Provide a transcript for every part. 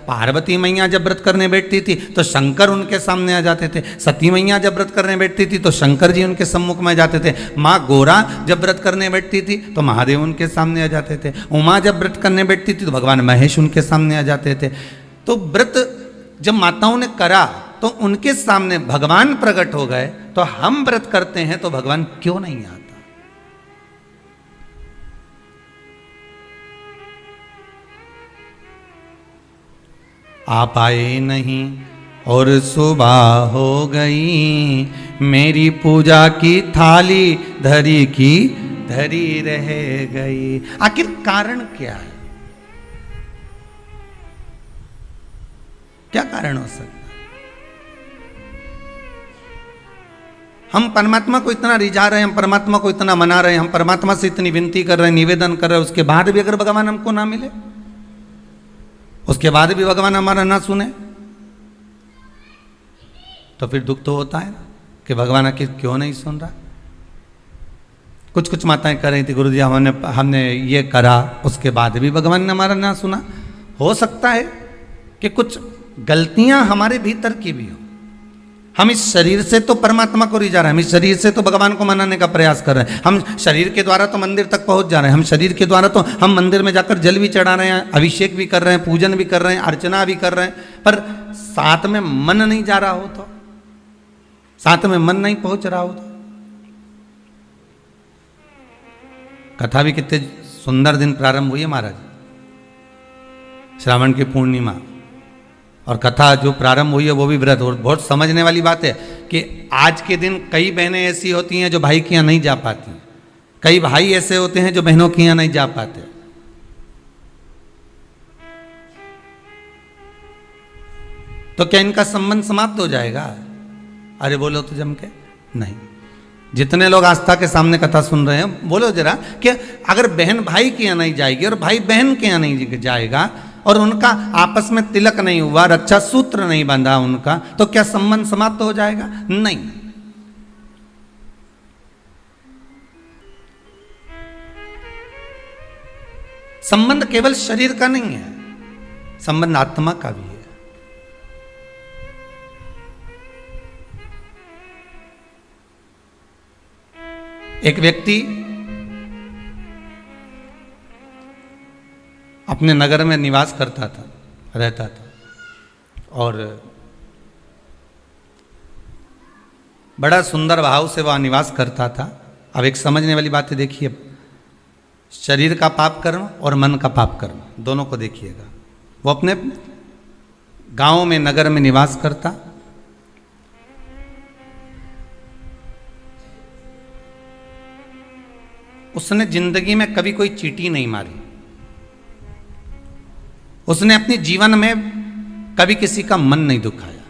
पार्वती मैया जब व्रत करने बैठती थी तो शंकर उनके सामने आ जाते थे, सती मैया जब व्रत करने बैठती थी तो शंकर जी उनके सम्मुख में आ जाते थे, माँ गोरा जब व्रत करने बैठती थी तो महादेव उनके सामने आ जाते थे, उमा जब व्रत करने बैठती थी तो भगवान महेश उनके सामने आ जाते थे। तो व्रत जब माताओं ने करा तो उनके सामने भगवान प्रकट हो गए, तो हम व्रत करते हैं तो भगवान क्यों नहीं आता? आप आए नहीं और सुबह हो गई, मेरी पूजा की थाली धरी की धरी रह गई। आखिर कारण क्या है? क्या कारण हो सकता है? हम परमात्मा को इतना रिझा रहे हैं, हम परमात्मा को इतना मना रहे हैं, हम परमात्मा से इतनी विनती कर रहे हैं, निवेदन कर रहे हैं, उसके बाद भी अगर भगवान हमको ना मिले, उसके बाद भी भगवान हमारा ना सुने, तो फिर दुख तो होता है ना कि भगवान आखिर क्यों नहीं सुन रहा। कुछ कुछ माताएं कर रही थी, गुरु जी हमने ये करा, उसके बाद भी भगवान ने हमारा ना सुना। हो सकता है कि कुछ गलतियां हमारे भीतर की भी हो। हम इस शरीर से तो परमात्मा को रिझा रहे हैं, हम इस शरीर से तो भगवान को मनाने का प्रयास कर रहे हैं, हम शरीर के द्वारा तो मंदिर तक पहुंच जा रहे हैं, हम शरीर के द्वारा तो हम मंदिर में जाकर जल भी चढ़ा रहे हैं, अभिषेक भी कर रहे हैं, पूजन भी कर रहे हैं, अर्चना भी कर रहे हैं, पर साथ में मन नहीं जा रहा हो तो, साथ में मन नहीं पहुंच रहा हो तो। कथा भी कितने सुंदर दिन प्रारंभ हुई है महाराज, श्रावण की पूर्णिमा, और कथा जो प्रारंभ हुई है वो भी व्रत। और बहुत समझने वाली बात है कि आज के दिन कई बहनें ऐसी होती हैं जो भाई के यहाँ नहीं जा पाती, कई भाई ऐसे होते हैं जो बहनों के यहाँ नहीं जा पाते। तो क्या इनका संबंध समाप्त हो जाएगा? अरे बोलो तो जम के नहीं। जितने लोग आस्था के सामने कथा सुन रहे हैं, बोलो जरा कि अगर बहन भाई के यहाँ नहीं जाएगी और भाई बहन के यहाँ नहीं जाएगा और उनका आपस में तिलक नहीं हुआ, रक्षा सूत्र नहीं बंधा उनका, तो क्या संबंध समाप्त हो जाएगा? नहीं। संबंध केवल शरीर का नहीं है, संबंध आत्मा का भी है। एक व्यक्ति अपने नगर में निवास करता था, रहता था, और बड़ा सुंदर भाव से वह निवास करता था। अब एक समझने वाली बात है, देखिए, शरीर का पाप कर्म और मन का पाप कर्म दोनों को देखिएगा। वो अपने गांव में, नगर में निवास करता, उसने जिंदगी में कभी कोई चींटी नहीं मारी, उसने अपने जीवन में कभी किसी का मन नहीं दुखाया,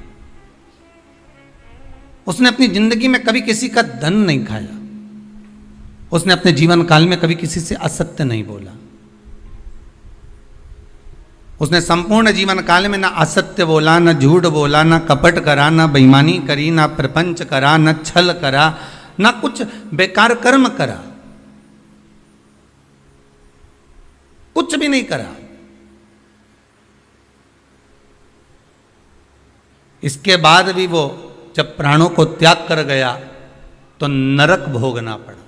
उसने अपनी जिंदगी में कभी किसी का धन नहीं खाया, उसने अपने जीवन काल में कभी किसी से असत्य नहीं बोला, उसने संपूर्ण जीवन काल में ना असत्य बोला, ना झूठ बोला, ना कपट करा, ना बेईमानी करी, ना प्रपंच करा, ना छल करा, ना कुछ बेकार कर्म करा, कुछ भी नहीं करा। इसके बाद भी वो जब प्राणों को त्याग कर गया तो नरक भोगना पड़ा।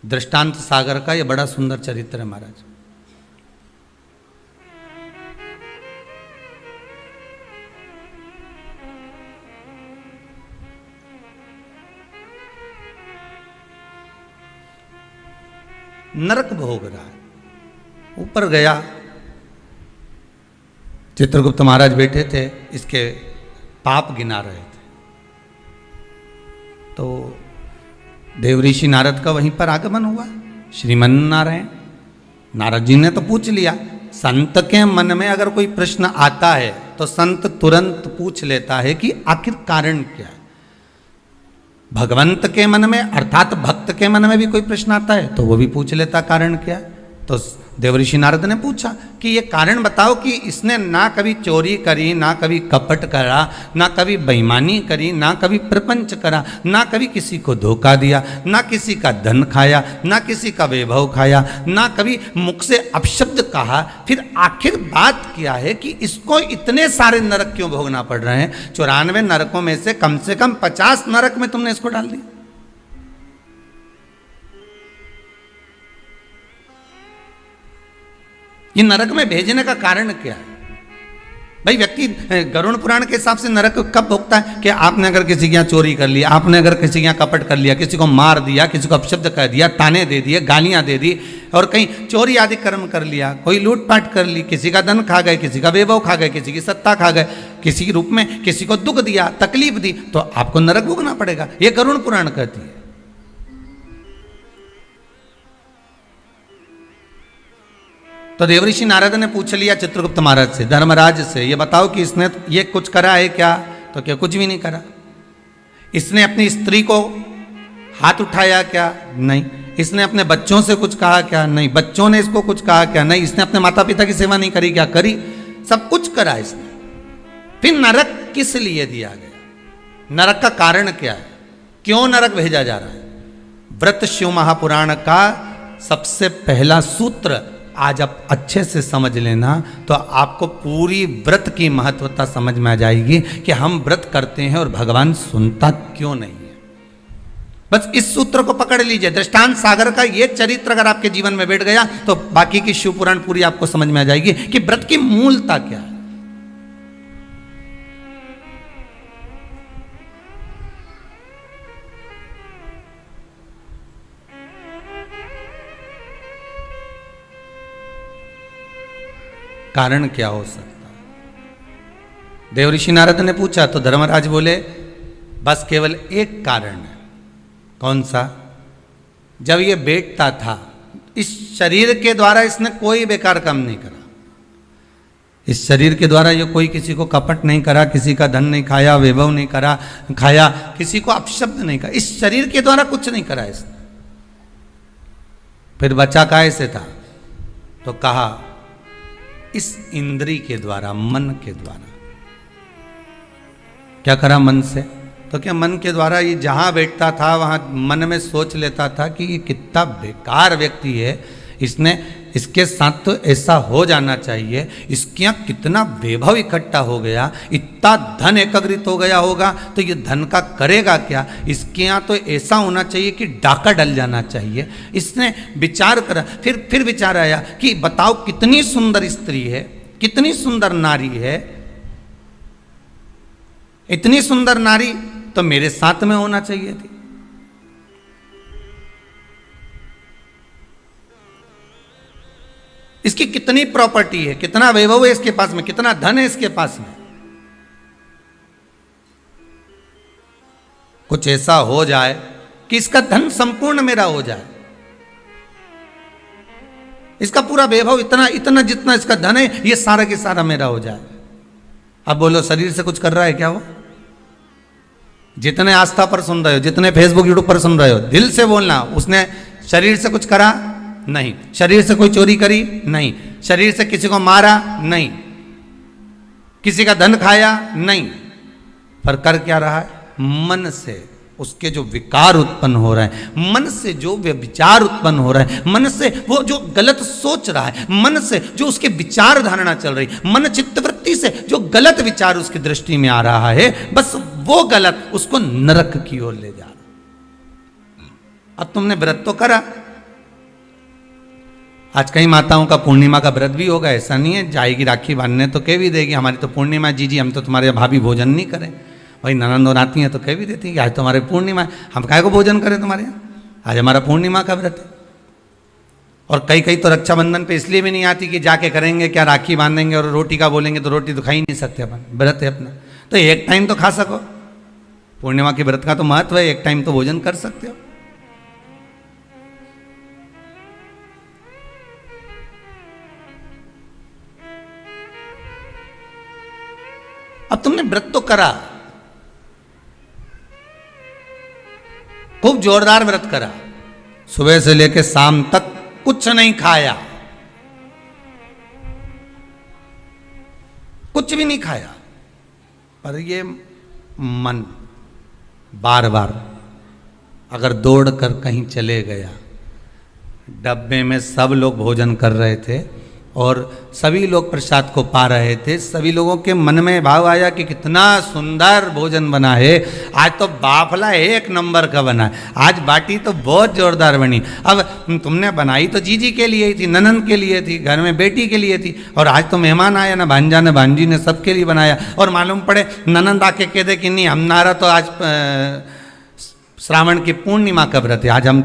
दृष्टांत सागर का यह बड़ा सुंदर चरित्र है महाराज। नरक भोग रहा है, ऊपर गया, चित्रगुप्त महाराज बैठे थे, इसके पाप गिना रहे थे, तो देवऋषि नारद का वहीं पर आगमन हुआ। श्रीमन नारायण, नारद जी ने तो पूछ लिया। संत के मन में अगर कोई प्रश्न आता है तो संत तुरंत पूछ लेता है कि आखिर कारण क्या है। भगवंत के मन में, अर्थात भक्त के मन में भी कोई प्रश्न आता है तो वो भी पूछ लेता कारण क्या है। तो देवऋषि नारद ने पूछा कि ये कारण बताओ कि इसने ना कभी चोरी करी, ना कभी कपट करा, ना कभी बेईमानी करी, ना कभी प्रपंच करा, ना कभी किसी को धोखा दिया, ना किसी का धन खाया, ना किसी का वैभव खाया, ना कभी मुख से अपशब्द कहा, फिर आखिर बात क्या है कि इसको इतने सारे नरक क्यों भोगना पड़ रहे हैं? 94 नरकों में से कम 50 नरक में तुमने इसको डाल दिया। ये नरक में भेजने का कारण क्या है? भाई व्यक्ति गरुड़ पुराण के हिसाब से नरक कब भोगता है कि आपने अगर किसी के यहाँ चोरी कर लिया, आपने अगर किसी के यहाँ कपट कर लिया, किसी को मार दिया, किसी को अपशब्द कह दिया, ताने दे दिए, गालियां दे दी, और कहीं चोरी आदि कर्म कर लिया, कोई लूटपाट कर ली, किसी का धन खा गए, किसी का वैभव खा गए, किसी की सत्ता खा गए, किसी के रूप में किसी को दुख दिया, तकलीफ दी, तो आपको नरक भोगना पड़ेगा। ये गरुड़ पुराण कहती है। तो देवऋषि नारद ने पूछ लिया चित्रगुप्त महाराज से, धर्मराज से, ये बताओ कि इसने ये कुछ करा है क्या? तो क्या कुछ भी नहीं करा। इसने अपनी स्त्री को हाथ उठाया क्या? नहीं। इसने अपने बच्चों से कुछ कहा क्या? नहीं। बच्चों ने इसको कुछ कहा क्या? नहीं। इसने अपने माता पिता की सेवा नहीं करी क्या? करी। सब कुछ करा इसने। फिर नरक किस लिए दिया गया? नरक का कारण क्या है? क्यों नरक भेजा जा रहा है? व्रत शिव महापुराण का सबसे पहला सूत्र आज आप अच्छे से समझ लेना तो आपको पूरी व्रत की महत्वता समझ में आ जाएगी कि हम व्रत करते हैं और भगवान सुनता क्यों नहीं है। बस इस सूत्र को पकड़ लीजिए। दृष्टांत सागर का ये चरित्र अगर आपके जीवन में बैठ गया तो बाकी की शिव पुराण पूरी आपको समझ में आ जाएगी कि व्रत की मूलता क्या है। कारण क्या हो सकता है? देवऋषि नारद ने पूछा तो धर्मराज बोले बस केवल एक कारण है। कौन सा? जब ये बैठता था इस शरीर के द्वारा इसने कोई बेकार काम नहीं करा। इस शरीर के द्वारा ये कोई किसी को कपट नहीं करा, किसी का धन नहीं खाया, वैभव नहीं करा खाया, किसी को अपशब्द नहीं करा। इस शरीर के द्वारा कुछ नहीं करा इसने। फिर बचा काहे से था? तो कहा इस इंद्री के द्वारा, मन के द्वारा। क्या करा मन से? तो क्या मन के द्वारा ये जहां बैठता था वहां मन में सोच लेता था कि ये कितना बेकार व्यक्ति है, इसने इसके साथ तो ऐसा हो जाना चाहिए, इसके यहाँ कितना वैभव इकट्ठा हो गया, इतना धन एकत्रित हो गया होगा तो ये धन का करेगा क्या, इसके यहाँ तो ऐसा होना चाहिए कि डाका डल जाना चाहिए। इसने विचार करा। फिर विचार आया कि बताओ कितनी सुंदर स्त्री है, कितनी सुंदर नारी है, इतनी सुंदर नारी तो मेरे साथ में होना चाहिए थी। इसकी कितनी प्रॉपर्टी है, कितना वैभव है इसके पास में, कितना धन है इसके पास में। कुछ ऐसा हो जाए कि इसका धन संपूर्ण मेरा हो जाए, इसका पूरा वैभव इतना जितना इसका धन है ये सारा के सारा मेरा हो जाए। अब बोलो शरीर से कुछ कर रहा है क्या वो? जितने आस्था पर सुन रहे हो, जितने फेसबुक यूट्यूब पर सुन रहे हो, दिल से बोलना, उसने शरीर से कुछ करा? नहीं। शरीर से कोई चोरी करी? नहीं। शरीर से किसी को मारा? नहीं। किसी का धन खाया? नहीं। पर कर क्या रहा है? मन से उसके जो विकार उत्पन्न हो रहे हैं, मन से जो विचार उत्पन्न हो रहे हैं, मन से वो जो गलत सोच रहा है, मन से जो उसके विचार धारणा चल रही, मन चित्तवृत्ति से जो गलत विचार उसकी दृष्टि में आ रहा है, बस वो गलत उसको नरक की ओर ले जा रहा। अब तुमने व्रत तो करा। आज कई माताओं का पूर्णिमा का व्रत भी होगा, ऐसा नहीं है, जाएगी राखी बांधने तो कह भी देगी हमारी तो पूर्णिमा जीजी, हम तो तुम्हारे भाभी भोजन नहीं करें। भाई ननंद और आती हैं तो कह भी देती हैं कि आज तो हमारे पूर्णिमा है, हम काहे को भोजन करें तुम्हारे यहाँ, आज हमारा पूर्णिमा का व्रत है। और कई तो रक्षाबंधन पे इसलिए भी नहीं आती कि जाके करेंगे क्या, राखी बांधेंगे और रोटी का बोलेंगे तो रोटी तो खा ही नहीं सकते अपन, व्रत है अपना, तो एक टाइम तो खा सको। पूर्णिमा के व्रत का तो महत्व है, एक टाइम तो भोजन कर सकते हो। अब तुमने व्रत तो करा, खूब जोरदार व्रत करा, सुबह से लेकर शाम तक कुछ नहीं खाया, कुछ भी नहीं खाया, पर ये मन बार बार अगर दौड़ कर कहीं चले गया, डब्बे में सब लोग भोजन कर रहे थे और सभी लोग प्रसाद को पा रहे थे, सभी लोगों के मन में भाव आया कि कितना सुंदर भोजन बना है, आज तो बाफला एक नंबर का बना है, आज बाटी तो बहुत जोरदार बनी। अब तुमने बनाई तो जीजी के लिए ही थी, ननन के लिए थी, घर में बेटी के लिए थी, और आज तो मेहमान आया ना, भांजा ने भांजी ने सबके लिए बनाया, और मालूम पड़े ननन आके कह दे कि नहीं हमारा तो आज श्रावण की पूर्णिमा का व्रत है, आज हम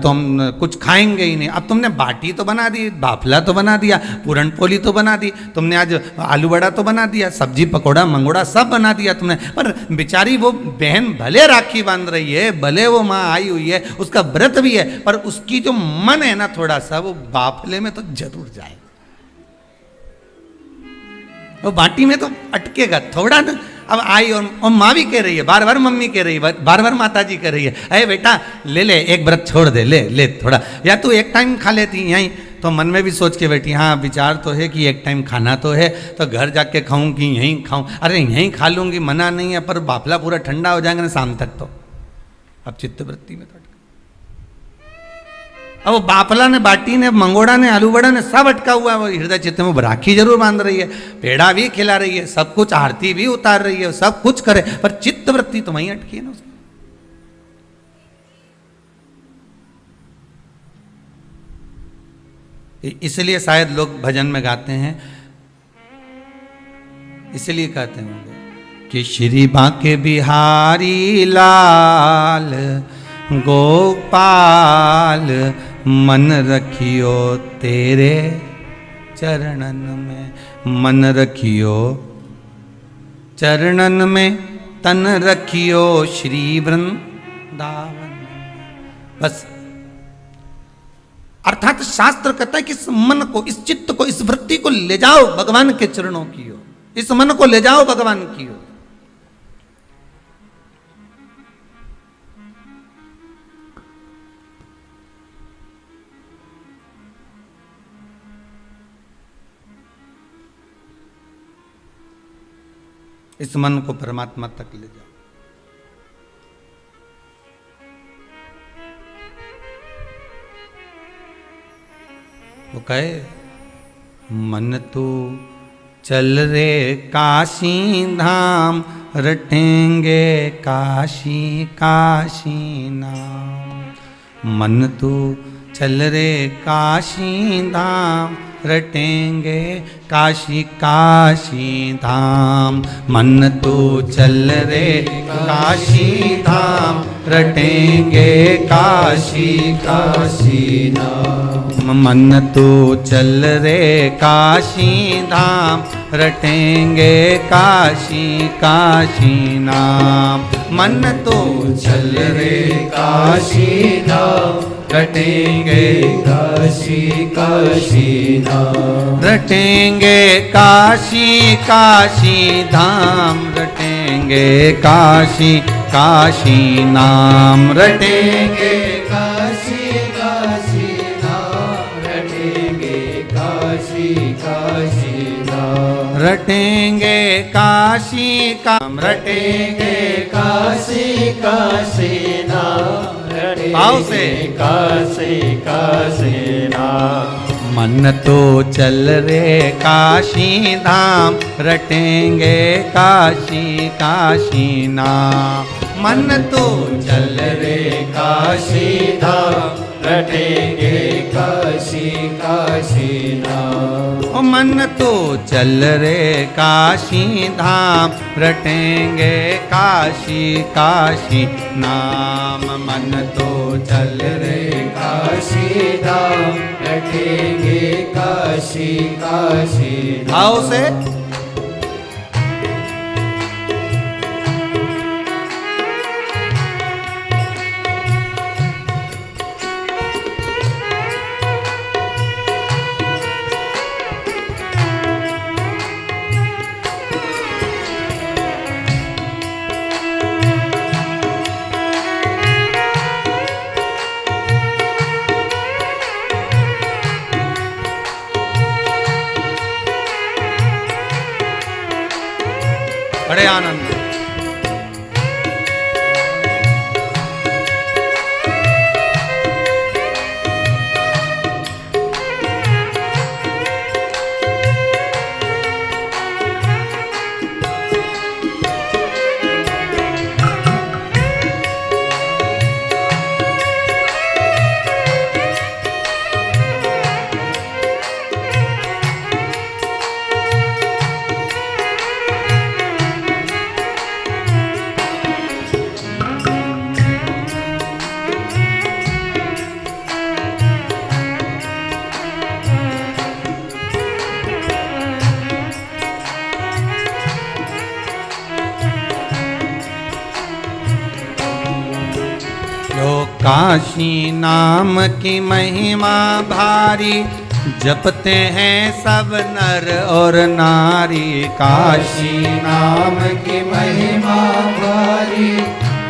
कुछ खाएंगे ही नहीं। अब तुमने बाटी तो बना दी, बाफला तो बना दिया, पूरन पोली तो बना दी, तुमने आज आलू बड़ा तो बना दिया, सब्जी पकौड़ा मंगोड़ा सब बना दिया तुमने, पर बेचारी वो बहन भले राखी बांध रही है, भले वो माँ आई हुई है, उसका व्रत भी है, पर उसकी जो मन है ना थोड़ा सा वो बाफले में तो जरूर जाए, वो बाटी में तो अटकेगा थोड़ा ना। अब आई और माँ भी कह रही है, बार बार मम्मी कह रही है, बार बार माता जी कह रही है, अरे बेटा ले ले एक व्रत छोड़ दे, ले ले थोड़ा, या तू एक टाइम खा लेती यहीं। तो मन में भी सोच के बैठी, हाँ विचार तो है कि एक टाइम खाना तो है, तो घर जाके खाऊं कि यहीं खाऊं, अरे यहीं खा लूंगी मना नहीं है, पर बाफला पूरा ठंडा हो जाएगा ना शाम तक तो। अब चित्तवृत्ति में अब वो बाफला ने बाटी ने मंगोड़ा ने आलू बड़ा ने सब अटका हुआ है, वो हृदय चित्त में राखी जरूर बांध रही है, पेड़ा भी खिला रही है, सब कुछ आरती भी उतार रही है, सब कुछ करे, पर चित्त वृत्ति तो वहीं अटकी है ना उसकी। इसलिए शायद लोग भजन में गाते हैं, इसलिए कहते होंगे कि श्री बांके बिहारी लाल गोपाल मन रखियो तेरे चरणन में, मन रखियो चरणन में, तन रखियो श्री वृंदावन। बस अर्थात शास्त्र कहता है कि इस मन को, इस चित्त को, इस वृत्ति को ले जाओ भगवान के चरणों की ओर, इस मन को ले जाओ भगवान की ओर। इस मन को परमात्मा तक ले जाओ। वो कहे मन तू चल रे काशी धाम, रटेंगे काशी काशी नाम। मन तू चल रे काशी धाम, रटेंगे काशी काशी धाम। मन तू चल रे काशी धाम, रटेंगे काशी काशी नाम। मन तू चल रे काशी धाम, रटेंगे काशी काशी नाम। मन तू चल रे काशी धाम, रटेंगे काशी काशी नाम। रटेंगे काशी काशी धाम, रटेंगे काशी काशी नाम। रटेंगे काशी काशी नाम, रटेंगे काशी काशी नाम। रटेंगे काशी काम, रटेंगे काशी काशी नाम। भाव से काशी काशी नाम। मन तो चल रे काशी धाम, रटेंगे काशी काशी नाम। मन तो चल रे काशी धाम, रटेंगे काशी काशी नाम। ओ मन तो चल रे काशी धाम, रटेंगे काशी काशी नाम। मन तो चल रे काशी धाम, रटेंगे काशी काशी नाम। भाव से बड़े आनंद। काशी नाम की महिमा भारी, जपते हैं सब नर और नारी। काशी नाम की महिमा भारी,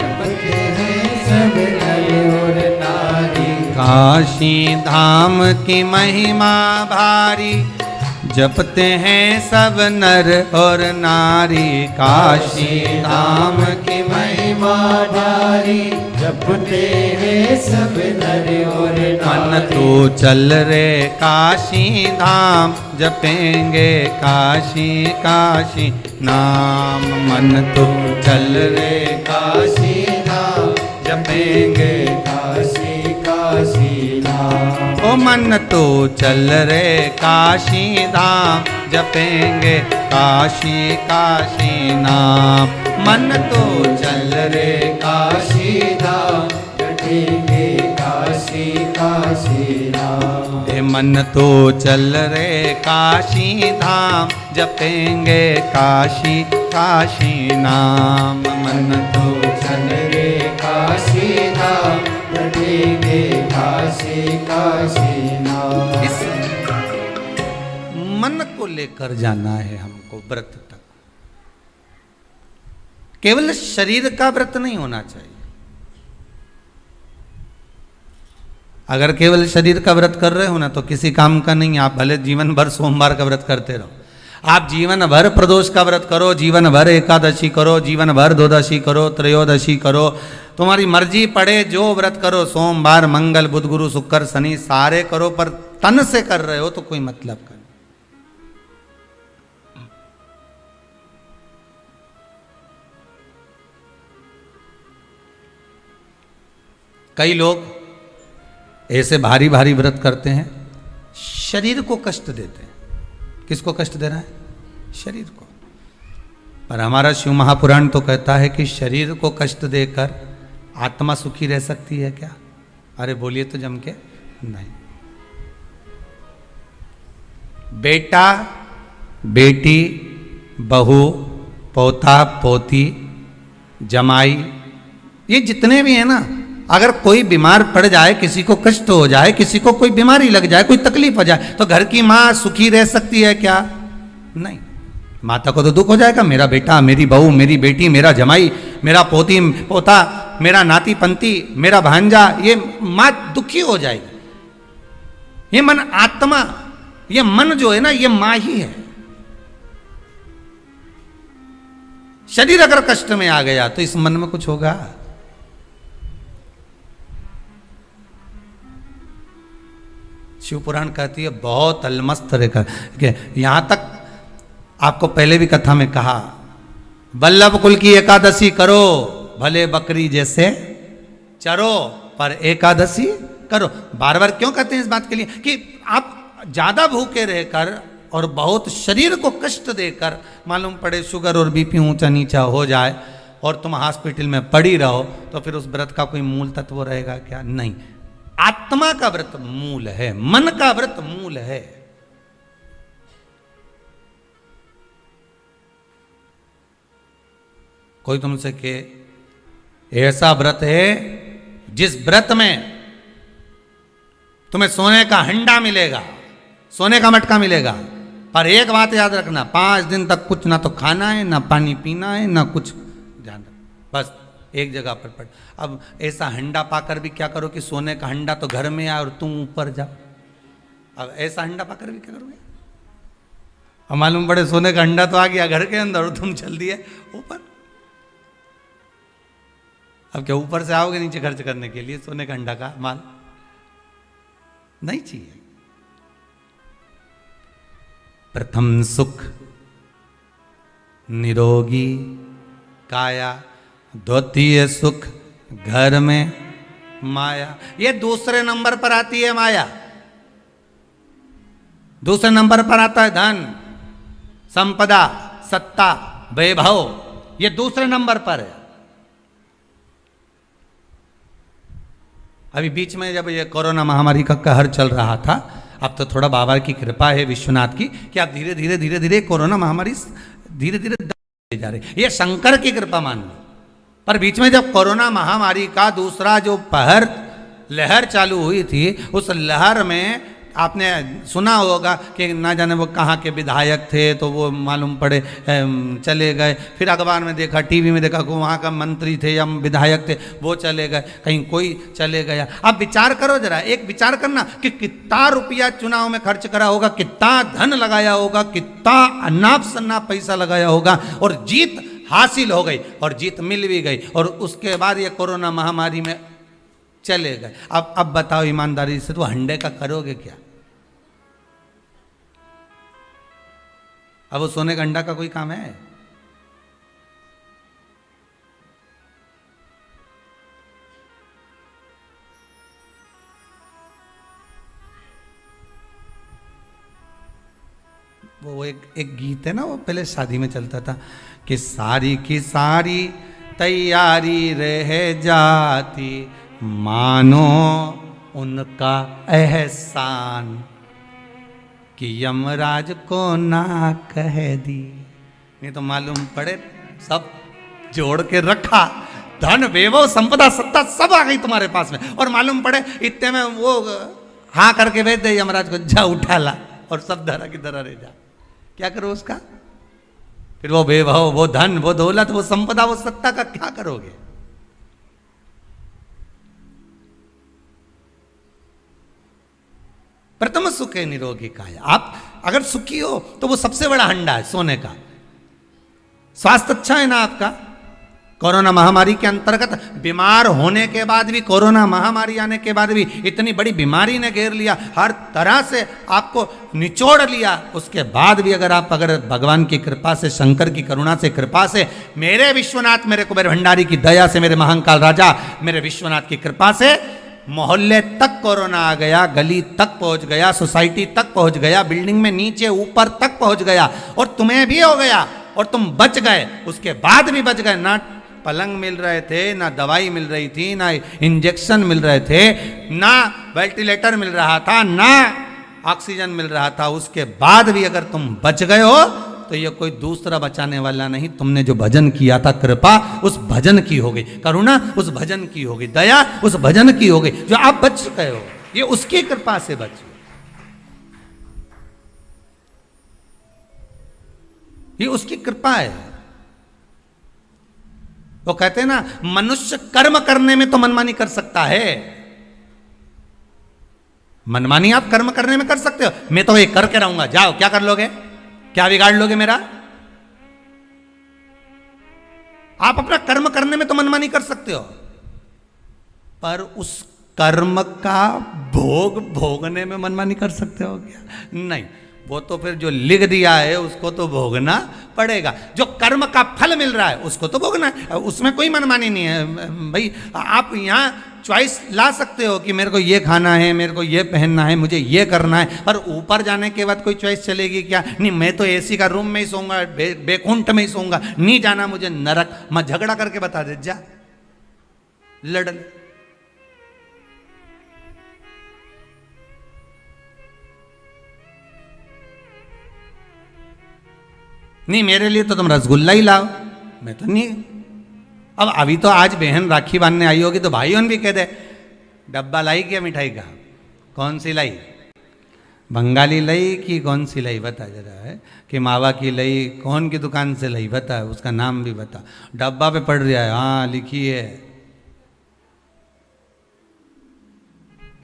जपते हैं सब नर और नारी। काशी धाम की महिमा भारी, जपते हैं सब नर और नारी। काशी धाम की महिमा भारी, जपते हैं सब नर और नारी। मन तो चल रे काशी धाम, जपेंगे काशी काशी नाम। मन तो चल रे काशी धाम, जपेंगे काशी काशी नाम। ओ मन तो चल रे काशी धाम, जपेंगे काशी काशी नाम। मन तो चल रे काशी धाम, जपेंगे काशी काशी नाम। ए मन तो चल रे काशी धाम, जपेंगे काशी काशी नाम। मन तो चल रे काशी धाम, जपेंगे काशी काशी नाम। इस मन को लेकर जाना है हमको व्रत तक। केवल शरीर का व्रत नहीं होना चाहिए। अगर केवल शरीर का व्रत कर रहे हो ना तो किसी काम का नहीं। आप भले जीवन भर सोमवार का व्रत करते रहो, आप जीवन भर प्रदोष का व्रत करो, जीवन भर एकादशी करो, जीवन भर द्वादशी करो, त्रयोदशी करो, तुम्हारी मर्जी पड़े जो व्रत करो। सोमवार मंगल बुध गुरु शुक्र शनि सारे करो, पर तन से कर रहे हो तो कोई मतलब का नहीं। कई लोग ऐसे भारी भारी व्रत करते हैं, शरीर को कष्ट देते हैं। किसको कष्ट दे रहा है? शरीर को। पर हमारा शिव महापुराण तो कहता है कि शरीर को कष्ट देकर आत्मा सुखी रह सकती है क्या? अरे बोलिए तो जम के नहीं। बेटा बेटी बहू पोता पोती जमाई, ये जितने भी हैं ना, अगर कोई बीमार पड़ जाए, किसी को कष्ट हो जाए, किसी को कोई बीमारी लग जाए, कोई तकलीफ हो जाए, तो घर की माँ सुखी रह सकती है क्या? नहीं। माता को तो दुख हो जाएगा, मेरा बेटा मेरी बहू मेरी बेटी मेरा जमाई मेरा पोती पोता मेरा नाती पंती मेरा भांजा, ये माँ दुखी हो जाएगी। ये मन आत्मा, ये मन जो है ना, ये माँ ही है। शरीर अगर कष्ट में आ गया तो इस मन में कुछ होगा? शिव पुराण कहती है बहुत अलमस्त रहकर। यहां तक आपको पहले भी कथा में कहा, वल्लभ कुल की एकादशी करो, भले बकरी जैसे चरो, पर एकादशी करो। बार बार क्यों कहते हैं इस बात के लिए? कि आप ज्यादा भूखे रहकर और बहुत शरीर को कष्ट देकर, मालूम पड़े शुगर और बीपी ऊंचा नीचा हो जाए और तुम हॉस्पिटल में पड़ी रहो, तो फिर उस व्रत का कोई मूल तत्व रहेगा क्या? नहीं। आत्मा का व्रत मूल है, मन का व्रत मूल है। कोई तुमसे के ऐसा व्रत है जिस व्रत में तुम्हें सोने का हंडा मिलेगा, सोने का मटका मिलेगा, पर एक बात याद रखना, 5 दिन तक कुछ ना तो खाना है, ना पानी पीना है, ना कुछ, ध्यान बस एक जगह पर पड़। अब ऐसा हंडा पाकर भी क्या करो कि सोने का हंडा तो घर में आए और तुम ऊपर जाओ। अब ऐसा हंडा पाकर भी क्या करोगे? अब मालूम पड़े सोने का अंडा तो आ गया घर के अंदर और तुम चल दिए ऊपर। अब क्या ऊपर से आओगे नीचे खर्च करने के लिए सोने का अंडा का माल? नहीं चाहिए। प्रथम सुख निरोगी काया, द्वितीय सुख घर में माया। ये दूसरे नंबर पर आती है माया। दूसरे नंबर पर आता है धन, संपदा, सत्ता, वैभव। ये दूसरे नंबर पर है। अभी बीच में जब ये कोरोना महामारी का कहर चल रहा था, अब तो थोड़ा बाबा की कृपा है विश्वनाथ की कि आप धीरे धीरे धीरे धीरे कोरोना महामारी धीरे धीरे जा रही। ये शंकर की कृपा मान लो। पर बीच में जब कोरोना महामारी का दूसरा जो पहर लहर चालू हुई थी, उस लहर में आपने सुना होगा कि ना जाने वो कहाँ के विधायक थे तो वो मालूम पड़े चले गए। फिर अखबार में देखा, टीवी में देखा कि वहाँ का मंत्री थे या विधायक थे वो चले गए, कहीं कोई चले गया। अब विचार करो जरा, एक विचार करना कि कितना रुपया चुनाव में खर्च करा होगा, कितना धन लगाया होगा, कितना अनाप शनाप पैसा लगाया होगा और जीत हासिल हो गई और जीत मिल भी गई। और उसके बाद ये कोरोना महामारी में चले गए। अब बताओ ईमानदारी से, तो हंडे का करोगे क्या? अब वो सोने का अंडा का कोई काम है? वो एक गीत है ना, वो पहले शादी में चलता था कि सारी की सारी तैयारी रह जाती, मानो उनका एहसान कि यमराज को ना कह दी। नहीं तो मालूम पड़े सब जोड़ के रखा, धन वैभव संपदा सत्ता सब आ गई तुम्हारे पास में, और मालूम पड़े इतने में वो हाँ करके भेज दे यमराज को, जा उठा ला और सब धरा की धरा रह जा। क्या करो उसका? फिर वो वैभव, वो धन, वो दौलत, वो संपदा, वो सत्ता का क्या करोगे? प्रथम सुख है निरोगी काया। आप अगर सुखी हो तो वो सबसे बड़ा हंडा है सोने का। स्वास्थ्य अच्छा है ना आपका? कोरोना महामारी के अंतर्गत बीमार होने के बाद भी, कोरोना महामारी आने के बाद भी, इतनी बड़ी बीमारी ने घेर लिया, हर तरह से आपको निचोड़ लिया, उसके बाद भी अगर भगवान की कृपा से, शंकर की करुणा से, कृपा से, मेरे विश्वनाथ, मेरे कुबेर भंडारी की दया से, मेरे महाकाल राजा मेरे विश्वनाथ की कृपा से मोहल्ले तक कोरोना आ गया, गली तक पहुंच गया, सोसाइटी तक पहुंच गया, बिल्डिंग में नीचे ऊपर तक पहुंच गया, और तुम्हें भी हो गया और तुम बच गए। उसके बाद भी बच गए। ना पलंग मिल रहे थे, ना दवाई मिल रही थी, ना इंजेक्शन मिल रहे थे, ना वेंटिलेटर मिल रहा था, ना ऑक्सीजन मिल रहा था। उसके बाद भी अगर तुम बच गए हो तो ये कोई दूसरा बचाने वाला नहीं, तुमने जो भजन किया था, कृपा उस भजन की हो गई, करुणा उस भजन की हो गई, दया उस भजन की हो गई। जो आप बच गए हो ये उसकी कृपा से बचे, ये उसकी कृपा है। वो कहते हैं ना, मनुष्य कर्म करने में तो मनमानी कर सकता है। मनमानी आप कर्म करने में कर सकते हो, मैं तो ये करके रहूंगा, जाओ क्या कर लोगे, क्या बिगाड़ लोगे मेरा? आप अपना कर्म करने में तो मनमानी कर सकते हो, पर उस कर्म का भोग भोगने में मनमानी कर सकते हो क्या? नहीं, वो तो फिर जो लिख दिया है उसको तो भोगना पड़ेगा। जो कर्म का फल मिल रहा है उसको तो भोगना है, उसमें कोई मनमानी नहीं है भाई। आप यहाँ चॉइस ला सकते हो कि मेरे को ये खाना है, मेरे को ये पहनना है, मुझे ये करना है, पर ऊपर जाने के बाद कोई चॉइस चलेगी क्या? नहीं, मैं तो एसी का रूम में ही सोऊंगा, बेकुंठ में ही सोऊंगा, नहीं जाना मुझे नरक। मैं झगड़ा करके बता दे, जा लड़। नहीं, मेरे लिए तो तुम रसगुल्ला ही लाओ, मैं तो नहीं। अब अभी तो आज बहन राखी बांधने आई होगी तो भाइयों भी कह दे, डब्बा लाई क्या मिठाई का, कौन सी लाई, बंगाली लाई कि कौन सी लाई, बता जरा है कि मावा की लाई, कौन की दुकान से लाई, बता उसका नाम भी बता। डब्बा पे पड़ रहा है, हाँ लिखी है,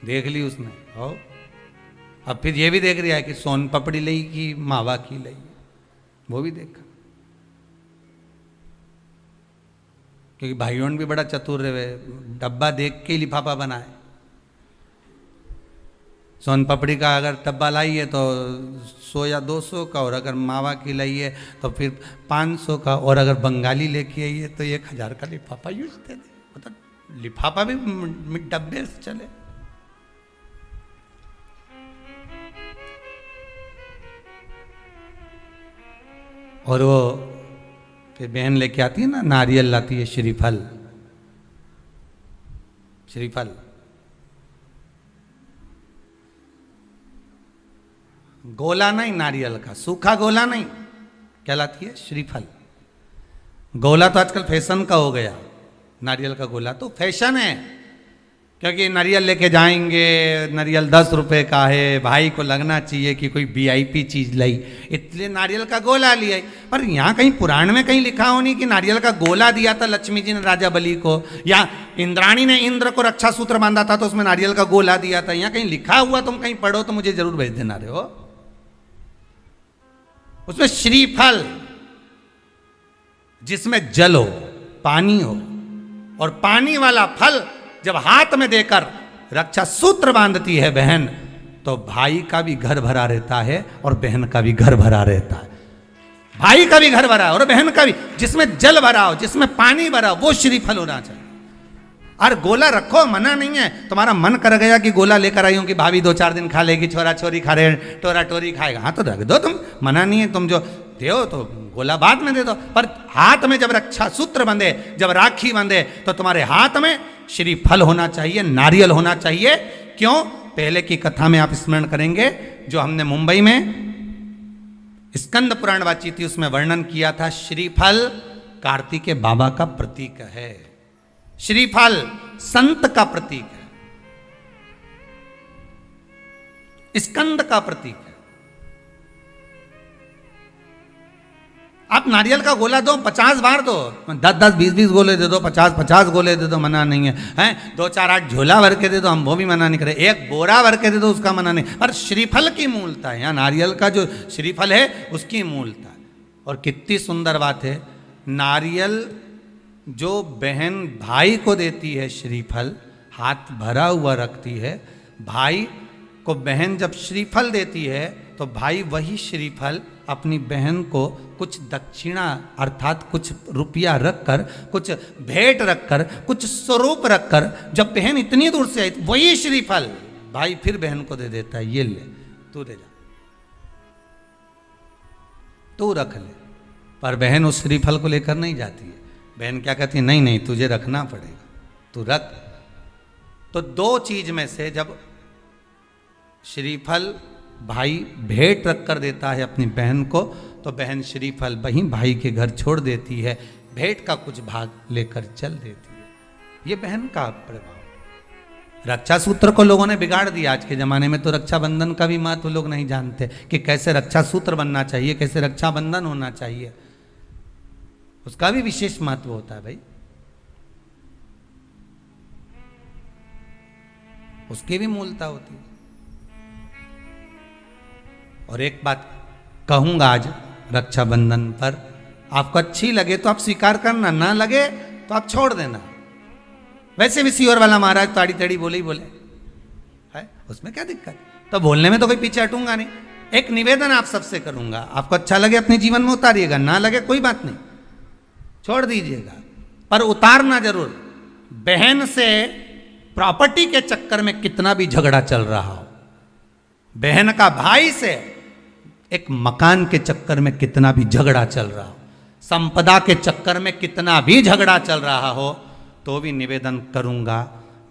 देख ली उसने। और अब फिर ये भी देख रहा है कि सोन पपड़ी लाई कि मावा की लाई। वो भी देखा, क्योंकि भाइयों ने भी बड़ा चतुर रहे, डब्बा देख के ही लिफाफा बनाए। सोन पपड़ी का अगर डब्बा लाई है तो 100 या 200 का, और अगर मावा की लाई है तो फिर 500 का, और अगर बंगाली लेके आई है तो 1000 का लिफाफा यूज दे दे। मतलब लिफाफा भी डब्बे से चले। और वो फिर बहन लेके आती है ना, नारियल लाती है, श्रीफल, श्रीफल गोला नहीं, नारियल का सूखा गोला नहीं, क्या लाती है? श्रीफल। गोला तो आजकल फैशन का हो गया, नारियल का गोला तो फैशन है, क्योंकि नारियल लेके जाएंगे, नारियल 10 रुपए का है, भाई को लगना चाहिए कि कोई वीआईपी चीज लाई, इसलिए नारियल का गोला लिया। पर यहाँ कहीं पुराण में कहीं लिखा हो नहीं कि नारियल का गोला दिया था लक्ष्मी जी ने राजा बलि को, या इंद्राणी ने इंद्र को रक्षा सूत्र बांधा था तो उसमें नारियल का गोला दिया था। यहाँ कहीं लिखा हुआ तुम कहीं पढ़ो तो मुझे जरूर भेज देना। रहे हो उसमें श्रीफल, जिसमें जल हो, पानी हो, और पानी वाला फल जब हाथ में देकर रक्षा सूत्र बांधती है बहन, तो भाई का भी घर भरा रहता है और बहन का भी घर भरा रहता है। भाई का भी घर भरा है और बहन का भी, जिसमें जल भरा हो, जिसमें पानी भरा हो, वो श्रीफल होना चाहिए। और गोला रखो, मना नहीं है। तुम्हारा मन कर गया कि गोला लेकर आई हूं कि भाभी 2-4 दिन खा लेगी, छोरा छोरी खा रहे, टोरा टोरी खाएगा, हाँ तो रख दो, तुम मना नहीं है। तुम जो दो तो गोला बाद में दे दो, पर हाथ में जब रक्षा सूत्र बंधे, जब राखी बंधे, तो तुम्हारे हाथ में श्रीफल होना चाहिए, नारियल होना चाहिए। क्यों? पहले की कथा में आप स्मरण करेंगे, जो हमने मुंबई में स्कंद पुराण वाची थी, उसमें वर्णन किया था, श्रीफल कार्तिकेय बाबा का प्रतीक है, श्रीफल संत का प्रतीक है, स्कंद का प्रतीक है। आप नारियल का गोला दो, 50 बार दो, 10-10, 20-20 गोले दे दो, 50-50 गोले दे दो, मना नहीं है, हैं 2-4-8 झोला भर के दे दो, हम वो भी मना नहीं करे, 1 बोरा भर के दे दो, उसका मना नहीं। पर श्रीफल की मूलता है, यहाँ नारियल का जो श्रीफल है उसकी मूलता है। और कितनी सुंदर बात है, नारियल जो बहन भाई को देती है, श्रीफल हाथ भरा हुआ रखती है, भाई को बहन जब श्रीफल देती है तो भाई वही श्रीफल अपनी बहन को कुछ दक्षिणा अर्थात कुछ रुपया रखकर, कुछ भेंट रखकर, कुछ स्वरूप रखकर, जब बहन इतनी दूर से आई वही श्रीफल भाई फिर बहन को दे देता है, ये ले तू ले जा, तू रख ले। पर बहन उस श्रीफल को लेकर नहीं जाती है। बहन क्या कहती है? नहीं नहीं तुझे रखना पड़ेगा, तू रख। तो 2 चीज में से जब श्रीफल भाई भेंट रख कर देता है अपनी बहन को, तो बहन श्रीफल वहीं भाई के घर छोड़ देती है, भेंट का कुछ भाग लेकर चल देती है। ये बहन का प्रभाव। रक्षा सूत्र को लोगों ने बिगाड़ दिया। आज के जमाने में तो रक्षाबंधन का भी महत्व लोग नहीं जानते कि कैसे रक्षा सूत्र बनना चाहिए, कैसे रक्षाबंधन होना चाहिए, उसका भी विशेष महत्व होता है भाई, उसकी भी मूलता होती है। और एक बात कहूंगा आज रक्षाबंधन पर, आपको अच्छी लगे तो आप स्वीकार करना, ना लगे तो आप छोड़ देना। वैसे भी सीहोर वाला महाराज ताड़ी तड़ी बोले ही बोले है, उसमें क्या दिक्कत? तो बोलने में तो कोई पीछे हटूंगा नहीं। एक निवेदन आप सबसे करूंगा, आपको अच्छा लगे अपने जीवन में उतारिएगा, ना लगे कोई बात नहीं, छोड़ दीजिएगा, पर उतारना जरूर। बहन से प्रॉपर्टी के चक्कर में कितना भी झगड़ा चल रहा हो, बहन का भाई से एक मकान के चक्कर में कितना भी झगड़ा चल रहा हो, संपदा के चक्कर में कितना भी झगड़ा चल रहा हो, तो भी निवेदन करूंगा,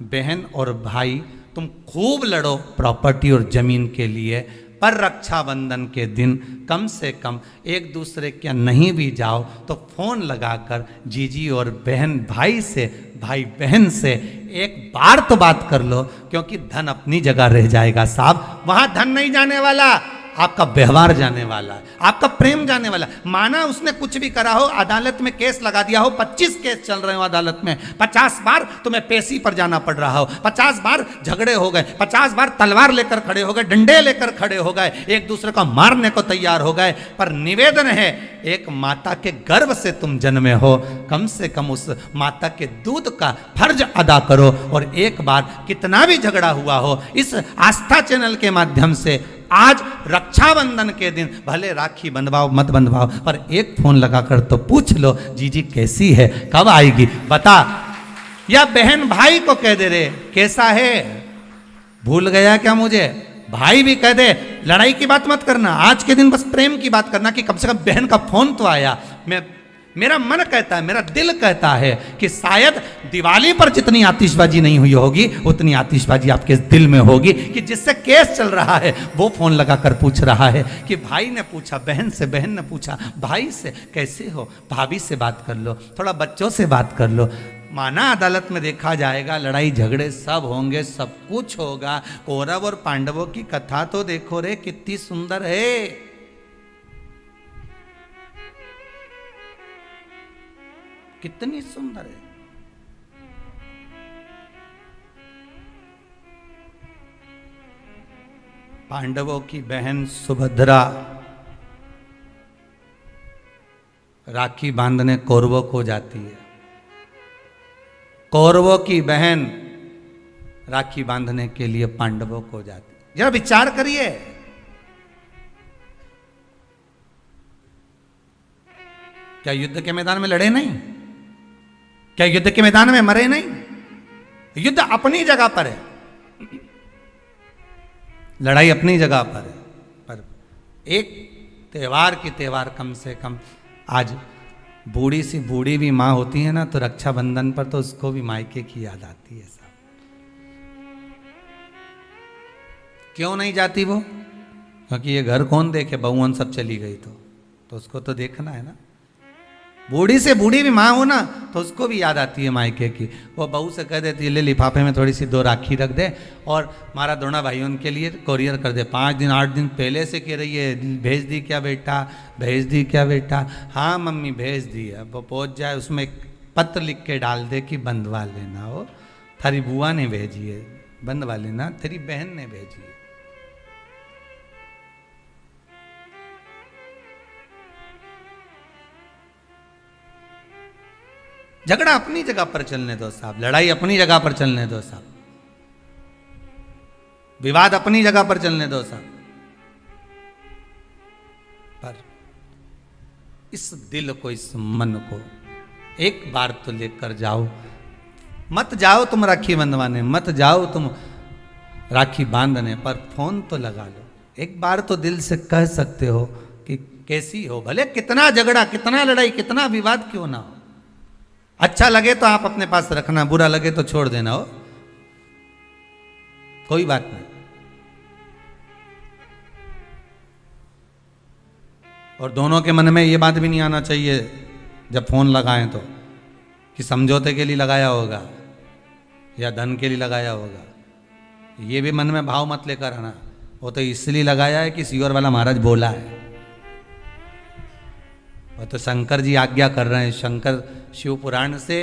बहन और भाई तुम खूब लड़ो प्रॉपर्टी और जमीन के लिए, पर रक्षाबंधन के दिन कम से कम एक दूसरे के नहीं भी जाओ तो फोन लगाकर जीजी और बहन भाई से, भाई बहन से एक बार तो बात कर लो, क्योंकि धन अपनी जगह रह जाएगा साहब, वहां धन नहीं जाने वाला। आपका व्यवहार जाने वाला है, आपका प्रेम जाने वाला है। माना उसने कुछ भी करा हो, अदालत में केस लगा दिया हो, 25 केस चल रहे हो अदालत में, 50 बार तुम्हें पेशी पर जाना पड़ रहा हो, 50 बार झगड़े हो गए, 50 बार तलवार लेकर खड़े हो गए, डंडे लेकर खड़े हो गए, एक दूसरे को मारने को तैयार हो गए, पर निवेदन है, एक माता के गर्भ से तुम जन्मे हो, कम से कम उस माता के दूध का फर्ज अदा करो। और एक बार कितना भी झगड़ा हुआ हो, इस आस्था चैनल के माध्यम से आज रक्षाबंधन के दिन भले राखी बंधवाओ मत बंधवाओ, पर एक फोन लगाकर तो पूछ लो, जीजी कैसी है, कब आएगी बता। या बहन भाई को कह दे रे कैसा है, भूल गया क्या मुझे, भाई भी कह दे, लड़ाई की बात मत करना, आज के दिन बस प्रेम की बात करना कि कम से कम बहन का फोन तो आया। मेरा मन कहता है, मेरा दिल कहता है कि शायद दिवाली पर जितनी आतिशबाजी नहीं हुई होगी, उतनी आतिशबाजी आपके दिल में होगी कि जिससे केस चल रहा है वो फोन लगाकर पूछ रहा है कि भाई ने पूछा बहन से, बहन ने पूछा भाई से, कैसे हो, भाभी से बात कर लो, थोड़ा बच्चों से बात कर लो। माना अदालत में देखा जाएगा, लड़ाई झगड़े सब होंगे, सब कुछ होगा, कौरव और पांडवों की कथा तो देखो रे कितनी सुंदर है। कितनी सुंदर है। पांडवों की बहन सुभद्रा राखी बांधने कौरवों को जाती है, कौरवों की बहन राखी बांधने के लिए पांडवों को जाती है। जरा विचार करिए, क्या युद्ध के मैदान में लड़े नहीं, क्या युद्ध के मैदान में मरे नहीं, युद्ध अपनी जगह पर है, लड़ाई अपनी जगह पर है, पर एक त्योहार की त्योहार कम से कम आज बूढ़ी सी बूढ़ी भी माँ होती है ना, तो रक्षाबंधन पर तो उसको भी मायके की याद आती है। सब क्यों नहीं जाती वो, क्योंकि ये घर कौन देखे, बहुवन सब चली गई तो उसको तो देखना है ना। बूढ़ी से बूढ़ी भी माँ हो ना, तो उसको भी याद आती है मायके की। वो बहू से कह देती है ले लिफाफे में थोड़ी सी 2 राखी रख दे और हमारा दोनों भाइयों के लिए कोरियर कर दे। 5 दिन 8 दिन पहले से कह रही है भेज दी क्या बेटा, भेज दी क्या बेटा, हाँ मम्मी भेज दी है। वो पहुँच जाए, उसमें एक पत्र लिख के डाल दे कि बंधवा लेना, हो थारी बुआ ने भेजी है, बंधवा लेना, तेरी बहन ने भेजी है। झगड़ा अपनी जगह पर चलने दो साहब, लड़ाई अपनी जगह पर चलने दो साहब, विवाद अपनी जगह पर चलने दो साहब, पर इस दिल को, इस मन को एक बार तो लेकर जाओ। मत जाओ तुम राखी बंधवाने, मत जाओ तुम राखी बांधने, पर फोन तो लगा लो। एक बार तो दिल से कह सकते हो कि कैसी हो, भले कितना झगड़ा, कितना लड़ाई, कितना विवाद क्यों ना हो। अच्छा लगे तो आप अपने पास रखना, बुरा लगे तो छोड़ देना, हो कोई बात नहीं। और दोनों के मन में ये बात भी नहीं आना चाहिए जब फोन लगाएं तो कि समझौते के लिए लगाया होगा या धन के लिए लगाया होगा। ये भी मन में भाव मत लेकर आना, वो तो इसलिए लगाया है कि सियोर वाला महाराज बोला है। और तो शंकर जी आज्ञा कर रहे हैं, शंकर शिव पुराण से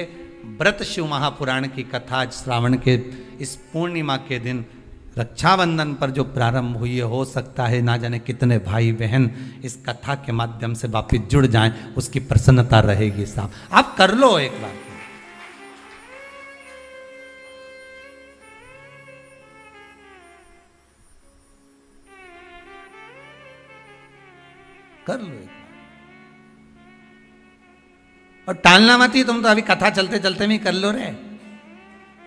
व्रत शिव महापुराण की कथा आज श्रावण के इस पूर्णिमा के दिन रक्षाबंधन पर जो प्रारंभ हुई है, हो सकता है ना जाने कितने भाई बहन इस कथा के माध्यम से वापिस जुड़ जाएं, उसकी प्रसन्नता रहेगी साहब। आप कर लो एक बार, कर लो एक बार। और टालना मत ही, तुम तो अभी कथा चलते चलते भी कर लो रे,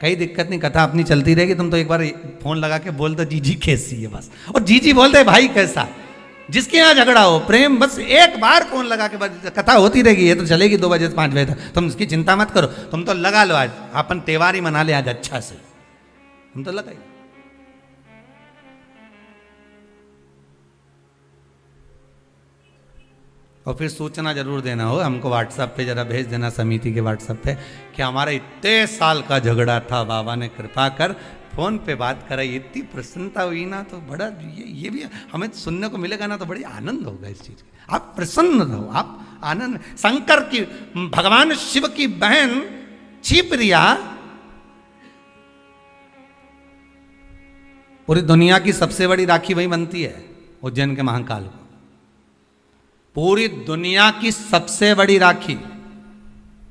कई दिक्कत नहीं, कथा अपनी चलती रहेगी। तुम तो एक बार फोन लगा के बोल दो जीजी कैसी है बस, और जीजी बोल दे भाई कैसा, जिसके यहाँ झगड़ा हो प्रेम, बस एक बार फोन लगा के बस कथा होती रहेगी। ये तो चलेगी 2 बजे से 5 बजे तक, तुम इसकी चिंता मत करो। तुम तो लगा लो, आज अपन त्योहार ही मना ले आज अच्छा से, तुम तो लगाई। और फिर सूचना जरूर देना हो हमको, व्हाट्सएप पे जरा भेज देना, समिति के व्हाट्सएप पे, कि हमारा इतने साल का झगड़ा था, बाबा ने कृपा कर फोन पे बात कराई, इतनी प्रसन्नता हुई ना, तो बड़ा ये भी हमें सुनने को मिलेगा ना, तो बड़ी आनंद होगा इस चीज का। आप प्रसन्न रहो, आप आनंद। शंकर की, भगवान शिव की बहन क्षिप्रिया पूरी दुनिया की सबसे बड़ी राखी वही बनती है, उज्जैन के महाकाल को। पूरी दुनिया की सबसे बड़ी राखी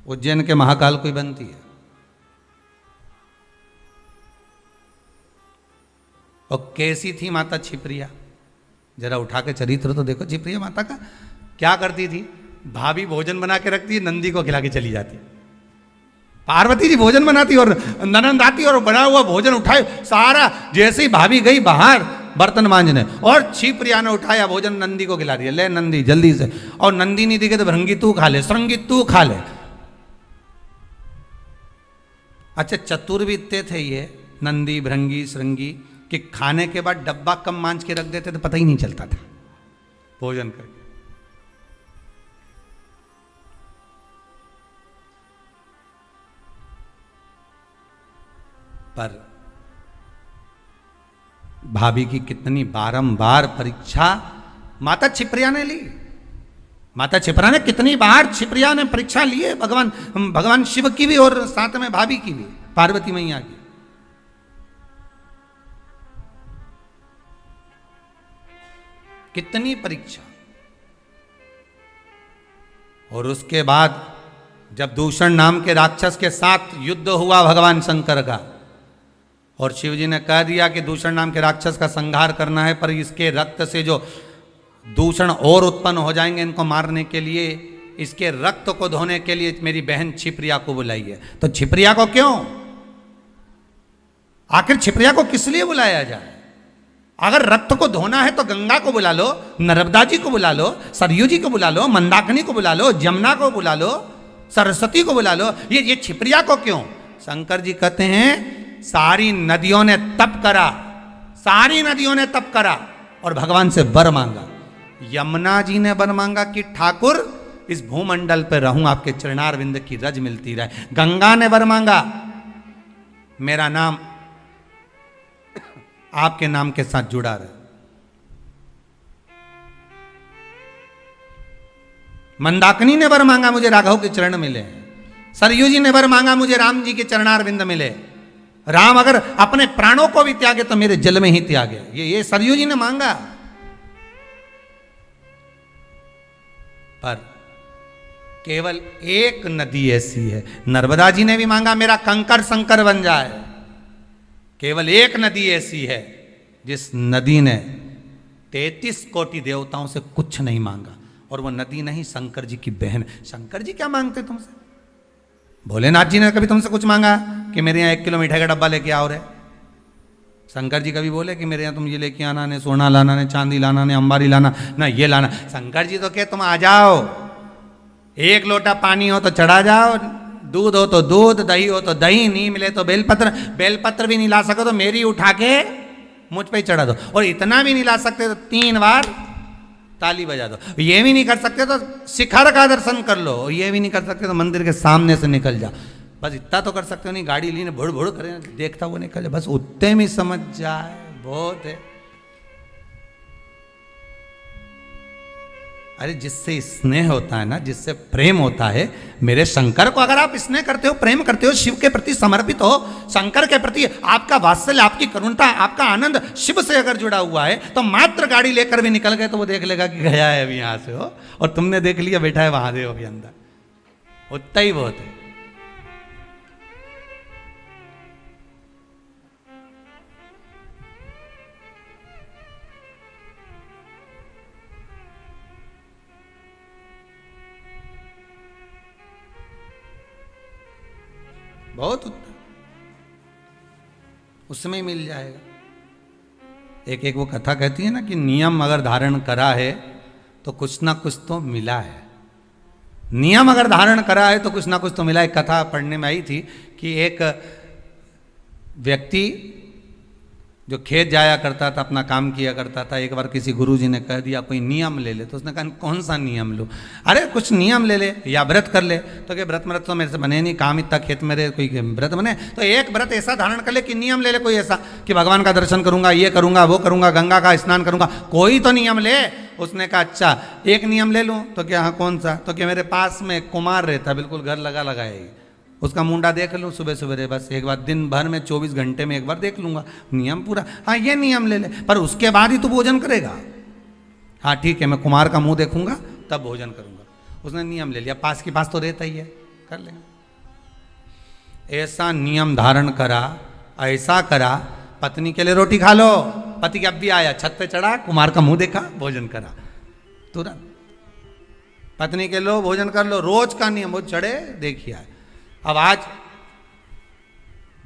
उज्जैन के महाकाल को ही बनती है। और कैसी थी माता क्षिप्रिया, जरा उठा के चरित्र तो देखो क्षिप्रिया माता का। क्या करती थी, भाभी भोजन बना के रखती है, नंदी को खिला के चली जाती। पार्वती जी भोजन बनाती और ननंद आती और बना हुआ भोजन उठाए सारा, जैसे ही भाभी गई बाहर बर्तन मांजने, और क्षिप्रिया ने उठाया भोजन नंदी को खिला दिया, ले नंदी जल्दी से। और नंदी नहीं दिखे तो भृंगी तू खा ले, श्रृंगी तू खा ले। अच्छा, चतुर भी इतने थे ये नंदी भृंगी श्रृंगी कि खाने के बाद डब्बा कम मांझ के रख देते तो पता ही नहीं चलता था भोजन करके। पर भाभी की कितनी बारंबार परीक्षा माता क्षिप्रिया ने ली। माता क्षिप्रिया ने कितनी बार क्षिप्रिया ने परीक्षा ली है, भगवान शिव की भी और साथ में भाभी की भी, पार्वती मैया की। कितनी परीक्षा। और उसके बाद जब दूषण नाम के राक्षस के साथ युद्ध हुआ भगवान शंकर का, और शिव जी ने कह दिया कि दूषण नाम के राक्षस का संहार करना है, पर इसके रक्त से जो दूषण और उत्पन्न हो जाएंगे, इनको मारने के लिए, इसके रक्त को धोने के लिए मेरी बहन क्षिप्रिया को बुलाइए। तो क्षिप्रिया को क्यों, आखिर क्षिप्रिया को किस लिए बुलाया जाए? अगर रक्त को धोना है तो गंगा को बुला लो, नर्मदा जी को बुला लो, सरयू जी को बुला लो, मंदाकिनी को बुला लो, जमुना को बुला लो, सरस्वती को बुला लो, ये क्षिप्रिया को क्यों? शंकर जी कहते हैं सारी नदियों ने तप करा, सारी नदियों ने तप करा और भगवान से वर मांगा। यमुना जी ने वर मांगा कि ठाकुर इस भूमंडल पर रहूं, आपके चरणारविंद की रज मिलती रहे। गंगा ने वर मांगा मेरा नाम आपके नाम के साथ जुड़ा रहे। मंदाकिनी ने वर मांगा मुझे राघव के चरण मिले। सरयू जी ने वर मांगा मुझे राम जी के चरणारविंद मिले। राम अगर अपने प्राणों को भी त्यागे तो मेरे जल में ही त्यागे, ये सरयू जी ने मांगा। पर केवल एक नदी ऐसी है, नर्मदा जी ने भी मांगा मेरा कंकर शंकर बन जाए। केवल एक नदी ऐसी है जिस नदी ने 33 कोटि देवताओं से कुछ नहीं मांगा, और वो नदी नहीं शंकर जी की बहन। शंकर जी क्या मांगते तुमसे? भोलेनाथ जी ने कभी तुमसे कुछ मांगा कि मेरे यहाँ 1 किलो मिठाई का डब्बा लेके आओ रे? शंकर जी कभी बोले कि मेरे यहाँ तुम ये लेके आना, ने सोना लाना, ने चांदी लाना, ने अंबारी लाना, ना ये लाना? शंकर जी तो क्या तुम आ जाओ, 1 लोटा पानी हो तो चढ़ा जाओ, दूध हो तो दूध, दही हो तो दही, नहीं मिले तो बेलपत्र, बेलपत्र भी नहीं ला सको तो मेरी उठा के मुझ पे ही चढ़ा दो, और इतना भी नहीं ला सकते तो 3 बार ताली बजा दो। ये भी नहीं कर सकते तो शिखर का दर्शन कर लो, ये भी नहीं कर सकते तो मंदिर के सामने से निकल जाओ। बस इतना तो कर सकते हो, नहीं गाड़ी ली ने भुड़ भुड़ करे देखता हुआ निकल जाए, बस उतने में समझ जाए बहुत है। अरे जिससे स्नेह होता है ना, जिससे प्रेम होता है, मेरे शंकर को अगर आप स्नेह करते हो, प्रेम करते हो, शिव के प्रति समर्पित हो, शंकर के प्रति आपका वात्सल्य, आपकी करुणता, आपका आनंद शिव से अगर जुड़ा हुआ है, तो मात्र गाड़ी लेकर भी निकल गए तो वो देख लेगा कि गया है अभी यहाँ से हो, और तुमने देख लिया बैठा है महादेव के अंदर, उतना ही बहुत है। बहुत उत्तम, उसमें ही मिल जाएगा। एक वो कथा कहती है ना कि नियम अगर धारण करा है तो कुछ ना कुछ तो मिला है। नियम अगर धारण करा है तो कुछ ना कुछ तो मिला है। एक कथा पढ़ने में आई थी कि एक व्यक्ति जो खेत जाया करता था, अपना काम किया करता था, एक बार किसी गुरुजी ने कह दिया कोई नियम ले ले, तो उसने कहा कौन सा नियम लो? अरे कुछ नियम ले ले या व्रत कर ले। तो क्या व्रत तो मेरे से बने नहीं, काम इतना खेत मेरे, कोई व्रत बने? तो एक व्रत ऐसा धारण कर ले कि नियम ले ले कोई ऐसा कि भगवान का दर्शन करूंगा, ये करूंगा, वो करूंगा, गंगा का स्नान करूंगा, कोई तो नियम ले। उसने कहा अच्छा एक नियम ले लूँ। तो क्या हाँ कौन सा? तो क्या मेरे पास में कुमार रहता, बिल्कुल घर लगा लगाए, उसका मुंडा देख लूँ सुबह सुबह, बस एक बार दिन भर में 24 घंटे में एक बार देख लूंगा, नियम पूरा। हाँ ये नियम ले ले, पर उसके बाद ही तो भोजन करेगा। हाँ ठीक है, मैं कुमार का मुंह देखूंगा तब भोजन करूंगा। उसने नियम ले लिया, पास के पास तो रहता ही है, कर लेंगे। ऐसा नियम धारण करा, ऐसा करा, पत्नी के लिए रोटी खा लो, पति अब भी आया, छत पे चढ़ा, कुमार का मुंह देखा, भोजन करा तुरंत। पत्नी के लो भोजन कर लो, रोज का नियम। वो चढ़े देखिए, अब आज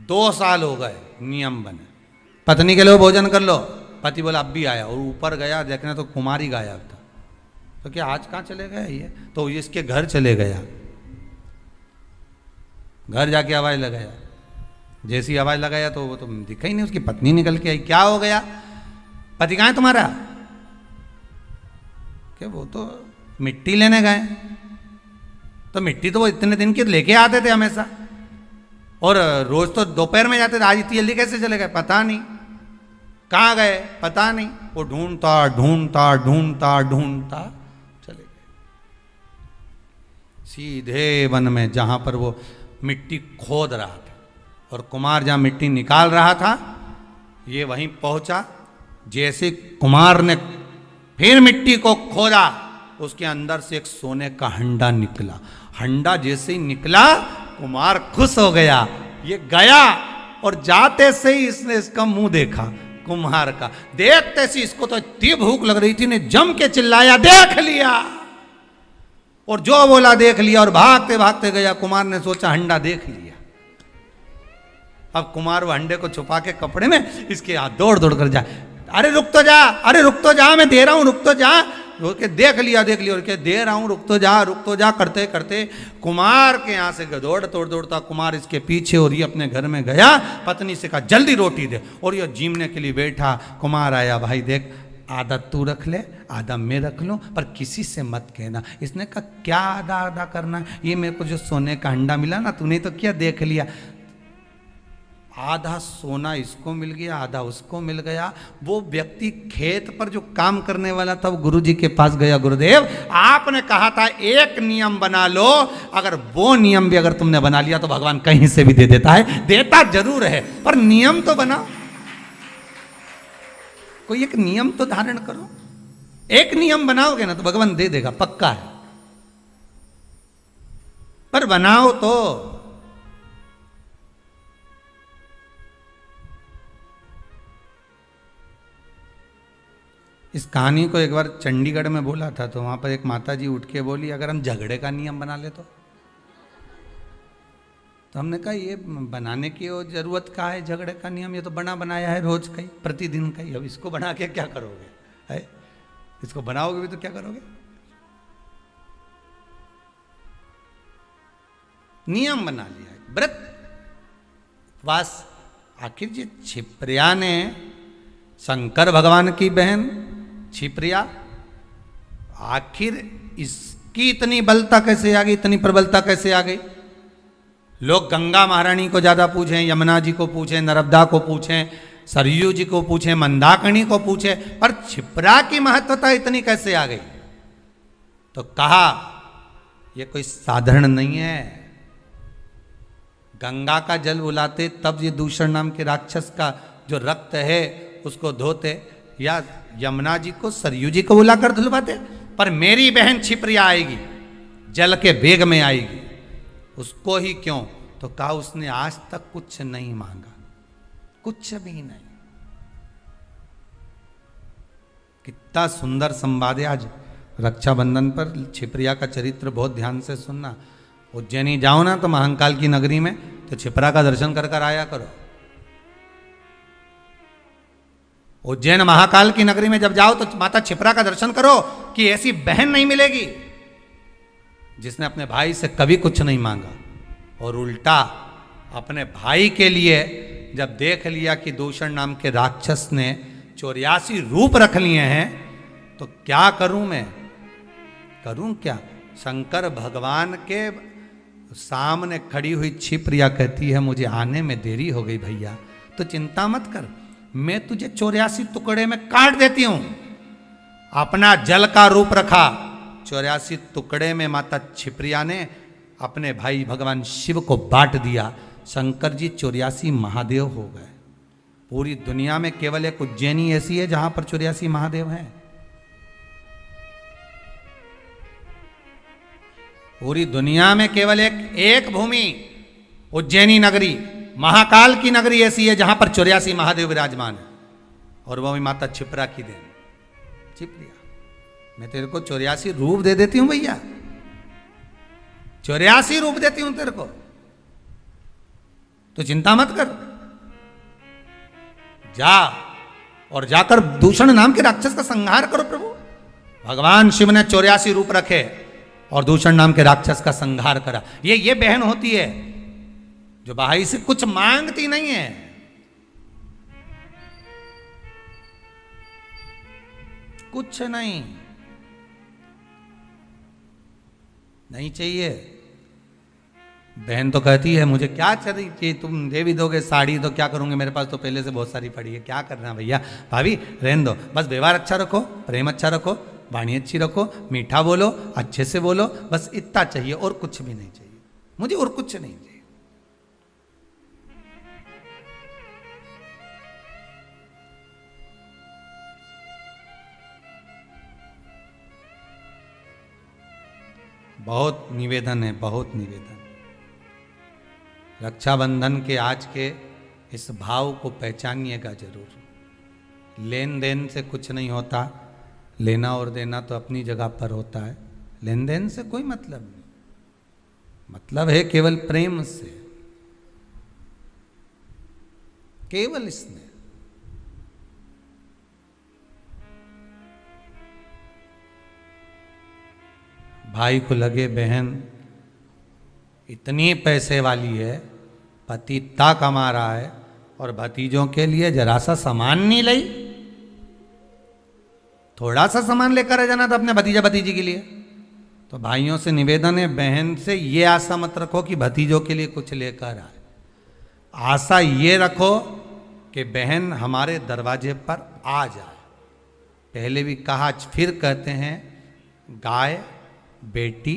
2 साल हो गए नियम बने, पत्नी के लिए भोजन कर लो, पति बोला अब भी आया, और ऊपर गया देखने तो कुमारी गायब था। तो क्या आज कहाँ चले गए ये? तो इसके घर चले गया, घर जाके आवाज लगाया, जैसी आवाज लगाया तो वो तो दिखा ही नहीं, उसकी पत्नी निकल के आई। क्या हो गया? पति कहाँ है तुम्हारा? क्या वो तो मिट्टी लेने गए। तो मिट्टी तो वो इतने दिन की लेके आते थे हमेशा, और रोज तो दोपहर में जाते थे, आज इतनी जल्दी कैसे चले गए? पता नहीं कहाँ गए, पता नहीं। वो ढूंढता ढूंढता ढूंढता ढूंढता चले गए सीधे वन में, जहां पर वो मिट्टी खोद रहा था, और कुमार जहां मिट्टी निकाल रहा था, ये वहीं पहुंचा। जैसे कुमार ने फिर मिट्टी को खोदा, उसके अंदर से एक सोने का हंडा निकला। हंडा जैसे ही निकला, कुमार खुश हो गया, ये गया, और जाते से ही इसने इसका मुंह देखा कुम्हार का। देखते से इसको तो इतनी भूख लग रही थी, ने जम के चिल्लाया देख लिया, और जो बोला देख लिया, और भागते भागते गया। कुमार ने सोचा हंडा देख लिया, अब कुमार वो हंडे को छुपा के कपड़े में इसके हाथ दौड़ दौड़ कर जाए, अरे रुक तो जा, अरे रुक तो जा, मैं दे रहा हूं, रुक तो जा। के देख लिया और के दे रहा हूं, रुक तो जा करते करते कुमार के यहाँ से दौड़ता कुमार इसके पीछे, और ये अपने घर में गया, पत्नी से कहा जल्दी रोटी दे, और ये जीमने के लिए बैठा। कुमार आया, भाई देख आधा तू रख ले, आधा मैं रख लूं, पर किसी से मत कहना। इसने कहा क्या आधा आधा करना, ये मेरे को जो सोने का अंडा मिला ना, तूने तो क्या देख लिया, आधा सोना इसको मिल गया, आधा उसको मिल गया। वो व्यक्ति खेत पर जो काम करने वाला था, वो गुरुजी के पास गया, गुरुदेव आपने कहा था एक नियम बना लो, अगर वो नियम भी अगर तुमने बना लिया तो भगवान कहीं से भी दे देता है, देता जरूर है, पर नियम तो बनाओ, कोई एक नियम तो धारण करो। एक नियम बनाओगे ना तो भगवान दे देगा, पक्का है, पर बनाओ तो। इस कहानी को एक बार चंडीगढ़ में बोला था, तो वहां पर एक माता जी उठ के बोली अगर हम झगड़े का नियम बना ले तो हमने कहा ये बनाने की जरूरत क्या है, झगड़े का नियम ये तो बना बनाया है रोज का ही, प्रतिदिन का ही, अब इसको बना के क्या करोगे? है इसको बनाओगे भी तो क्या करोगे? नियम बना लिया है, व्रत वास। आखिर जी छिप्रिया ने शंकर भगवान की बहन छिप्रिया, आखिर इसकी इतनी बलता कैसे आ गई, इतनी प्रबलता कैसे आ गई? लोग गंगा महारानी को ज्यादा पूछें, यमुना जी को पूछें, नर्मदा को पूछें, सरयू जी को पूछें, मंदाकिनी को पूछें, पर छिप्रा की महत्वता इतनी कैसे आ गई? तो कहा यह कोई साधारण नहीं है। गंगा का जल बुलाते तब ये दूषण नाम के राक्षस का जो रक्त है उसको धोते, या यमुना जी को सरयू जी को बुलाकर धुलवाते, पर मेरी बहन छिप्रिया आएगी, जल के वेग में आएगी, उसको ही क्यों? तो कहा उसने आज तक कुछ नहीं मांगा, कुछ भी नहीं। कितना सुंदर संवाद है। आज रक्षाबंधन पर छिप्रिया का चरित्र बहुत ध्यान से सुनना। उज्जैनी जाओ ना तो महाकाल की नगरी में, तो छिप्रा का दर्शन कर कर आया करो। उज्जैन महाकाल की नगरी में जब जाओ तो माता छिप्रा का दर्शन करो, कि ऐसी बहन नहीं मिलेगी जिसने अपने भाई से कभी कुछ नहीं मांगा, और उल्टा अपने भाई के लिए जब देख लिया कि दूषण नाम के राक्षस ने 84 रूप रख लिए हैं, तो क्या करूं मैं, करूं क्या। शंकर भगवान के सामने खड़ी हुई छिप्रिया कहती है मुझे आने में देरी हो गई भैया, तो चिंता मत कर, मैं तुझे 84 टुकड़े में काट देती हूं। अपना जल का रूप रखा, 84 टुकड़े में माता छिप्रिया ने अपने भाई भगवान शिव को बांट दिया। शंकर जी 84 महादेव हो गए। पूरी दुनिया में केवल एक उज्जैनी ऐसी है जहां पर 84 महादेव हैं। पूरी दुनिया में केवल एक भूमि उज्जैनी नगरी, महाकाल की नगरी ऐसी है जहां पर 84 महादेव विराजमान है, और वो भी माता छिप्रा की देन। छिप्रिया, मैं तेरे को 84 रूप दे देती हूं भैया, 84 रूप देती हूं तेरे को, तो चिंता मत कर, जा और जाकर दूषण नाम के राक्षस का संहार करो। प्रभु भगवान शिव ने 84 रूप रखे और दूषण नाम के राक्षस का संहार करा। ये बहन होती है जो भाई से कुछ मांगती नहीं है, कुछ नहीं चाहिए। बहन तो कहती है मुझे क्या चाहिए, तुम दे भी दोगे साड़ी तो क्या करूंगे, मेरे पास तो पहले से बहुत सारी पड़ी है, क्या करना भैया। भाभी रहने दो, बस व्यवहार अच्छा रखो, प्रेम अच्छा रखो, वाणी अच्छी रखो, मीठा बोलो, अच्छे से बोलो, बस इतना चाहिए और कुछ भी नहीं चाहिए मुझे, और कुछ नहीं चाहिए। बहुत निवेदन है, बहुत निवेदन। रक्षाबंधन के आज के इस भाव को पहचानिएगा जरूर। लेन देन से कुछ नहीं होता, लेना और देना तो अपनी जगह पर होता है, लेन देन से कोई मतलब नहीं, मतलब है केवल प्रेम से, केवल इसमें। भाई को लगे बहन इतनी पैसे वाली है, पति इतना कमा रहा है और भतीजों के लिए जरा सा सामान नहीं लाई, थोड़ा सा सामान लेकर आ जाना था अपने भतीजा भतीजी के लिए। तो भाइयों से निवेदन है, बहन से ये आशा मत रखो कि भतीजों के लिए कुछ लेकर आए, आशा ये रखो कि बहन हमारे दरवाजे पर आ जाए। पहले भी कहा, फिर कहते हैं, गाय बेटी,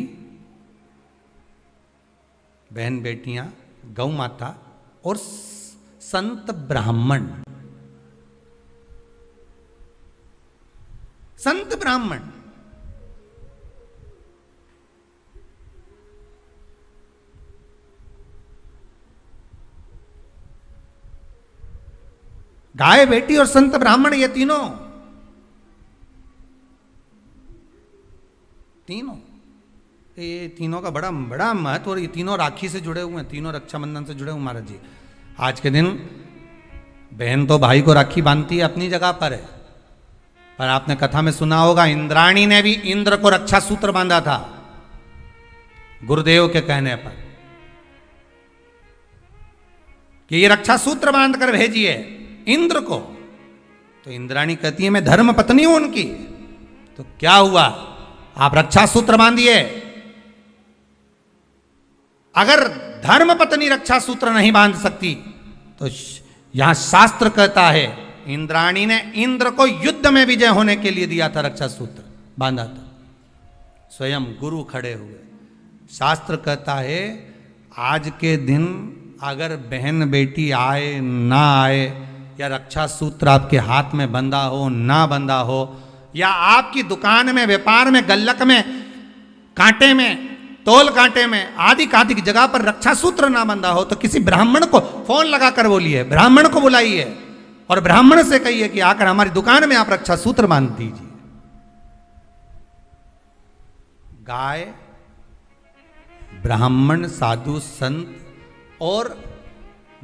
बहन बेटियां, गौ माता और संत ब्राह्मण, संत ब्राह्मण। गाय बेटी और संत ब्राह्मण, ये तीनों ये तीनों का बड़ा बड़ा महत्व, और ये तीनों राखी से जुड़े हुए हैं, तीनों रक्षाबंधन से जुड़े हुए महाराज जी। आज के दिन बहन तो भाई को राखी बांधती है, अपनी जगह पर है, पर आपने कथा में सुना होगा इंद्राणी ने भी इंद्र को रक्षा सूत्र बांधा था गुरुदेव के कहने पर कि ये रक्षा सूत्र बांध कर भेजिए इंद्र को। तो इंद्राणी कहती है मैं धर्म पत्नी हूं उनकी। तो क्या हुआ, आप रक्षा सूत्र बांधिए। अगर धर्म पत्नी रक्षा सूत्र नहीं बांध सकती तो यहां शास्त्र कहता है इंद्राणी ने इंद्र को युद्ध में विजय होने के लिए दिया था, रक्षा सूत्र बांधा था, स्वयं गुरु खड़े हुए। शास्त्र कहता है आज के दिन अगर बहन बेटी आए ना आए, या रक्षा सूत्र आपके हाथ में बंधा हो ना बंधा हो, या आपकी दुकान में, व्यापार में, गल्लक में, कांटे में, तोल कांटे में, आदि आदि की जगह पर रक्षा सूत्र ना बंधा हो, तो किसी ब्राह्मण को फोन लगाकर बोलिए, ब्राह्मण को बुलाइए और ब्राह्मण से कहिए कि आकर हमारी दुकान में आप रक्षा सूत्र बांध दीजिए। गाय, ब्राह्मण, साधु, संत और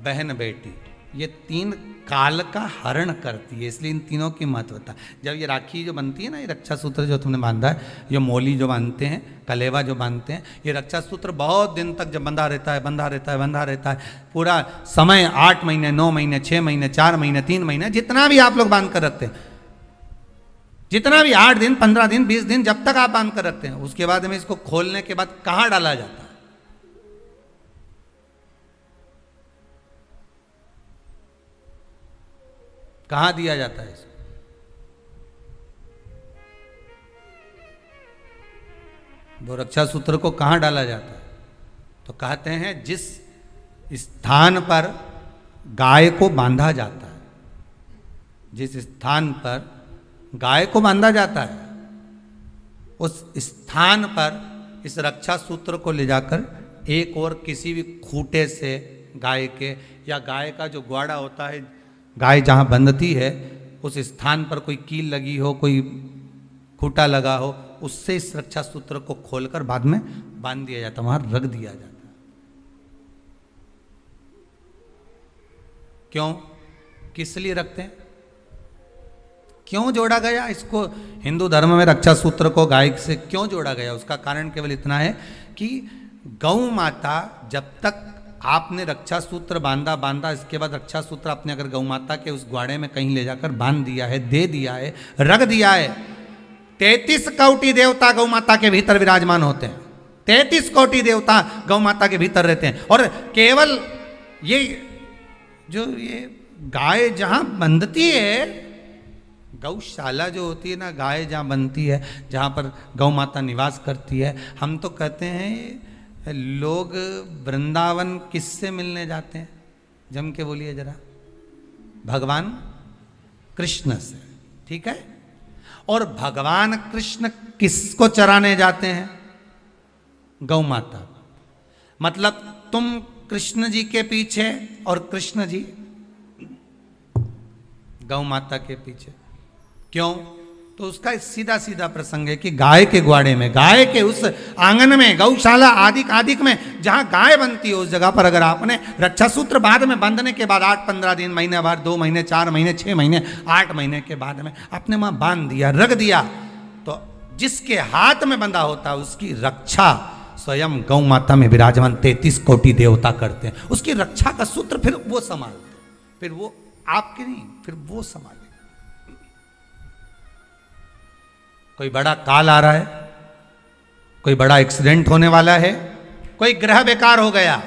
बहन बेटी, ये तीन काल का हरण करती है, इसलिए इन तीनों की महत्वता। जब ये राखी जो बनती है ना, ये रक्षा सूत्र जो तुमने बांधा है, ये मोली जो बांधते हैं, कलेवा जो बांधते हैं, ये रक्षा सूत्र बहुत दिन तक जब बंधा रहता है, बंधा रहता है, बंधा रहता है, पूरा समय 8 महीने, 9 महीने, 6 महीने, 4 महीने, 3 महीने, जितना भी आप लोग बांध कर रखते हैं, जितना भी 8 दिन, 15 दिन, 20 दिन, जब तक आप बांध कर रखते हैं, उसके बाद में इसको खोलने के बाद कहाँ डाला जाता है? कहाँ दिया जाता है इसको? वो रक्षा सूत्र को कहाँ डाला जाता है? तो कहते हैं जिस स्थान पर गाय को बांधा जाता है, जिस स्थान पर गाय को बांधा जाता है, उस स्थान पर इस रक्षा सूत्र को ले जाकर एक और किसी भी खूंटे से गाय के, या गाय का जो ग्वाड़ा होता है, गाय जहाँ बंधती है उस स्थान पर कोई कील लगी हो, कोई खूंटा लगा हो, उससे इस रक्षा सूत्र को खोलकर बाद में बांध दिया जाता है, वहां रख दिया जाता है। क्यों, किस लिए रखते हैं, क्यों जोड़ा गया इसको? हिंदू धर्म में रक्षा सूत्र को गाय से क्यों जोड़ा गया? उसका कारण केवल इतना है कि गौ माता, जब तक आपने रक्षा सूत्र बांधा, इसके बाद रक्षा सूत्र आपने अगर गौ माता के उस ग्वाड़े में कहीं ले जाकर बांध दिया है, दे दिया है, रख दिया है, 33 कोटि देवता गौ माता के भीतर विराजमान होते हैं, 33 कोटि देवता गौ माता के भीतर रहते हैं। और केवल ये जो ये गाय जहां बंधती है, गौशाला जो होती है ना, गाय जहां बनती है, जहां पर गौ माता निवास करती है, हम तो कहते हैं लोग वृंदावन किससे मिलने जाते हैं? जम के बोलिए जरा, भगवान कृष्ण से, ठीक है? और भगवान कृष्ण किसको चराने जाते हैं? गौ माता। मतलब तुम कृष्ण जी के पीछे और कृष्ण जी गौ माता के पीछे। क्यों? तो उसका सीधा सीधा प्रसंग है कि गाय के ग्वाड़े में, गाय के उस आंगन में, गौशाला आदि में जहां गाय बनती है, उस जगह पर अगर आपने रक्षा सूत्र बाद में बांधने के बाद 8-15 दिन, महीने भर, 2 महीने, 4 महीने, 6 महीने, 8 महीने के बाद में आपने वहां बांध दिया, रख दिया, तो जिसके हाथ में बंधा होता है उसकी रक्षा स्वयं गौ माता में विराजमान 33 कोटि देवता करते हैं। उसकी रक्षा का सूत्र फिर वो संभालते हैं, फिर वो आपके नहीं, फिर वो संभाले। कोई बड़ा काल आ रहा है, कोई बड़ा एक्सीडेंट होने वाला है, कोई ग्रह बेकार हो गया,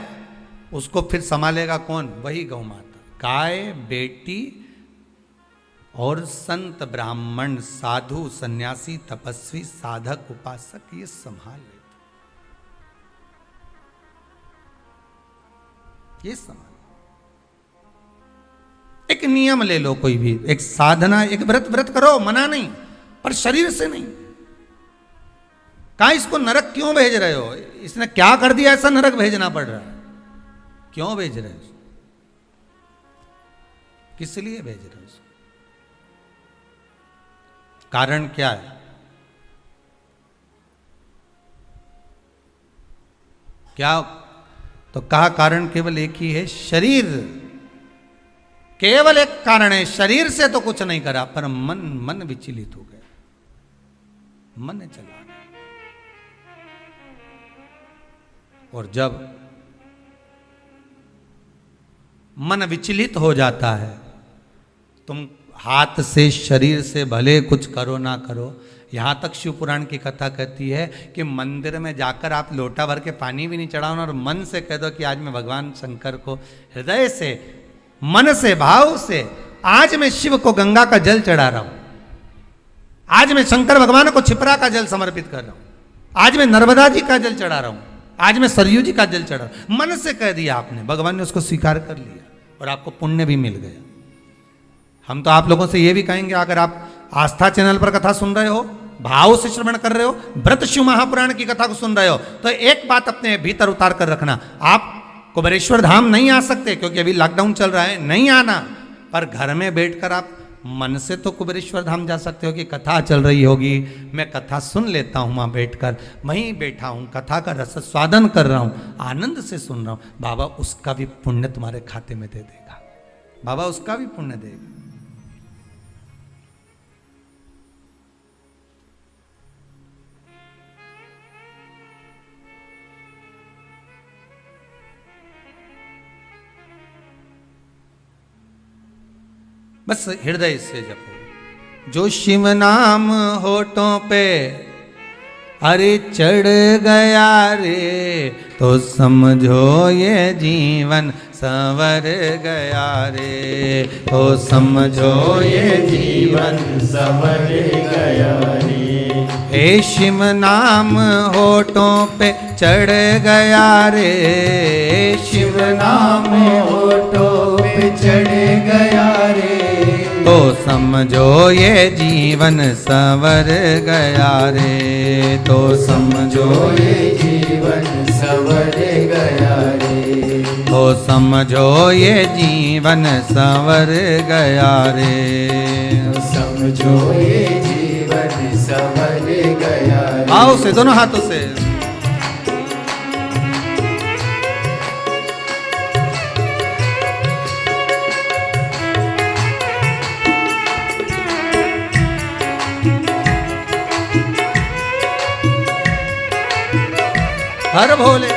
उसको फिर संभालेगा कौन? वही गौ माता। गाय, बेटी और संत, ब्राह्मण, साधु, सन्यासी, तपस्वी, साधक, उपासक ये संभाल लेते, ये संभाल। एक नियम ले लो, कोई भी एक साधना, एक व्रत करो, मना नहीं, पर शरीर से नहीं। कहा इसको नरक क्यों भेज रहे हो? इसने क्या कर दिया ऐसा नरक भेजना पड़ रहा है? क्यों भेज रहे हो? किस लिए भेज रहे हो? कारण क्या है? क्या? तो कहा कारण केवल एक ही है, शरीर। केवल एक कारण है, शरीर से तो कुछ नहीं करा, पर मन विचलित हो गया, मन चला गया। और जब मन विचलित हो जाता है, तुम हाथ से, शरीर से भले कुछ करो ना करो, यहां तक शिव पुराण की कथा कहती है कि मंदिर में जाकर आप लोटा भर के पानी भी नहीं चढ़ाओ और मन से कह दो कि आज मैं भगवान शंकर को हृदय से, मन से, भाव से, आज मैं शिव को गंगा का जल चढ़ा रहा हूं, आज मैं शंकर भगवान को छिपरा का जल समर्पित कर रहा हूं, आज मैं नर्मदा जी का जल चढ़ा रहा हूं, आज मैं सरयू जी का जल चढ़ा रहा हूं, मन से कह दिया आपने, भगवान ने उसको स्वीकार कर लिया और आपको पुण्य भी मिल गया। हम तो आप लोगों से ये भी कहेंगे, अगर आप आस्था चैनल पर कथा सुन रहे हो, भाव से श्रवण कर रहे हो, व्रत शिव महापुराण की कथा को सुन रहे हो, तो एक बात अपने भीतर उतार कर रखना, आप कुबेरेश्वर धाम नहीं आ सकते क्योंकि अभी लॉकडाउन चल रहा है, नहीं आना, पर घर में बैठकर आप मन से तो कुबेरेश्वर धाम जा सकते हो कि कथा चल रही होगी, मैं कथा सुन लेता हूँ, वहाँ बैठकर वहीं बैठा हूँ, कथा का रस स्वादन कर रहा हूँ, आनंद से सुन रहा हूँ, बाबा उसका भी पुण्य तुम्हारे खाते में दे देगा। बाबा उसका भी पुण्य देगा। बस हृदय से जपो। जो शिव नाम होठों पे अरे चढ़ गया रे, तो समझो ये जीवन संवर गया रे, तो समझो ये जीवन संवर गया रे। हे शिव नाम होठों पे चढ़ गया रे, शिव नाम होठों पे चढ़ गया रे, तो समझो ये जीवन संवर गया रे, तो समझो ये जीवन संवर गया रे, तो समझो ये जीवन संवर गया रे। समझो ये जीवन संवर गया रे। आओ से दोनों हाथों से। हर भोले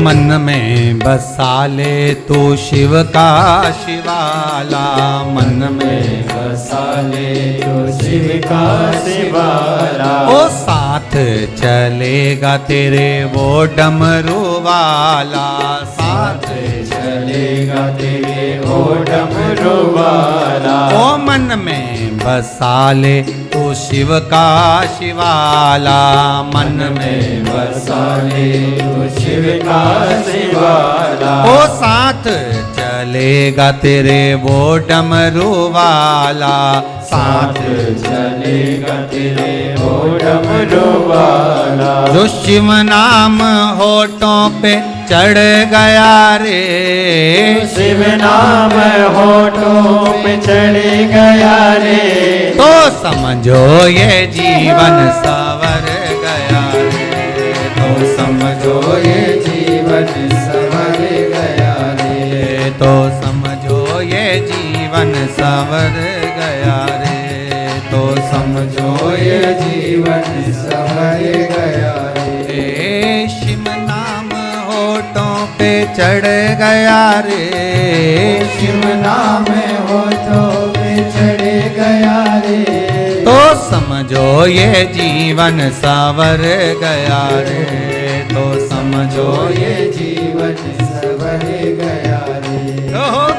मन में बसा ले तू शिव का शिवाला, मन में बसा ले तो शिव का शिवाला, ओ साथ चलेगा तेरे वो डमरू वाला, साथ चलेगा तेरे वो डमरू वाला। ओ मन में बसा ले तू शिव का शिवाला, मन में बसा ले तो शिव का शिवाला, ओ साथ चलेगा तेरे वो डमरू वाला, साथ चलेगा तेरे वो डमरू वाला। जो शिव नाम होठों पे चढ़ गया रे, शिव नाम होठों पे चढ़ गया रे, तो समझो ये जीवन संवर गया रे, तो समझो ये जीवन संवर गया रे, तो समझो ये जीवन संवर गया रे, तो समझो ये जीवन संवर गया रे। शिव नाम होठों पे चढ़ गया रे, शिव नाम होठों पे चढ़ गया रे, तो समझो ये जीवन संवर गया रे, तो समझो ये जीवन संवर गया रे। ओहो।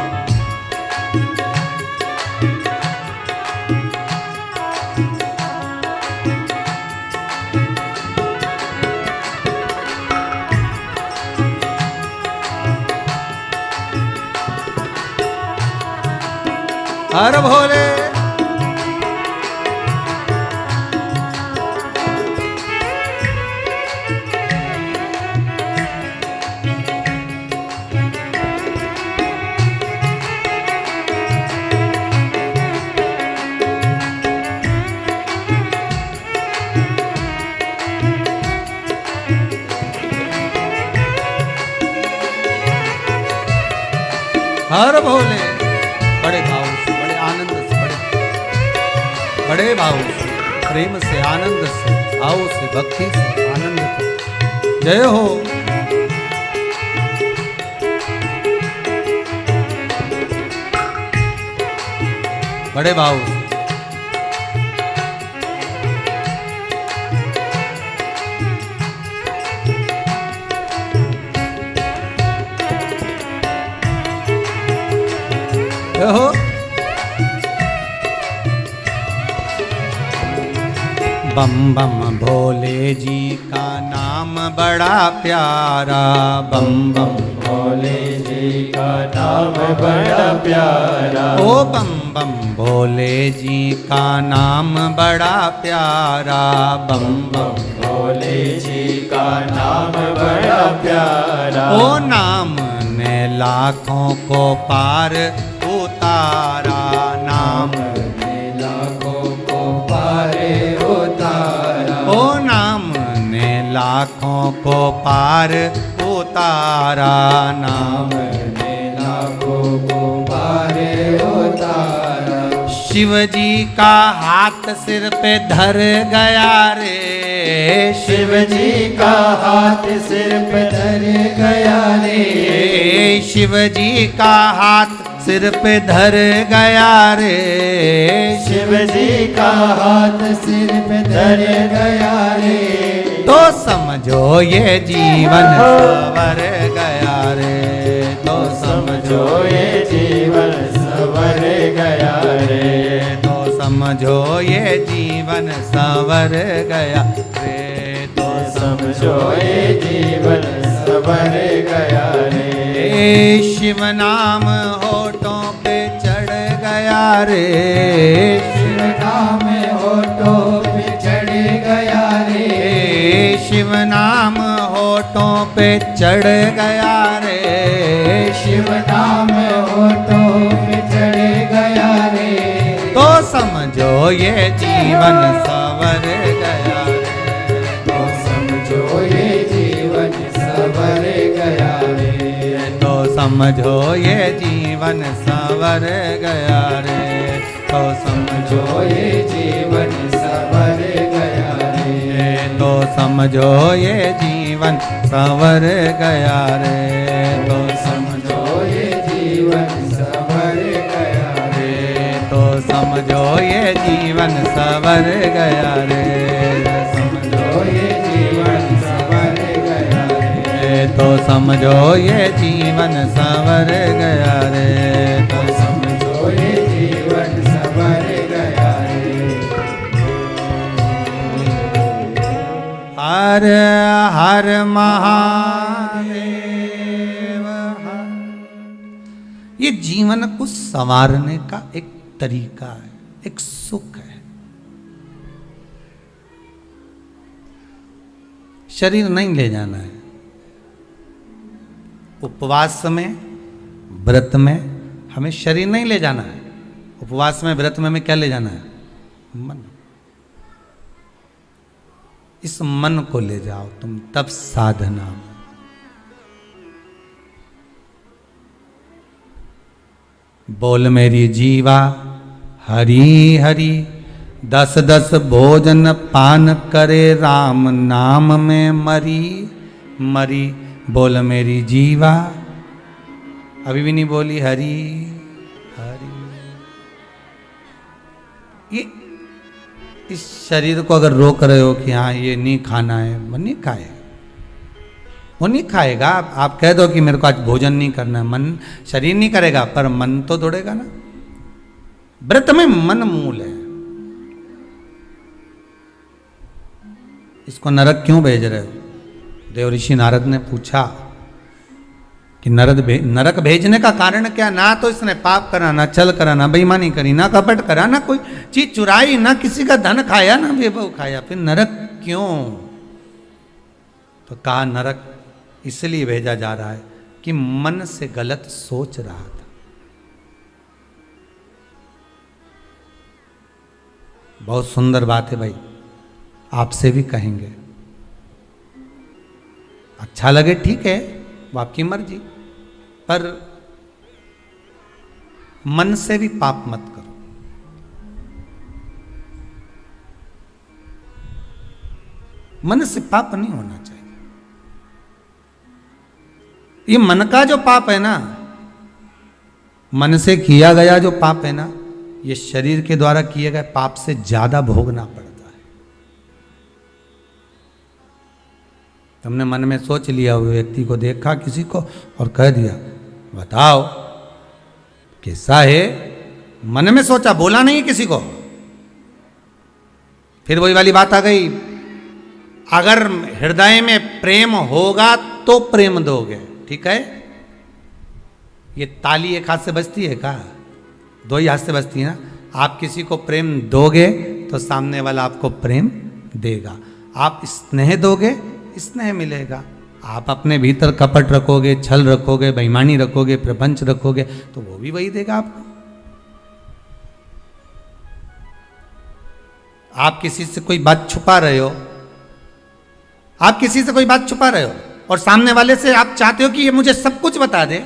हर भोले हर भोले। बड़े भाव से, बड़े आनंद से, बड़े भाव से, प्रेम से, आनंद से, भाव से, भक्ति से, आनंद से। जय हो। बड़े भाव से। हो। बम बम भोले जी का नाम बड़ा प्यारा, बम बम भोले जी का नाम बड़ा प्यारा। ओ बम बम भोले जी का नाम बड़ा प्यारा, बम बम भोले जी का नाम बड़ा प्यारा। ओ नाम ने लाखों को पार उतारा, नाम ने लाखों को पार उतारा। ओ नाम ने लाखों को पार उतारा, नाम ने लाखों को पार उतारा। शिव जी का हाथ सिर पे धर गया रे, शिव जी का हाथ सिर पे धर गया रे। शिव जी का हाथ सिर पे धर गया रे, शिव जी का हाथ सिर पे धर गया रे। तो समझो ये जीवन सवर गया रे, तो समझो ये जीवन सवर गया रे। तो समझो ये जीवन सवर गया रे, तो समझो ये जीवन सवर गया रे। शिव नाम होठों पे चढ़ गया रे, शिव नाम होठों पे चढ़ गया रे। शिव नाम होठों पे चढ़ गया रे, शिव नाम होठों पे चढ़ गया रे। तो समझो ये जीवन सवर गया रे, तो समझो ये जीवन सवर गया रे। तो समझो ये जीवन सवर गया रे, तो समझो ये जीवन सवर गया रे। तो समझो ये जीवन सवर गया रे, तो समझो ये जीवन सवर गया रे। तो समझो ये जीवन सवर गया रे, समझो ये जीवन सवर गया रे। तो समझो ये जीवन सवर गया रे, तो समझो ये जीवन सवर गया रे। हर हर महादेव हर। ये जीवन को संवारने का एक तरीका है, एक सुख है। शरीर नहीं ले जाना है। उपवास में, व्रत में हमें शरीर नहीं ले जाना है। उपवास में, व्रत में हमें क्या ले जाना है? मन। इस मन को ले जाओ तुम, तब साधना। बोल मेरी जीवा हरि हरि, 10-10 भोजन पान करे, राम नाम में मरी मरी। बोल मेरी जीवा, अभी भी नहीं बोली हरि हरि। ये इस शरीर को अगर रोक रहे हो कि हाँ ये नहीं खाना है, वो नहीं खाएगा, वो नहीं खाएगा। आप कह दो कि मेरे को आज भोजन नहीं करना है, मन शरीर नहीं करेगा, पर मन तो दौड़ेगा ना। व्रत में मन मूल है। इसको नरक क्यों भेज रहे हो? देव ऋषि नारद ने पूछा कि नरक भेजने का कारण क्या? ना तो इसने पाप करा, ना छल करा, ना बेईमानी करी, ना कपट करा, ना कोई चीज चुराई, ना किसी का धन खाया, ना वैभव खाया, फिर नरक क्यों? तो कहा नरक इसलिए भेजा जा रहा है कि मन से गलत सोच रहा था। बहुत सुंदर बात है भाई, आपसे भी कहेंगे। अच्छा लगे ठीक है, वो आपकी मर्जी, पर मन से भी पाप मत करो। मन से पाप नहीं होना चाहिए। ये मन का जो पाप है ना, मन से किया गया जो पाप है ना, ये शरीर के द्वारा किए गए पाप से ज्यादा भोगना पड़ता है। तुमने मन में सोच लिया, हुए व्यक्ति को देखा किसी को और कह दिया, बताओ कैसा है, मन में सोचा, बोला नहीं किसी को। फिर वही वाली बात आ गई, अगर हृदय में प्रेम होगा तो प्रेम दोगे, ठीक है। ये ताली एक हाथ से बजती है का, दो ही हाथ से बजती है ना। आप किसी को प्रेम दोगे तो सामने वाला आपको प्रेम देगा। आप स्नेह दोगे, स्नेह मिलेगा। आप अपने भीतर कपट रखोगे, छल रखोगे, बेईमानी रखोगे, प्रपंच रखोगे, तो वो भी वही देगा आपको। आप किसी से कोई बात छुपा रहे हो, आप किसी से कोई बात छुपा रहे हो और सामने वाले से आप चाहते हो कि ये मुझे सब कुछ बता दे,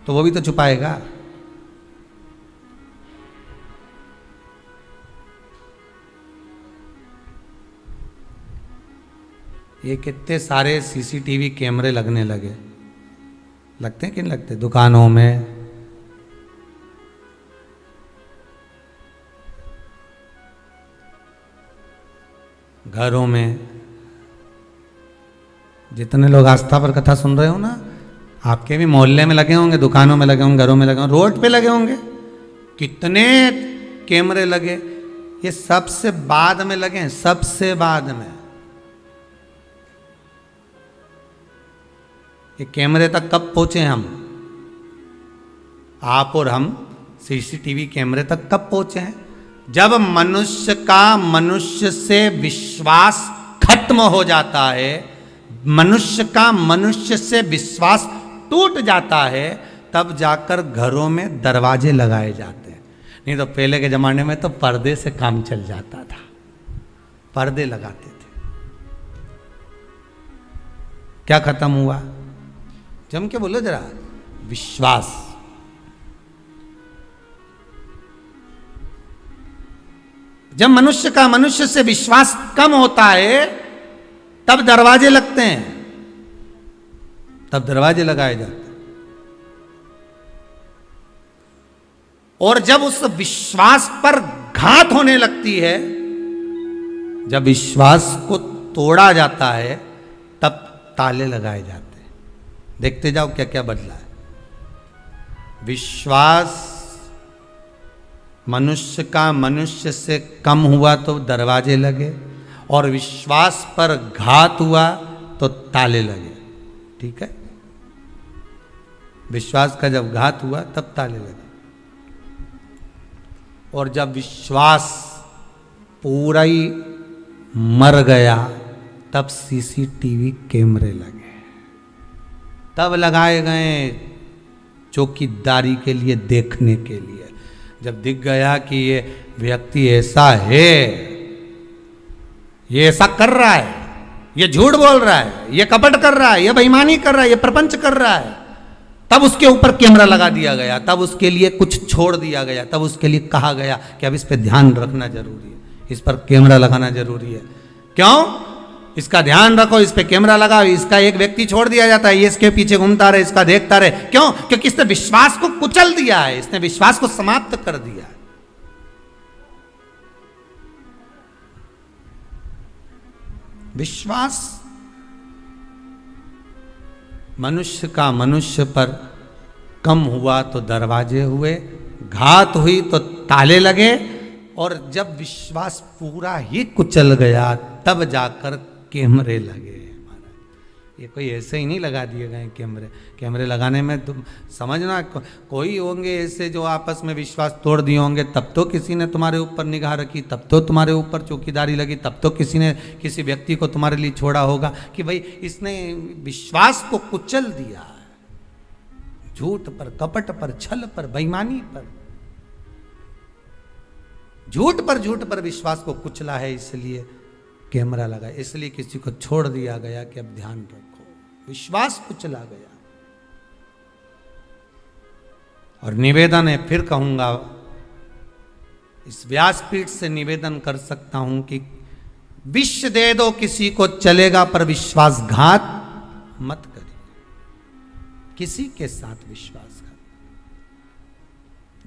तो वो भी तो छुपाएगा। ये कितने सारे सीसीटीवी कैमरे लगने लगे, लगते हैं कि नहीं लगते, दुकानों में, घरों में। जितने लोग आस्था पर कथा सुन रहे हो ना, आपके भी मोहल्ले में लगे होंगे, दुकानों में लगे होंगे, घरों में लगे होंगे, रोड पे लगे होंगे। कितने कैमरे लगे, ये सबसे बाद में लगे हैं, सबसे बाद में। ये कैमरे तक कब पहुंचे हम, आप और हम सीसीटीवी कैमरे तक कब पहुंचे हैं? जब मनुष्य का मनुष्य से विश्वास खत्म हो जाता है, मनुष्य का मनुष्य से विश्वास टूट जाता है, तब जाकर घरों में दरवाजे लगाए जाते हैं। नहीं तो पहले के जमाने में तो पर्दे से काम चल जाता था, पर्दे लगाते थे। क्या खत्म हुआ? जम के बोलो जरा, विश्वास। जब मनुष्य का मनुष्य से विश्वास कम होता है, तब दरवाजे लगते हैं, तब दरवाजे लगाए जाते हैं। और जब उस विश्वास पर घात होने लगती है, जब विश्वास को तोड़ा जाता है, तब ताले लगाए जाते हैं। देखते जाओ क्या क्या बदला है। विश्वास मनुष्य का मनुष्य से कम हुआ तो दरवाजे लगे, और विश्वास पर घात हुआ तो ताले लगे, ठीक है। विश्वास का जब घात हुआ तब ताले लगे, और जब विश्वास पूरा ही मर गया तब सीसीटीवी कैमरे लगे, तब लगाए गए चौकीदारी के लिए, देखने के लिए। जब दिख गया कि ये व्यक्ति ऐसा है, ये ऐसा कर रहा है, ये झूठ बोल रहा है, ये कपट कर रहा है, ये बेईमानी कर रहा है, ये प्रपंच कर रहा है, तब उसके ऊपर कैमरा लगा दिया गया, तब उसके लिए कुछ छोड़ दिया गया, तब उसके लिए कहा गया कि अब इस पे ध्यान रखना जरूरी है, इस पर कैमरा लगाना जरूरी है। क्यों? इसका ध्यान रखो, इस पे कैमरा लगाओ। इसका एक व्यक्ति छोड़ दिया जाता है, ये इसके पीछे घूमता रहे, इसका देखता रहे। क्यों? क्योंकि इसने विश्वास को कुचल दिया है, इसने विश्वास को समाप्त कर दिया है। विश्वास मनुष्य का मनुष्य पर कम हुआ तो दरवाजे हुए, घात हुई तो ताले लगे, और जब विश्वास पूरा ही कुचल गया तब जाकर कैमरे लगे। ये कोई ऐसे ही नहीं लगा दिए गए कैमरे। कैमरे लगाने में तुम समझना, कोई होंगे ऐसे जो आपस में विश्वास तोड़ दिए होंगे, तब तो किसी ने तुम्हारे ऊपर निगाह रखी, तब तो तुम्हारे ऊपर चौकीदारी लगी, तब तो किसी ने किसी व्यक्ति को तुम्हारे लिए छोड़ा होगा कि भाई इसने विश्वास को कुचल दिया, झूठ पर, कपट पर, छल पर, बेईमानी पर, झूठ पर विश्वास को कुचला है, इसलिए कैमरा लगा, इसलिए किसी को छोड़ दिया गया कि अब ध्यान रखो। विश्वास कुचला गया। और निवेदन है, फिर कहूंगा, इस व्यासपीठ से निवेदन कर सकता हूं कि विष दे दो किसी को चलेगा, पर विश्वासघात मत करिए किसी के साथ। विश्वासघात,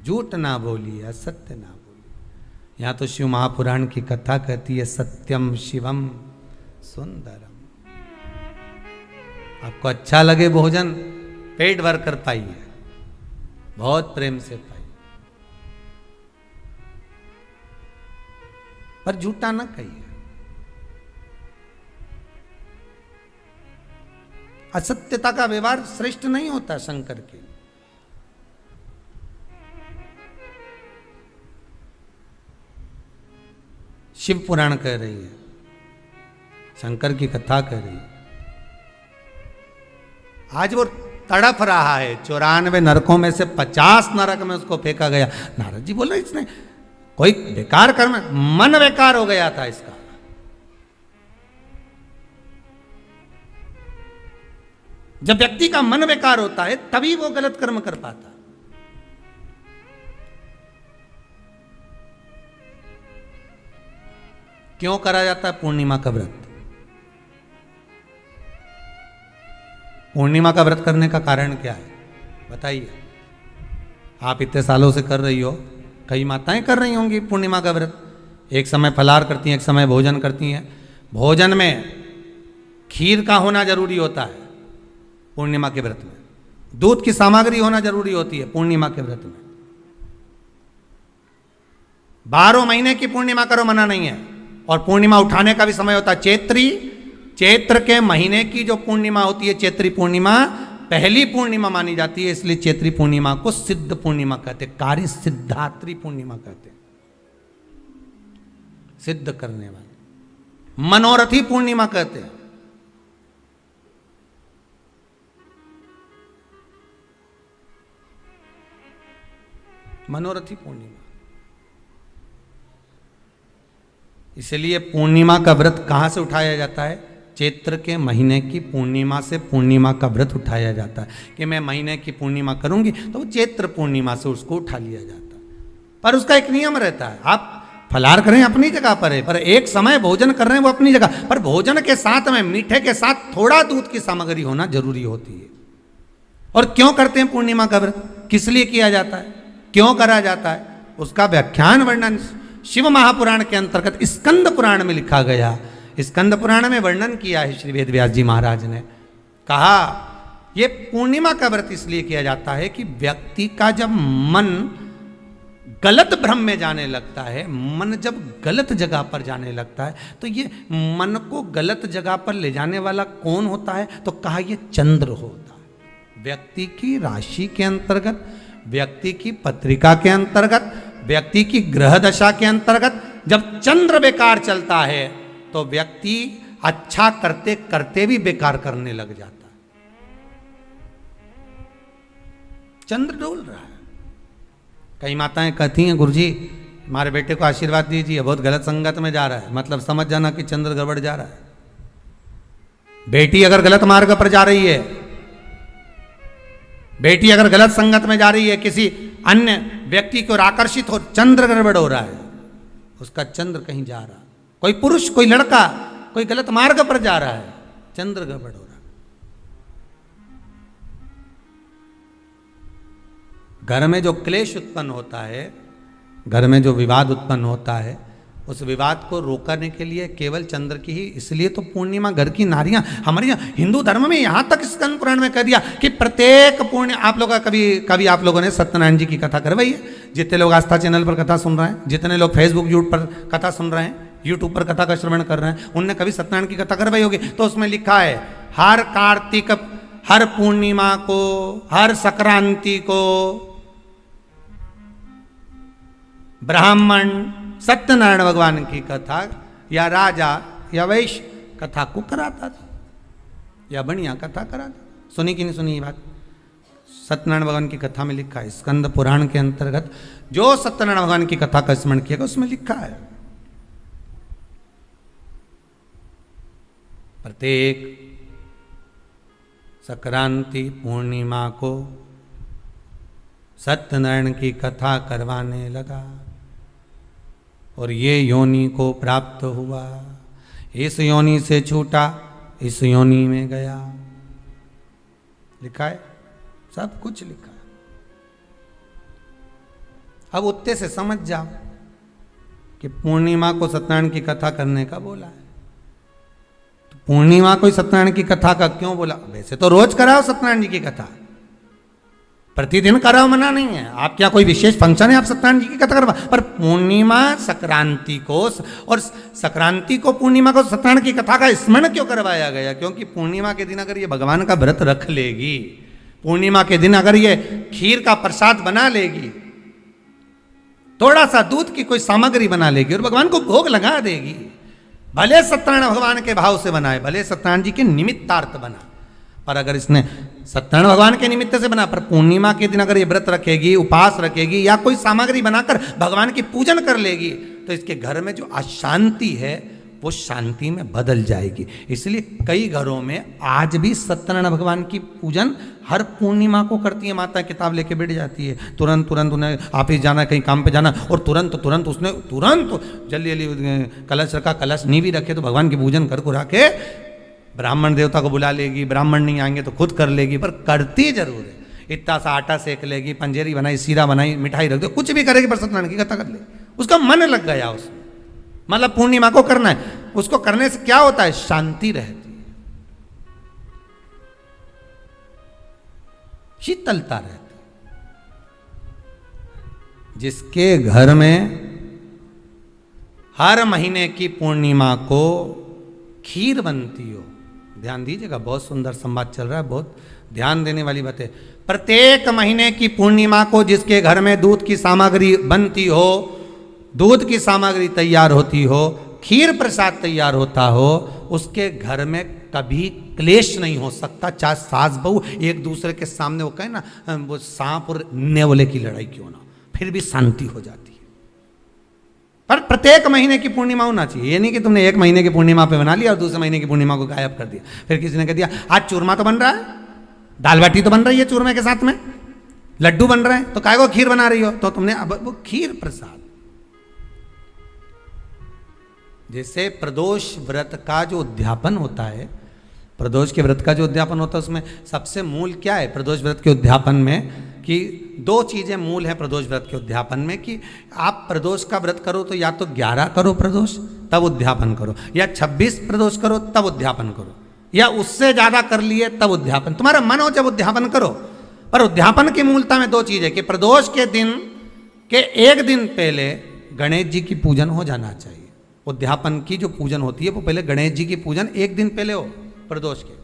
झूठ ना बोलिए, असत्य ना बोलिए। यहाँ तो शिव महापुराण की कथा कहती है, सत्यम शिवम सुंदरम। आपको अच्छा लगे भोजन, पेट भर कर पाइए, बहुत प्रेम से पाई, पर झूठा न कहिए। असत्यता का व्यवहार श्रेष्ठ नहीं होता शंकर के। शिव पुराण कह रही है, शंकर की कथा कह रही है। आज वो तड़प रहा है, 94 नरकों में से 50 नरक में उसको फेंका गया। नारद जी बोले इसने कोई बेकार कर्म, मन बेकार हो गया था इसका। जब व्यक्ति का मन बेकार होता है तभी वो गलत कर्म कर पाता। क्यों करा जाता है पूर्णिमा का व्रत? पूर्णिमा का व्रत करने का कारण क्या है बताइए? आप इतने सालों से कर रही हो, कई माताएं कर रही होंगी पूर्णिमा का व्रत। एक समय फलाहार करती हैं, एक समय भोजन करती हैं। भोजन में खीर का होना जरूरी होता है पूर्णिमा के व्रत में। दूध की सामग्री होना जरूरी होती है पूर्णिमा के व्रत में। 12 महीने की पूर्णिमा करो मना नहीं है। और पूर्णिमा उठाने का भी समय होता है चैत्री। चैत्र के महीने की जो पूर्णिमा होती है, चैत्री पूर्णिमा पहली पूर्णिमा मानी जाती है, इसलिए चैत्री पूर्णिमा को सिद्ध पूर्णिमा कहते हैं, कार्य सिद्धात्री पूर्णिमा कहते हैं, सिद्ध करने वाले। मनोरथी पूर्णिमा कहते हैं। मनोरथी पूर्णिमा। इसलिए पूर्णिमा का व्रत कहां से उठाया जाता है? चैत्र के महीने की पूर्णिमा से पूर्णिमा का व्रत उठाया जाता है कि मैं महीने की पूर्णिमा करूंगी तो वो चैत्र पूर्णिमा से उसको उठा लिया जाता है। पर उसका एक नियम रहता है, आप फलाहार करें अपनी जगह पर है, पर एक समय भोजन कर रहे हैं वो अपनी जगह पर। भोजन के साथ में मीठे के साथ थोड़ा दूध की सामग्री होना जरूरी होती है। और क्यों करते हैं पूर्णिमा का व्रत? किस लिए किया जाता है, क्यों करा जाता है, उसका व्याख्यान वर्णन शिव महापुराण के अंतर्गत स्कंद पुराण में लिखा गया। स्कंद पुराण में वर्णन किया है श्री वेद व्यास जी महाराज ने। कहा ये पूर्णिमा का व्रत इसलिए किया जाता है कि व्यक्ति का जब मन गलत भ्रम में जाने लगता है, मन जब गलत जगह पर जाने लगता है, तो ये मन को गलत जगह पर ले जाने वाला कौन होता है? तो कहा ये चंद्र होता है। व्यक्ति की राशि के अंतर्गत, व्यक्ति की पत्रिका के अंतर्गत, व्यक्ति की ग्रह दशा के अंतर्गत जब चंद्र बेकार चलता है तो व्यक्ति अच्छा करते करते भी बेकार करने लग जाता है। चंद्र डोल रहा है। कई माताएं कहती हैं गुरुजी हमारे बेटे को आशीर्वाद दीजिए, बहुत गलत संगत में जा रहा है। मतलब समझ जाना कि चंद्र गड़बड़ जा रहा है। बेटी अगर गलत मार्ग पर जा रही है, बेटी अगर गलत संगत में जा रही है, किसी अन्य व्यक्ति की ओर आकर्षित हो, चंद्र गड़बड़ हो रहा है, उसका चंद्र कहीं जा रहा है। कोई पुरुष, कोई लड़का कोई गलत मार्ग पर जा रहा है, चंद्र गड़बड़ हो रहा है। घर में जो क्लेश उत्पन्न होता है, घर में जो विवाद उत्पन्न होता है, उस विवाद को रोकने के लिए केवल चंद्र की ही, इसलिए तो पूर्णिमा घर की नारियां हमारे यहाँ हिंदू धर्म में यहां तक स्कंद पुराण में कह दिया कि प्रत्येक पुण्य। आप लोग कभी आप लोगों ने सत्यनारायण जी की कथा करवाई है? जितने लोग आस्था चैनल पर कथा सुन रहे हैं, जितने लोग फेसबुक यूट्यूब पर कथा सुन रहे हैं, यूट्यूब पर कथा का श्रवण कर रहे हैं, उनने कभी सत्यनारायण की कथा करवाई होगी। तो उसमें लिखा है हर कार्तिक, हर पूर्णिमा को, हर संक्रांति को ब्राह्मण सत्यनारायण भगवान की कथा या राजा या वैश्य कथा को कराता था, या बढ़िया कथा कराता। सुनी कि नहीं सुनी ये बात? सत्यनारायण भगवान की कथा में लिखा है, स्कंद पुराण के अंतर्गत जो सत्यनारायण भगवान की कथा का स्मरण किया उसमें लिखा है प्रत्येक संक्रांति पूर्णिमा को सत्यनारायण की कथा करवाने लगा और ये योनि को प्राप्त हुआ, इस योनि से छूटा, इस योनि में गया। लिखा है, सब कुछ लिखा है। अब उत्ते से समझ जाओ कि पूर्णिमा को सत्यनारायण की कथा करने का बोला है। तो पूर्णिमा को सत्यनारायण की कथा का क्यों बोला? वैसे तो रोज कराओ सत्यनारायण जी की कथा, प्रतिदिन कराओ, मना नहीं है। आप क्या कोई विशेष फंक्शन है आप सत्यनारायण जी की कथा करवा, पर पूर्णिमा संक्रांति को और संक्रांति को पूर्णिमा को सत्यनारायण की कथा का स्मरण क्यों करवाया गया? क्योंकि पूर्णिमा के दिन अगर ये भगवान का व्रत रख लेगी, पूर्णिमा के दिन अगर ये खीर का प्रसाद बना लेगी, थोड़ा सा दूध की कोई सामग्री बना लेगी और भगवान को भोग लगा देगी, भले सत्यनारायण भगवान के भाव से बनाए, भले सत्यनारायण जी के निमित्तार्थ बना, पर अगर इसने सत्यनारायण भगवान के निमित्त से बना, पर पूर्णिमा के दिन अगर ये व्रत रखेगी, उपास रखेगी या कोई सामग्री बनाकर भगवान की पूजन कर लेगी, तो इसके घर में जो अशांति है वो शांति में बदल जाएगी। इसलिए कई घरों में आज भी सत्यनारायण भगवान की पूजन हर पूर्णिमा को करती है। माता किताब लेके बैठ जाती है, तुरंत उन्हें ऑफिस जाना, कहीं काम पे जाना, और तुरंत उसने जल्दी कलश रखा, कलश नहीं भी रखे तो भगवान की पूजन कर के ब्राह्मण देवता को बुला लेगी, ब्राह्मण नहीं आएंगे तो खुद कर लेगी, पर करती जरूर है। इतना सा आटा सेक लेगी, पंजेरी बनाई, सीरा बनाई, मिठाई रख दो, कुछ भी करेगी पर सत्यनारायण की कथा कर ले, उसका मन लग गया उसमें। मतलब पूर्णिमा को करना है, उसको करने से क्या होता है? शांति रहती है, शीतलता रहती है। जिसके घर में हर महीने की पूर्णिमा को खीर बनती हो, ध्यान दीजिएगा, बहुत सुंदर संवाद चल रहा है, बहुत ध्यान देने वाली बात है। प्रत्येक महीने की पूर्णिमा को जिसके घर में दूध की सामग्री बनती हो, दूध की सामग्री तैयार होती हो, खीर प्रसाद तैयार होता हो, उसके घर में कभी क्लेश नहीं हो सकता। चाहे सास बहू एक दूसरे के सामने वो कहे ना, वो सांप और नेवले की लड़ाई क्यों ना, फिर भी शांति हो जाती है। पर प्रत्येक महीने की पूर्णिमा होना चाहिए। ये नहीं कि तुमने एक महीने की पूर्णिमा पे बना लिया और दूसरे महीने की पूर्णिमा को गायब कर दिया। फिर किसी ने कह दिया आज चूरमा तो बन रहा है, दाल बाटी तो बन रही है चूरमे के साथ में, लड्डू बन रहे हैं, तो काय को खीर बना रही हो? तो तुमने अब वो खीर प्रसाद। जैसे प्रदोष व्रत का जो उद्यापन होता है, प्रदोष के व्रत का जो उद्यापन होता है, उसमें सबसे मूल क्या है प्रदोष व्रत के उद्यापन में? कि दो चीजें मूल है प्रदोष व्रत के उद्यापन में, कि आप प्रदोष का व्रत करो तो या तो 11 करो प्रदोष तब उद्यापन करो, या 26 प्रदोष करो तब उद्यापन करो, या उससे ज्यादा कर लिए तब उद्यापन, तुम्हारा मन हो जब उद्यापन करो। पर उद्यापन की मूलता में दो चीजें, कि प्रदोष के दिन के एक दिन पहले गणेश जी की पूजन हो जाना चाहिए। उद्यापन की जो पूजन होती है वो पहले गणेश जी की पूजन एक दिन पहले हो प्रदोष के,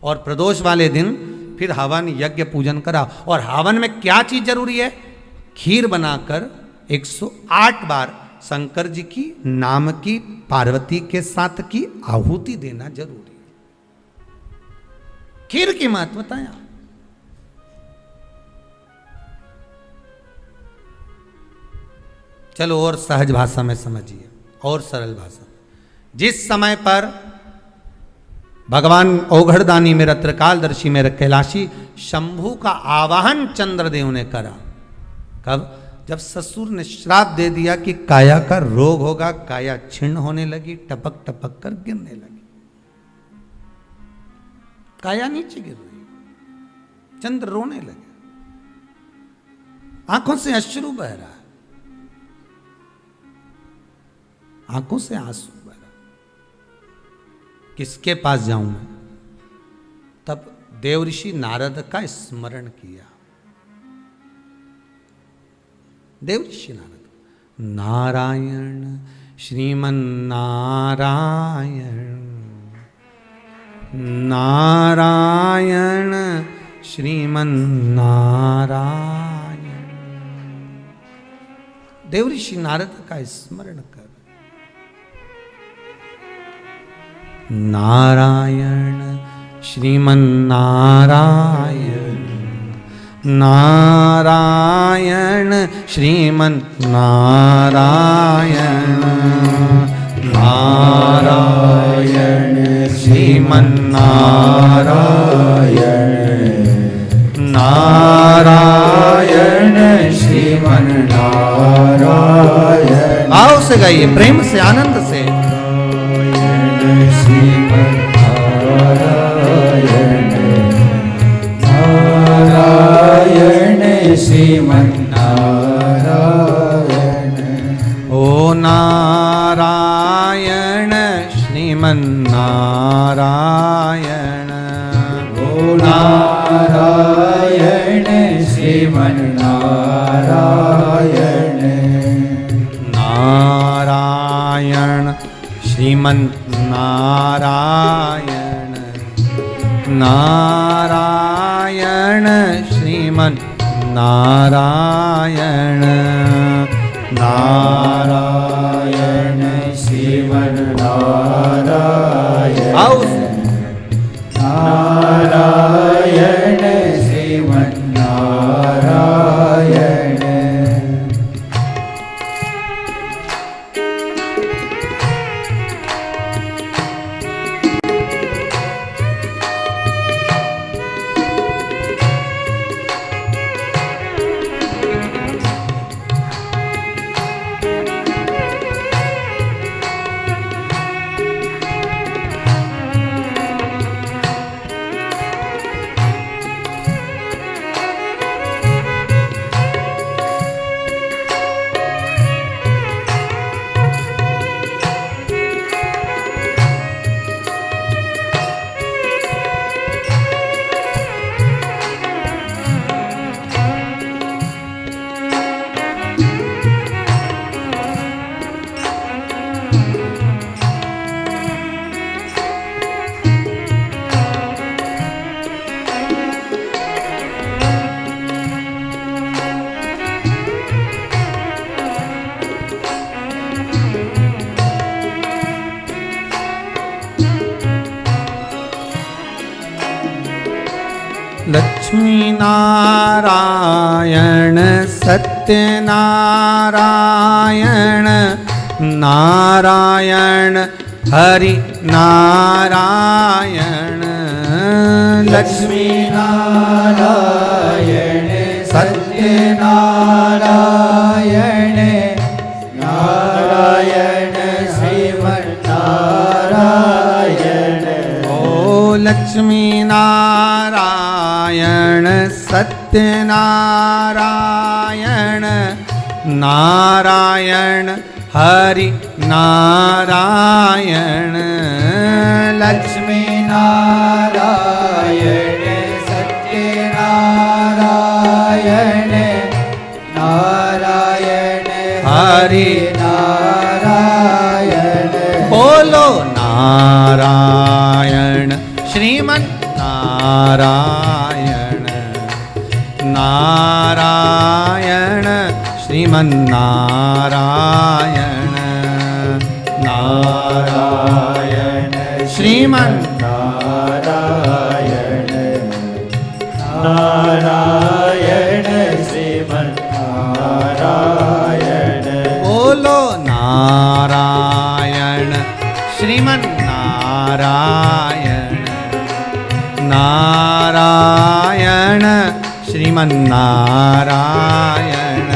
और प्रदोष वाले दिन फिर हवन यज्ञ पूजन करा। और हवन में क्या चीज जरूरी है? खीर बनाकर 108 बार शंकर जी की नाम की पार्वती के साथ की आहुति देना जरूरी है। खीर की महत्वता है। चलो और सहज भाषा में समझिए, और सरल भाषा। जिस समय पर भगवान औघड़दानी मेरा त्रिकालदर्शी मेरा कैलाशी शंभू का आवाहन चंद्रदेव ने करा, कब? जब ससुर ने श्राप दे दिया कि काया का रोग होगा, काया छिन्न होने लगी, टपक टपक कर गिरने लगी, काया नीचे गिर रही, चंद्र रोने लगे, आंखों से अश्रु बह रहा है, आंखों से आंसू बह रहा, किसके पास जाऊं मैं? तब देवऋषि नारद का स्मरण किया। देवऋषि नारद, नारायण श्रीमन नारायण, नारायण श्रीमन नारायण। देवऋषि नारद का स्मरण कर, नारायण श्रीमन नारायण, नारायण श्रीमन नारायण, नारायण श्रीमन नारायण, नारायण श्रीमन नारायण। भाव से गाइए, प्रेम से, आनंद से। नारायण श्रीमन नारायण, ओ नारायण श्रीमन नारायण, ओ नारायण श्रीमन श्रीमन नारायण नारायण श्रीमन नारायण नारायण श्रीमन नारायण नारायण श्रीमन नारायण नारायण श्रीमन नारायण लक्ष्मी नारायण सत्यनारायण नारायण हरि नारायण लक्ष्मी नारायण सत्यनारायण नारायण श्रीमन नारायण ओ लक्ष्मी नारायण सत्यनारायण नारायण हरि नारायण लक्ष्मी नारायण सत्यनारायण नारायण हरि नारायण बोलो नारायण श्रीमन नारायण नारायण श्रीमन नारायण नारायण श्रीमन नारायण नारायण श्रीमन नारायण बोलो नारायण श्रीमन नारायण नारायण श्रीमन नारायण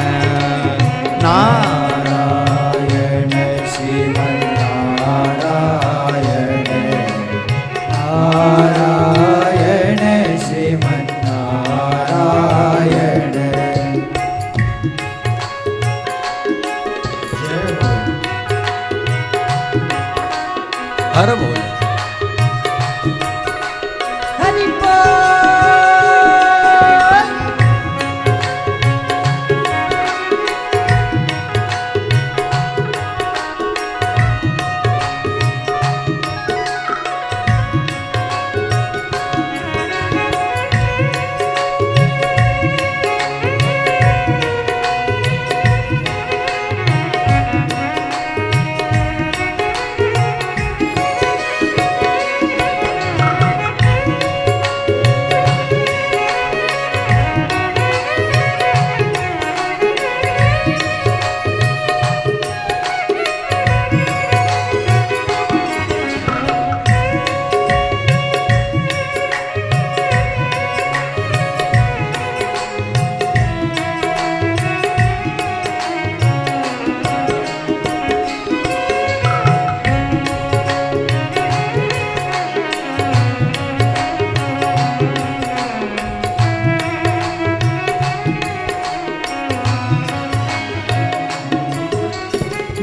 नारायण श्रीमन नारायण नारायण श्रीमन नारायण हर बोल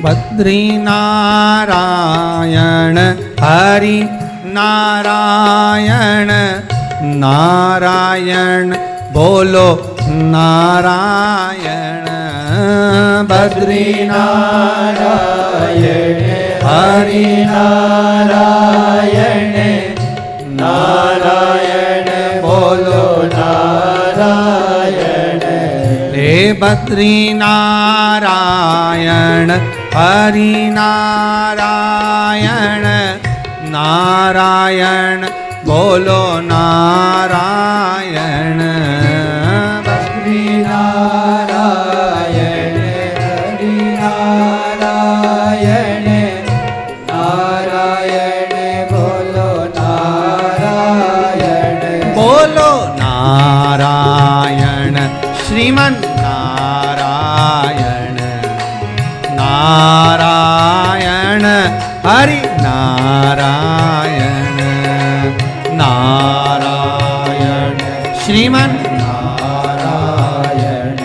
बद्री नारायण हरि नारायण नारायण बोलो नारायण बद्री नारायण हरि नारायण नारायण बोलो नारायण हे बद्री नारायण हरि नारायण नारायण बोलो नारायण बद्री नारायण हरि नारायण नारायण बोलो नारायण बोलो नारायण श्रीमन नारायण नारायण हरि नारायण नारायण श्रीमन नारायण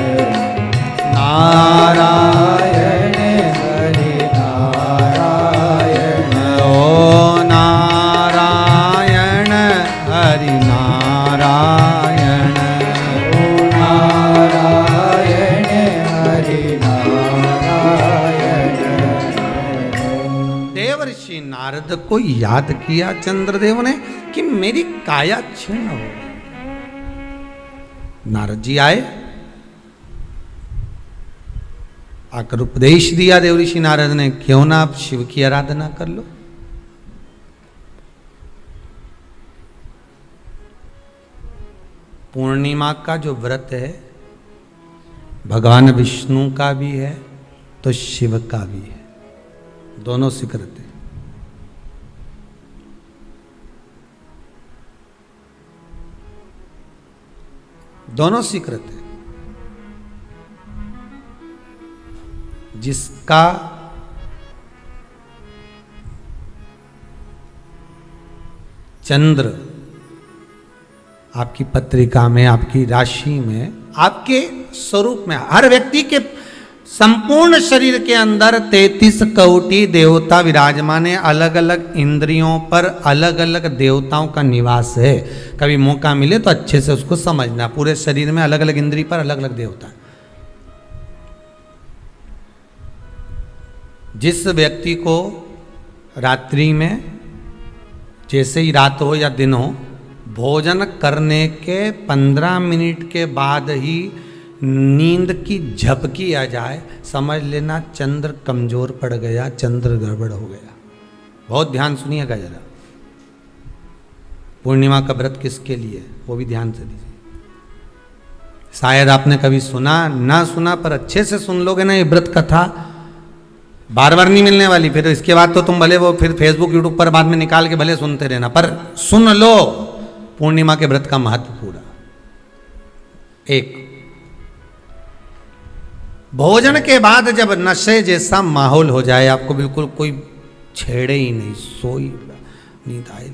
नारायण हरि नारायण ओ नारायण हरि नारायण ओ नारायण हरि नारायण देवर्षि नारद को याद किया चंद्रदेव ने कि मेरी काया क्षीण हो गई। नारद जी आए, आकर उपदेश दिया देवऋषि नारद ने, क्यों ना आप शिव की आराधना कर लो। पूर्णिमा का जो व्रत है भगवान विष्णु का भी है तो शिव का भी है, दोनों स्वीकृत है। दोनों स्वीकृत है। जिसका चंद्र आपकी पत्रिका में, आपकी राशि में, आपके स्वरूप में, हर व्यक्ति के संपूर्ण शरीर के अंदर 33 कोटि देवता विराजमान है। अलग अलग इंद्रियों पर अलग अलग देवताओं का निवास है। कभी मौका मिले तो अच्छे से उसको समझना। पूरे शरीर में अलग अलग इंद्रिय पर अलग अलग देवता। जिस व्यक्ति को रात्रि में, जैसे ही रात हो या दिन हो, भोजन करने के 15 मिनट के बाद ही नींद की झपकी आ जाए, समझ लेना चंद्र कमजोर पड़ गया, चंद्र गड़बड़ हो गया। बहुत ध्यान सुनिएगा जरा। पूर्णिमा का व्रत किसके लिए, वो भी ध्यान से दीजिए। शायद आपने कभी सुना ना सुना, पर अच्छे से सुन लोगे ना, ये व्रत कथा बार बार नहीं मिलने वाली। फिर इसके बाद तो तुम भले वो फिर फेसबुक यूट्यूब पर बाद में निकाल के भले सुनते रहना, पर सुन लो पूर्णिमा के व्रत का महत्व पूरा। एक, भोजन के बाद जब नशे जैसा माहौल हो जाए, आपको बिल्कुल कोई छेड़े ही नहीं, सोई नींद आए,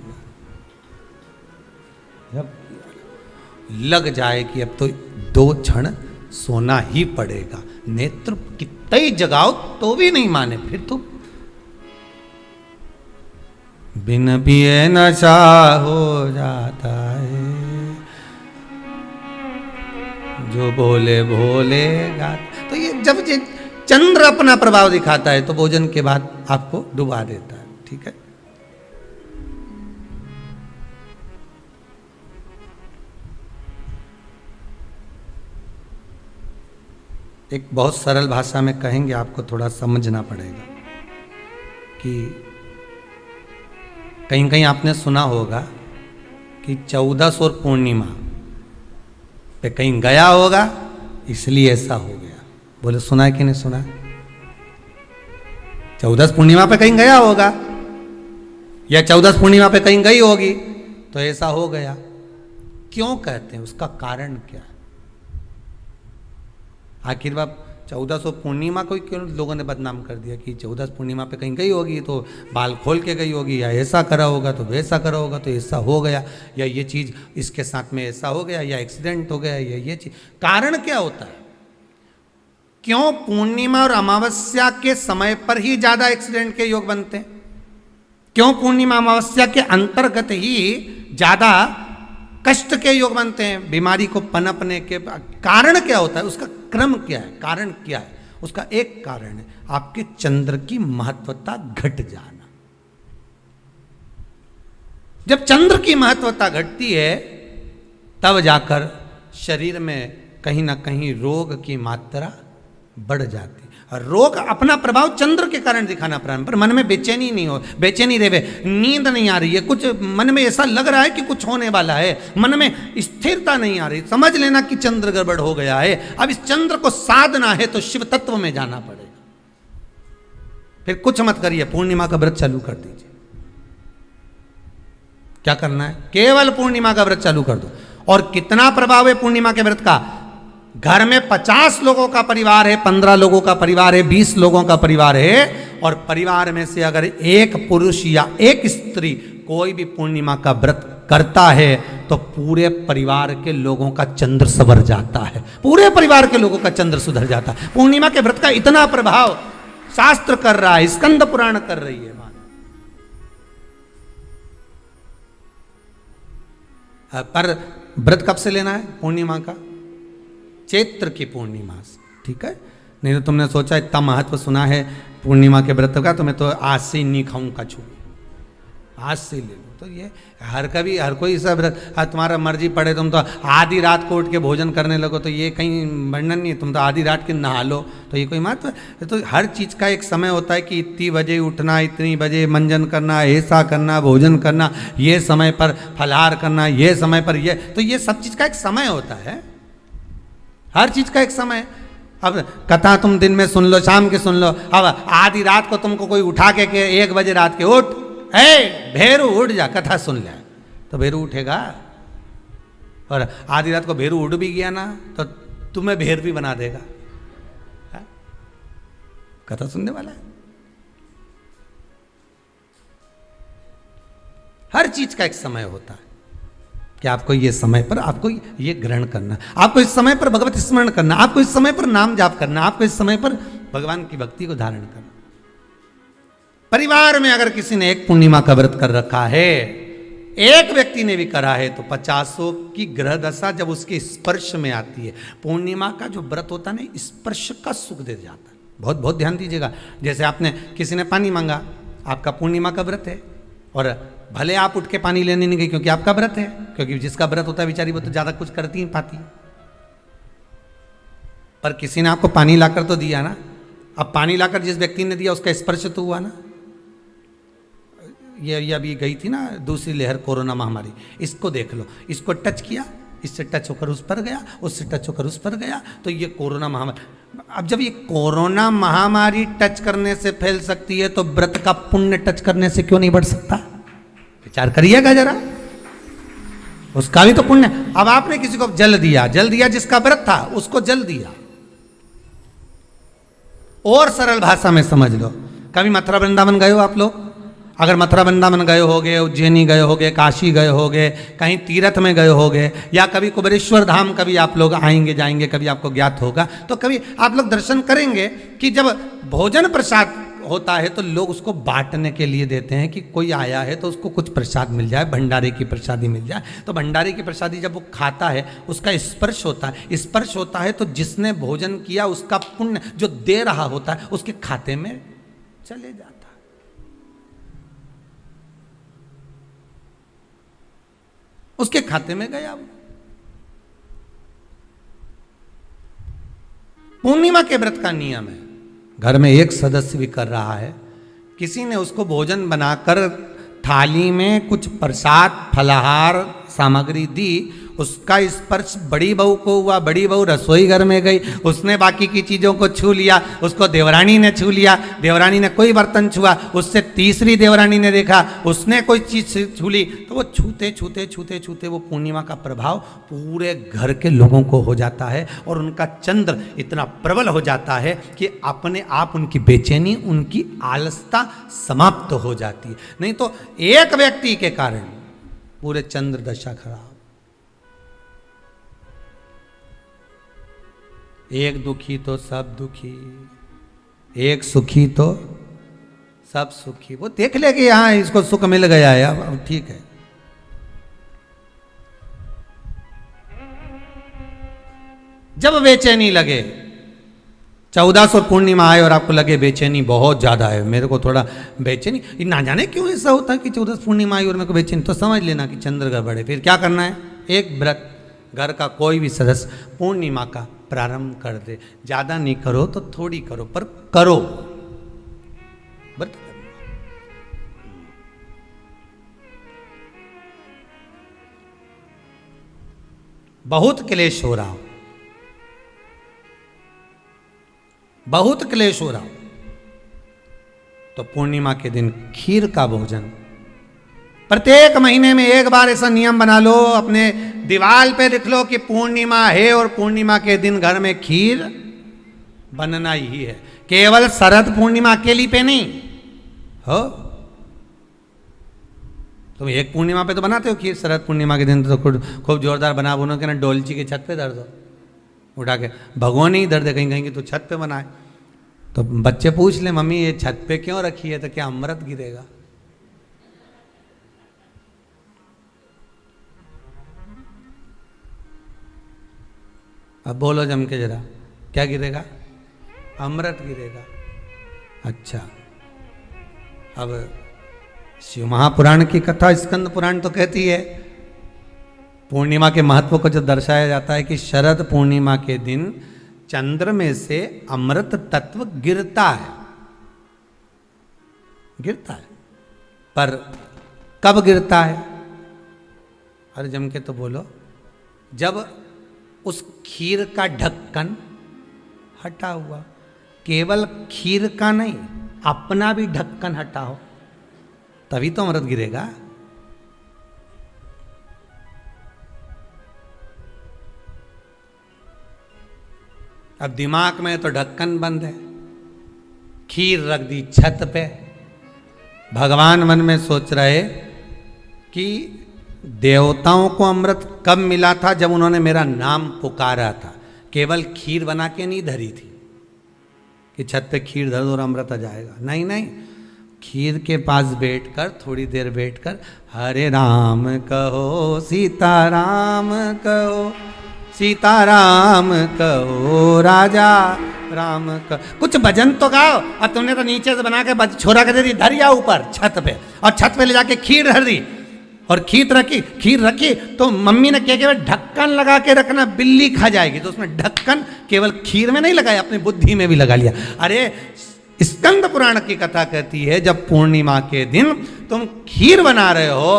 जब लग जाए कि अब तो 2 क्षण सोना ही पड़ेगा, नेत्र कितना ही जगाओ तो भी नहीं माने, फिर तो बिन पिए नशा हो जाता है, जो बोले भोले गाता। तो ये जब ये चंद्र अपना प्रभाव दिखाता है तो भोजन के बाद आपको डुबा देता है। ठीक है, एक बहुत सरल भाषा में कहेंगे, आपको थोड़ा समझना पड़ेगा कि कहीं कहीं आपने सुना होगा कि 14 और पूर्णिमा पे कहीं गया होगा इसलिए ऐसा हो गया। बोले सुना है कि नहीं सुना? 14 पूर्णिमा पे कहीं गया होगा या 14 पूर्णिमा पे कहीं गई होगी तो ऐसा हो गया। क्यों कहते हैं, उसका कारण क्या है? आखिर बात 1400 पूर्णिमा को क्यों लोगों ने बदनाम कर दिया कि 14 पूर्णिमा पे कहीं गई होगी तो बाल खोल के गई होगी, या ऐसा करा होगा तो वैसा करा होगा तो ऐसा हो गया, या ये चीज़ इसके साथ में ऐसा हो गया, या एक्सीडेंट हो गया, या ये चीज़। कारण क्या होता है? क्यों पूर्णिमा और अमावस्या के समय पर ही ज़्यादा एक्सीडेंट के योग बनते हैं? क्यों पूर्णिमा अमावस्या के अंतर्गत ही ज़्यादा कष्ट के योग बनते हैं, बीमारी को पनपने के कारण क्या होता है, उसका क्रम क्या है, कारण क्या है? उसका एक कारण है आपके चंद्र की महत्वता घट जाना। जब चंद्र की महत्वता घटती है तब जाकर शरीर में कहीं ना कहीं रोग की मात्रा बढ़ जाती है। रोग अपना प्रभाव चंद्र के कारण दिखाना प्रारंभ, पर मन में बेचैनी नहीं हो, बेचैनी रहे, नींद नहीं आ रही है, कुछ मन में ऐसा लग रहा है कि कुछ होने वाला है, मन में स्थिरता नहीं आ रही, समझ लेना कि चंद्र गड़बड़ हो गया है। अब इस चंद्र को साधना है तो शिव तत्व में जाना पड़ेगा। फिर कुछ मत करिए, पूर्णिमा का व्रत चालू कर दीजिए। क्या करना है? केवल पूर्णिमा का व्रत चालू कर दो। और कितना प्रभाव है पूर्णिमा के व्रत का? घर में 50 लोगों का परिवार है, 15 लोगों का परिवार है, 20 लोगों का परिवार है, और परिवार में से अगर एक पुरुष या एक स्त्री कोई भी पूर्णिमा का व्रत करता है तो पूरे परिवार के लोगों का चंद्र संवर जाता है, पूरे परिवार के लोगों का चंद्र सुधर जाता है। पूर्णिमा के व्रत का इतना प्रभाव शास्त्र कर रहा है, स्कंद पुराण कर रही है। पर व्रत कब से लेना है पूर्णिमा का? चैत्र की पूर्णिमा से, ठीक है? नहीं तो तुमने सोचा इतना महत्व सुना है पूर्णिमा के व्रत का तो मैं तो आज से ही नहीं खाऊंगा छू, आज से ले लो। तो ये हर कोई सब व्रत, तुम्हारा मर्जी पड़े, तुम तो आधी रात को उठ के भोजन करने लगो तो ये कहीं वर्णन नहीं, तुम तो आधी रात के नहा लो तो ये कोई महत्व? तो हर चीज़ का एक समय होता है कि इतनी बजे उठना, इतनी बजे मंजन करना, ऐसा करना, भोजन करना, ये समय पर फलाहार करना, ये समय पर ये, तो ये सब चीज़ का एक समय होता है, हर चीज़ का एक समय। अब कथा तुम दिन में सुन लो, शाम के सुन लो, अब आधी रात को तुमको कोई उठा के 1 बजे रात के उठ, भेरू उठ जा, कथा सुन ले, तो भेरू उठेगा? और आधी रात को भेरू उठ भी गया ना तो तुम्हें भेर भी बना देगा। कथा सुनने वाला है। हर चीज का एक समय होता है कि आपको ये समय पर आपको ये ग्रहण करना, आपको इस समय पर भगवत स्मरण करना, आपको इस समय पर नाम जाप करना, आपको इस समय पर भगवान की भक्ति को धारण करना। परिवार में अगर किसी ने एक पूर्णिमा का व्रत कर रखा है, एक व्यक्ति ने भी करा है, तो 50 की ग्रह दशा जब उसके स्पर्श में आती है, पूर्णिमा का जो व्रत होता है ना, स्पर्श का सुख दे जाता है। बहुत बहुत ध्यान दीजिएगा। जैसे आपने किसी ने पानी मांगा, आपका पूर्णिमा का व्रत है, और भले आप उठ के पानी लेने नहीं गए क्योंकि आपका व्रत है, क्योंकि जिसका व्रत होता है बेचारी वो तो ज्यादा कुछ करती नहीं पाती, पर किसी ने आपको पानी लाकर तो दिया ना। अब पानी लाकर जिस व्यक्ति ने दिया उसका स्पर्श तो हुआ ना। ये अभी गई थी ना दूसरी लहर कोरोना महामारी, इसको देख लो, इसको टच किया, इससे टच होकर उस पर गया, उससे टच होकर उस पर गया, तो ये कोरोना महामारी। अब जब ये कोरोना महामारी टच करने से फैल सकती है तो व्रत का पुण्य टच करने से क्यों नहीं बढ़ सकता? विचार करिएगा जरा, उसका भी तो पुण्य। अब आपने किसी को जल दिया जिसका व्रत था उसको जल दिया। और सरल भाषा में समझ लो, कभी मथुरा वृंदावन गए हो आप लोग? अगर मथुरा वृंदावन गए होगे, उज्जैनी गए होगे, काशी गए होगे, कहीं तीर्थ में गए होगे, या कभी कुबेरेश्वर धाम कभी आप लोग आएंगे जाएंगे, कभी आपको ज्ञात होगा, तो कभी आप लोग दर्शन करेंगे कि जब भोजन प्रसाद होता है तो लोग उसको बांटने के लिए देते हैं कि कोई आया है तो उसको कुछ प्रसाद मिल जाए, भंडारे की प्रसादी मिल जाए। तो भंडारे की प्रसादी जब वो खाता है उसका स्पर्श होता है, स्पर्श होता है तो जिसने भोजन किया उसका पुण्य जो दे रहा होता है उसके खाते में चले जाता है। उसके खाते में गया। पूर्णिमा के व्रत का नियम है, घर में एक सदस्य भी कर रहा है, किसी ने उसको भोजन बनाकर थाली में कुछ प्रसाद फलाहार सामग्री दी, उसका स्पर्श बड़ी बहू को हुआ, बड़ी बहू रसोई घर में गई, उसने बाकी की चीज़ों को छू लिया, उसको देवरानी ने छू लिया, देवरानी ने कोई बर्तन छुआ, उससे तीसरी देवरानी ने देखा, उसने कोई चीज़ छू ली, तो वो छूते छूते छूते छूते वो पूर्णिमा का प्रभाव पूरे घर के लोगों को हो जाता है, और उनका चंद्र इतना प्रबल हो जाता है कि अपने आप उनकी बेचैनी, उनकी आलसता समाप्त हो जाती है। नहीं तो एक व्यक्ति के कारण पूरे चंद्र दशा खराब। एक दुखी तो सब दुखी, एक सुखी तो सब सुखी। वो देख ले कि हाँ इसको सुख मिल गया है, अब ठीक है। जब बेचैनी लगे, 14 और पूर्णिमा आए और आपको लगे बेचैनी बहुत ज़्यादा है, मेरे को थोड़ा बेचैनी, ना जाने क्यों ऐसा होता है कि 14 पूर्णिमा आई और मेरे को बेचैनी, तो समझ लेना कि चंद्र गड़बड़ है। फिर क्या करना है, एक व्रत घर का कोई भी सदस्य पूर्णिमा का प्रारंभ कर दे। ज़्यादा नहीं करो तो थोड़ी करो, पर करो, व्रत करना। बहुत क्लेश हो रहा हो, बहुत क्लेश हो रहा हो, तो पूर्णिमा के दिन खीर का भोजन, प्रत्येक महीने में एक बार ऐसा नियम बना लो, अपने दीवार पे लिख लो कि पूर्णिमा है और पूर्णिमा के दिन घर में खीर बनना ही है। केवल शरद पूर्णिमा अकेली पे नहीं हो, तुम एक पूर्णिमा पे तो बनाते हो खीर, शरद पूर्णिमा के दिन तो खूब जोरदार बना बुनो के ना डोलची के छत पे धर दो, उठा के भगवान ही धर दे कहीं कहीं की, तो छत पे बनाए। तो बच्चे पूछ ले मम्मी ये छत पे क्यों रखी है, तो क्या अमृत गिरेगा। अब बोलो जम के जरा, क्या गिरेगा, अमृत गिरेगा। अच्छा, अब शिव महापुराण की कथा स्कंद पुराण तो कहती है, पूर्णिमा के महत्व को जो दर्शाया जाता है कि शरद पूर्णिमा के दिन चंद्र में से अमृत तत्व गिरता है, गिरता है, पर कब गिरता है, अरे जम के तो बोलो, जब उस खीर का ढक्कन हटा हुआ, केवल खीर का नहीं अपना भी ढक्कन हटाओ, तभी तो अमृत गिरेगा। अब दिमाग में तो ढक्कन बंद है, खीर रख दी छत पे, भगवान मन में सोच रहे कि देवताओं को अमृत कब मिला था, जब उन्होंने मेरा नाम पुकारा था, केवल खीर बना के नहीं धरी थी कि छत पे खीर धर दो और अमृत आ जाएगा, नहीं नहीं, खीर के पास बैठकर थोड़ी देर बैठकर हरे राम कहो सीताराम कहो, सीताराम कहो राजा राम कहो, कुछ भजन तो गाओ। अब तुमने तो नीचे से बना के छोरा कर दे दी, धरिया ऊपर छत पे, और छत पे ले जाके खीर धर दी और खीर रखी तो मम्मी ने क्या केवल ढक्कन लगा के रखना, बिल्ली खा जाएगी, तो उसमें ढक्कन केवल खीर में नहीं लगाया, अपनी बुद्धि में भी लगा लिया। अरे स्कंद पुराण की कथा कहती है जब पूर्णिमा के दिन तुम खीर बना रहे हो,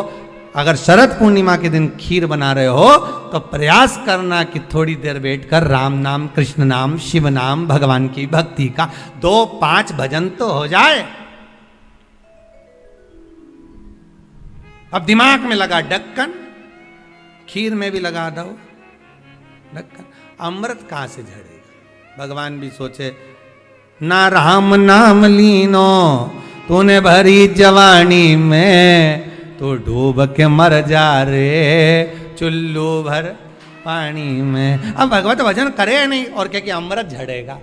अगर शरद पूर्णिमा के दिन खीर बना रहे हो तो प्रयास करना कि थोड़ी देर बैठकर राम नाम, कृष्ण नाम, शिव नाम, भगवान की भक्ति का 2-5 भजन तो हो जाए। अब दिमाग में लगा ढक्कन, खीर में भी लगा दो ढक्कन, अमृत कहां से झड़ेगा। भगवान भी सोचे, ना राम नाम लीनो तूने भरी जवानी में, तो डूब के मर जा रे चुल्लू भर पानी में। अब भगवत भजन करे नहीं और क्या कि अमृत झड़ेगा,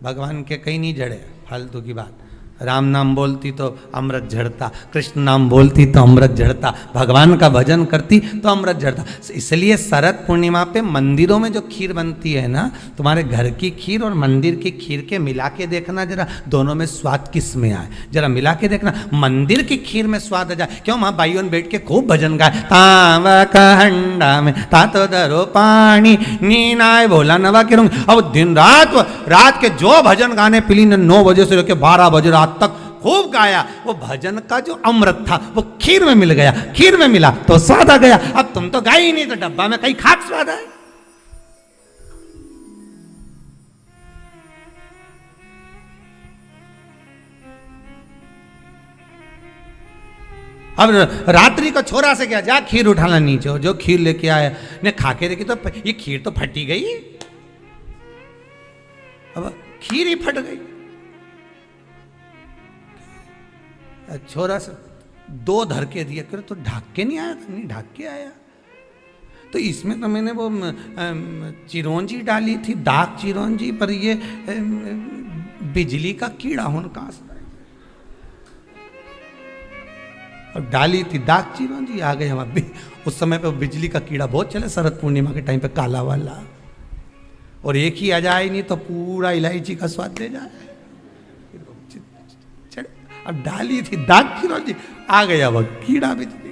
भगवान के कहीं नहीं झड़े, फालतू की बात। राम नाम बोलती तो अमृत झड़ता, कृष्ण नाम बोलती तो अमृत झड़ता, भगवान का भजन करती तो अमृत झड़ता। इसलिए शरद पूर्णिमा पे मंदिरों में जो खीर बनती है ना, तुम्हारे घर की खीर और मंदिर की खीर के मिला के देखना जरा, दोनों में स्वाद किस में आए, जरा मिला के देखना। मंदिर की खीर में स्वाद आ जाए, क्यों, वहां भाइयों बैठ के खूब भजन गाए, तावा का हंडा में तातो दरो पानी नीनाए भोला नवा के रूंग। अब दिन रात के जो भजन गाने पिली ने 9 बजे से लेकर 12 बजे तक खूब गाया, वो भजन का जो अमृत था वो खीर में मिल गया, खीर में मिला तो स्वाद आ गया। अब तुम तो गाई ही नहीं, तो डब्बा में कहीं खाक स्वाद है। अब रात्रि को छोरा से क्या, जा खीर उठाना नीचे, जो खीर लेके आया ने खा के देखी तो ये खीर तो फटी गई, अब खीर ही फट गई। छोरा से 2 धर के दिया, कर तो ढाक के नहीं आया था, नहीं ढाक के आया, तो इसमें तो मैंने वो चिरौंजी डाली थी, दाग चिरौंजी, पर ये बिजली का कीड़ा होने का और डाली थी दाग चिरौंजी, आ गए हम। उस समय पे बिजली का कीड़ा बहुत चले, शरद पूर्णिमा के टाइम पे काला वाला। और एक ही आ जाए नहीं तो पूरा इलायची का स्वाद दे जाए। अब डाली थी दाग की आ गया वह कीड़ा बिजली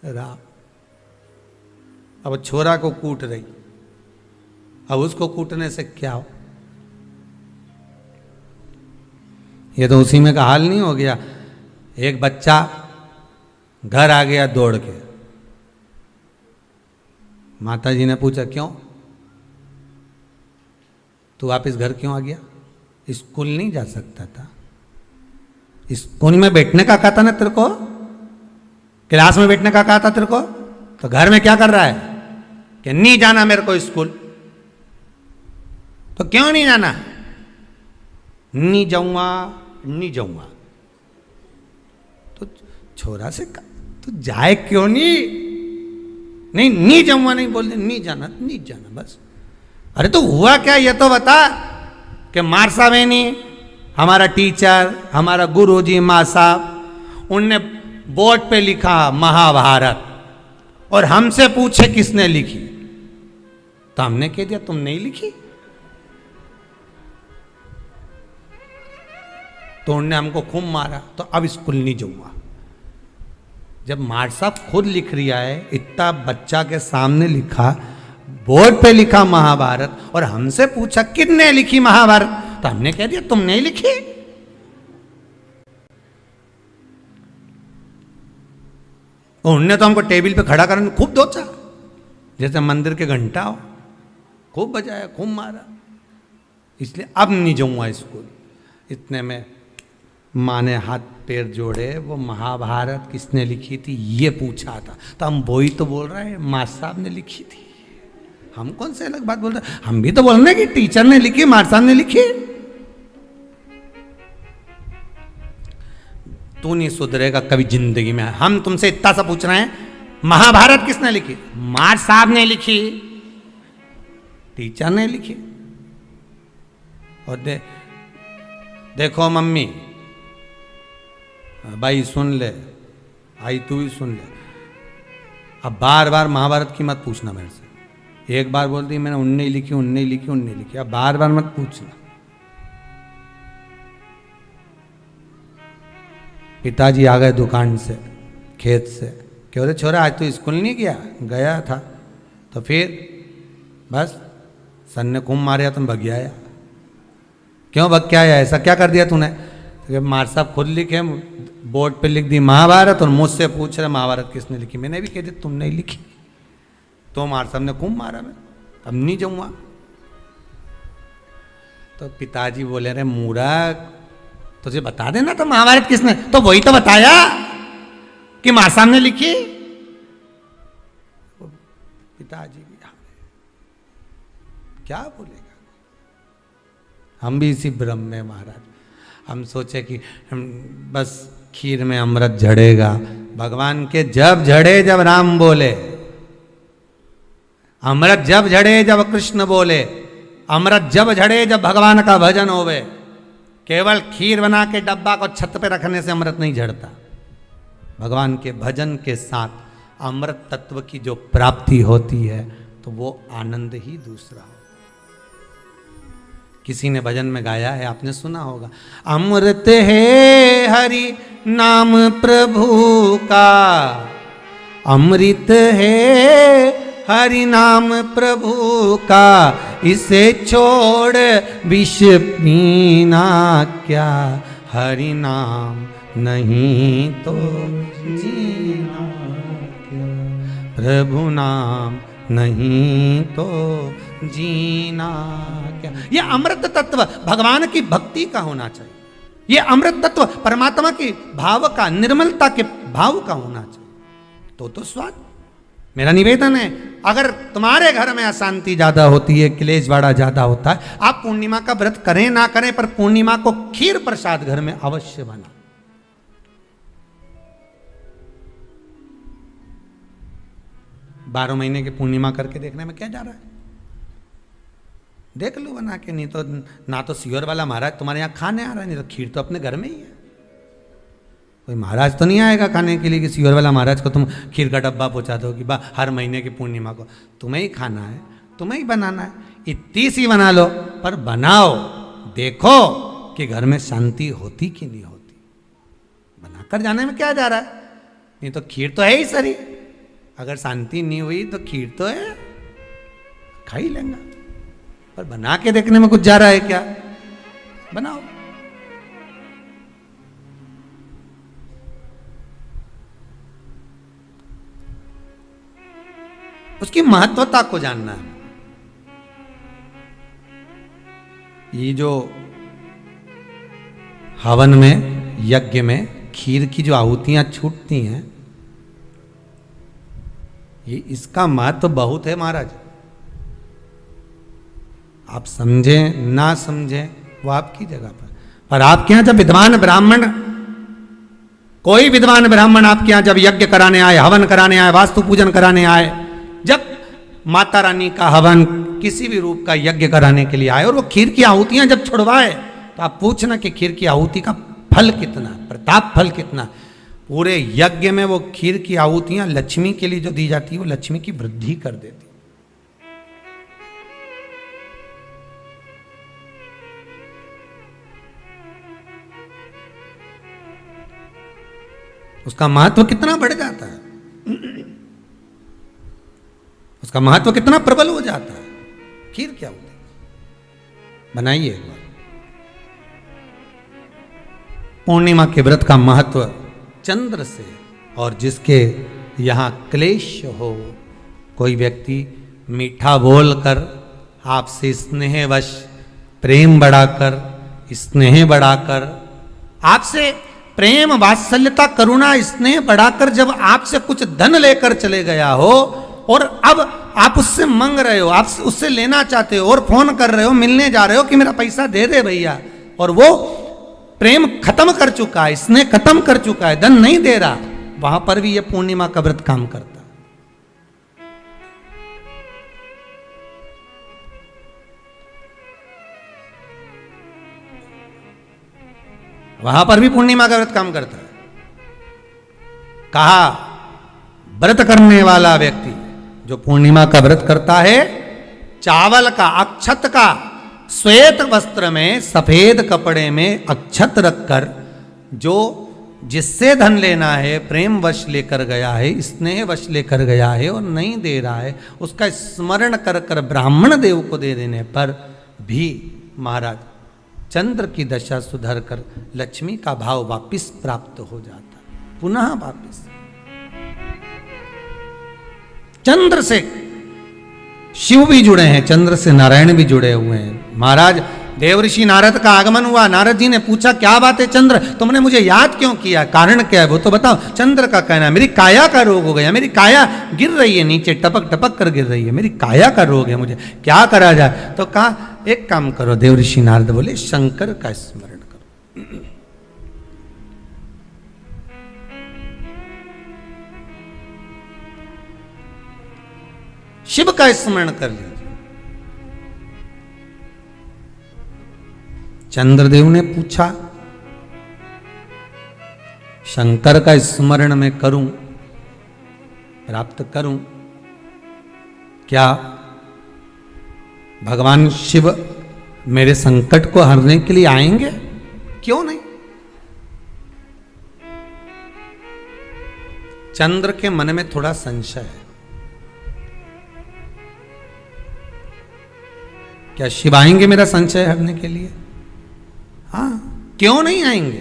राम। अब छोरा को कूट रही, अब उसको कूटने से क्या हो? ये तो उसी में का हाल नहीं हो गया। एक बच्चा घर आ गया दौड़ के, माता जी ने पूछा क्यों तू वापिस घर क्यों आ गया? स्कूल नहीं जा सकता था? स्कूल में बैठने का कहा था ना तेरे को, क्लास में बैठने का कहा था तेरे को, तो घर में क्या कर रहा है कि नहीं जाना मेरे को स्कूल? तो क्यों नहीं जाना? नहीं जाऊंगा नहीं जाऊंगा। तो छोरा से तू जाए क्यों नहीं? नहीं जाऊंगा, नहीं बोल दे नहीं जाना बस। अरे तो हुआ क्या ये तो बता कि मार साहब है नहीं, हमारा टीचर, हमारा गुरुजी माँ साहब, उनने बोर्ड पे लिखा महाभारत और हमसे पूछे किसने लिखी, तो हमने कह दिया तुम नहीं लिखी। तो उन्होंने हमको खूब मारा, तो अब स्कूल नहीं जाऊंगा। जब मार साहब खुद लिख रिया है, इतना बच्चा के सामने लिखा, बोर्ड पे लिखा महाभारत, और हमसे पूछा किसने लिखी महाभारत, तो हमने कह दिया तुम नहीं लिखी। उन्होंने तो हमको टेबल पे खड़ा करने खूब दोचा, जैसे मंदिर के घंटा हो, खूब बजाया, खूब मारा। इसलिए अब नहीं जाऊंगा स्कूल। इतने में माँ ने हाथ पैर जोड़े, वो महाभारत किसने लिखी थी ये पूछा था, तो हम वही तो बोल रहे हैं माँ साहब ने लिखी थी। हम कौन से अलग बात बोल रहे हैं? हम भी तो बोल रहे हैं कि टीचर ने लिखी, माँ साहब ने लिखी। तू नहीं सुधरेगा कभी जिंदगी में। हम तुमसे इतना सा पूछ रहे हैं, महाभारत किसने लिखी? माँ साहब ने लिखी, टीचर ने लिखी। और देखो मम्मी, भाई सुन ले, आई तू भी सुन ले, अब बार बार महाभारत की मत पूछना मेरे से। एक बार बोल दी मैंने उनने लिखी, उनने लिखी, उनने लिखी, अब बार बार मत पूछना। पिताजी आ गए दुकान से, खेत से, क्यों रे छोरा आज तू स्कूल नहीं गया? गया था। तो फिर बस सन ने खूब मारे तुम भग आया। क्यों भग के आया? ऐसा क्या कर दिया तूने? तो मार साहब खुद लिखे, बोर्ड पे लिख दी महाभारत, और मुझसे पूछ रहे महाभारत किसने लिखी। मैंने भी कह दी तुम नहीं लिखी। तो मार साहब ने खूब मारा, मैं अब नहीं जाऊंगा। तो पिताजी बोले रे मूर्ख, तुझे बता देना तो महाभारत किसने, तो वही तो बताया कि माँ साहब ने लिखी। पिताजी भी क्या बोलेगा? हम भी इसी भ्रम में महाराज, हम सोचे कि हम बस खीर में अमृत झड़ेगा। भगवान के जब झड़े जब राम बोले, अमृत जब झड़े जब कृष्ण बोले, अमृत जब झड़े जब भगवान का भजन होवे। केवल खीर बना के डब्बा को छत पे रखने से अमृत नहीं झड़ता। भगवान के भजन के साथ अमृत तत्व की जो प्राप्ति होती है तो वो आनंद ही दूसरा हो। किसी ने भजन में गाया है, आपने सुना होगा, अमृत है हरि नाम प्रभु का, अमृत है हरि नाम प्रभु का, इसे छोड़ विष पीना क्या, हरि नाम नहीं तो जीना क्या, प्रभु नाम नहीं तो जीना क्या। ये अमृत तत्व भगवान की भक्ति का होना चाहिए। ये अमृत तत्व परमात्मा की भाव का, निर्मलता के भाव का होना चाहिए। तो स्वाद। मेरा निवेदन है, अगर तुम्हारे घर में अशांति ज्यादा होती है, क्लेश बड़ा ज्यादा होता है, आप पूर्णिमा का व्रत करें ना करें, पर पूर्णिमा को खीर प्रसाद घर में अवश्य बना। 12 महीने की पूर्णिमा करके देखने में क्या जा रहा है? देख लो बना के। नहीं तो ना तो सियोर वाला महाराज तुम्हारे यहाँ खाने आ रहा है, नहीं तो खीर तो अपने घर में ही है। कोई महाराज तो नहीं आएगा खाने के लिए किसी और वाला महाराज को तुम खीर का डब्बा पहुंचा दो कि बा हर महीने की पूर्णिमा को तुम्हें ही खाना है, तुम्हें ही बनाना है, इतनी सी बना लो, पर बनाओ, देखो कि घर में शांति होती कि नहीं होती। बनाकर जाने में क्या जा रहा है, नहीं तो खीर तो है ही सरी, अगर शांति नहीं हुई तो खीर तो है, खा ही लेंगे, पर बना के देखने में कुछ जा रहा है क्या? बनाओ। उसकी महत्वता को जानना है। ये जो हवन में, यज्ञ में खीर की जो आहुतियां छूटती हैं, ये इसका महत्व बहुत है महाराज। आप समझें ना समझें वो आपकी जगह पर आपके यहां जब विद्वान ब्राह्मण, कोई विद्वान ब्राह्मण आपके यहां जब यज्ञ कराने आए, हवन कराने आए, वास्तु पूजन कराने आए, जब माता रानी का हवन किसी भी रूप का यज्ञ कराने के लिए आए और वो खीर की आहुतियां जब छुड़वाए, तो आप पूछना कि खीर की आहुति का फल कितना, प्रताप फल कितना। पूरे यज्ञ में वो खीर की आहुतियां लक्ष्मी के लिए जो दी जाती है, वो लक्ष्मी की वृद्धि कर देती। उसका महत्व कितना बढ़ जाता है, उसका महत्व कितना प्रबल हो जाता है। खीर क्या होती है, बनाइए एक बार। पूर्णिमा के व्रत का महत्व चंद्र से, और जिसके यहां क्लेश हो, कोई व्यक्ति मीठा बोलकर आपसे स्नेहवश, प्रेम बढ़ाकर, स्नेह बढ़ाकर, आपसे प्रेम वात्सल्यता करुणा स्नेह बढ़ाकर जब आपसे कुछ धन लेकर चले गया हो, और अब आप उससे मांग रहे हो, आप उससे लेना चाहते हो और फोन कर रहे हो, मिलने जा रहे हो कि मेरा पैसा दे दे भैया, और वो प्रेम खत्म कर चुका है, स्नेह खत्म कर चुका है, धन नहीं दे रहा, वहां पर भी ये पूर्णिमा का व्रत काम करता। वहां पर भी पूर्णिमा का व्रत काम करता है। कहा व्रत करने वाला व्यक्ति जो पूर्णिमा का व्रत करता है, चावल का, अक्षत का, श्वेत वस्त्र में, सफेद कपड़े में अक्षत रखकर, जो जिससे धन लेना है प्रेम वश लेकर गया है, स्नेह वश लेकर गया है और नहीं दे रहा है, उसका स्मरण कर कर ब्राह्मण देव को दे देने पर भी महाराज चंद्र की दशा सुधर कर लक्ष्मी का भाव वापिस प्राप्त हो जाता, पुनः वापिस। चंद्र से शिव भी जुड़े हैं, चंद्र से नारायण भी जुड़े हुए हैं। महाराज देवऋषि नारद का आगमन हुआ, नारद जी ने पूछा क्या बात है चंद्र, तुमने मुझे याद क्यों किया, कारण क्या है वो तो बताओ। चंद्र का कहना है मेरी काया का रोग हो गया, मेरी काया गिर रही है नीचे, टपक टपक कर गिर रही है, मेरी काया का रोग है, मुझे क्या करा जाए। तो कहा एक काम करो, देवऋषि नारद बोले शंकर का स्मरण करो। शिव का स्मरण कर लीजिए। चंद्रदेव ने पूछा शंकर का स्मरण मैं करूं, प्राप्त करूं, क्या भगवान शिव मेरे संकट को हरने के लिए आएंगे? क्यों नहीं। चंद्र के मन में थोड़ा संशय है, क्या शिव आएंगे मेरा संशय हरने के लिए? हाँ, क्यों नहीं आएंगे।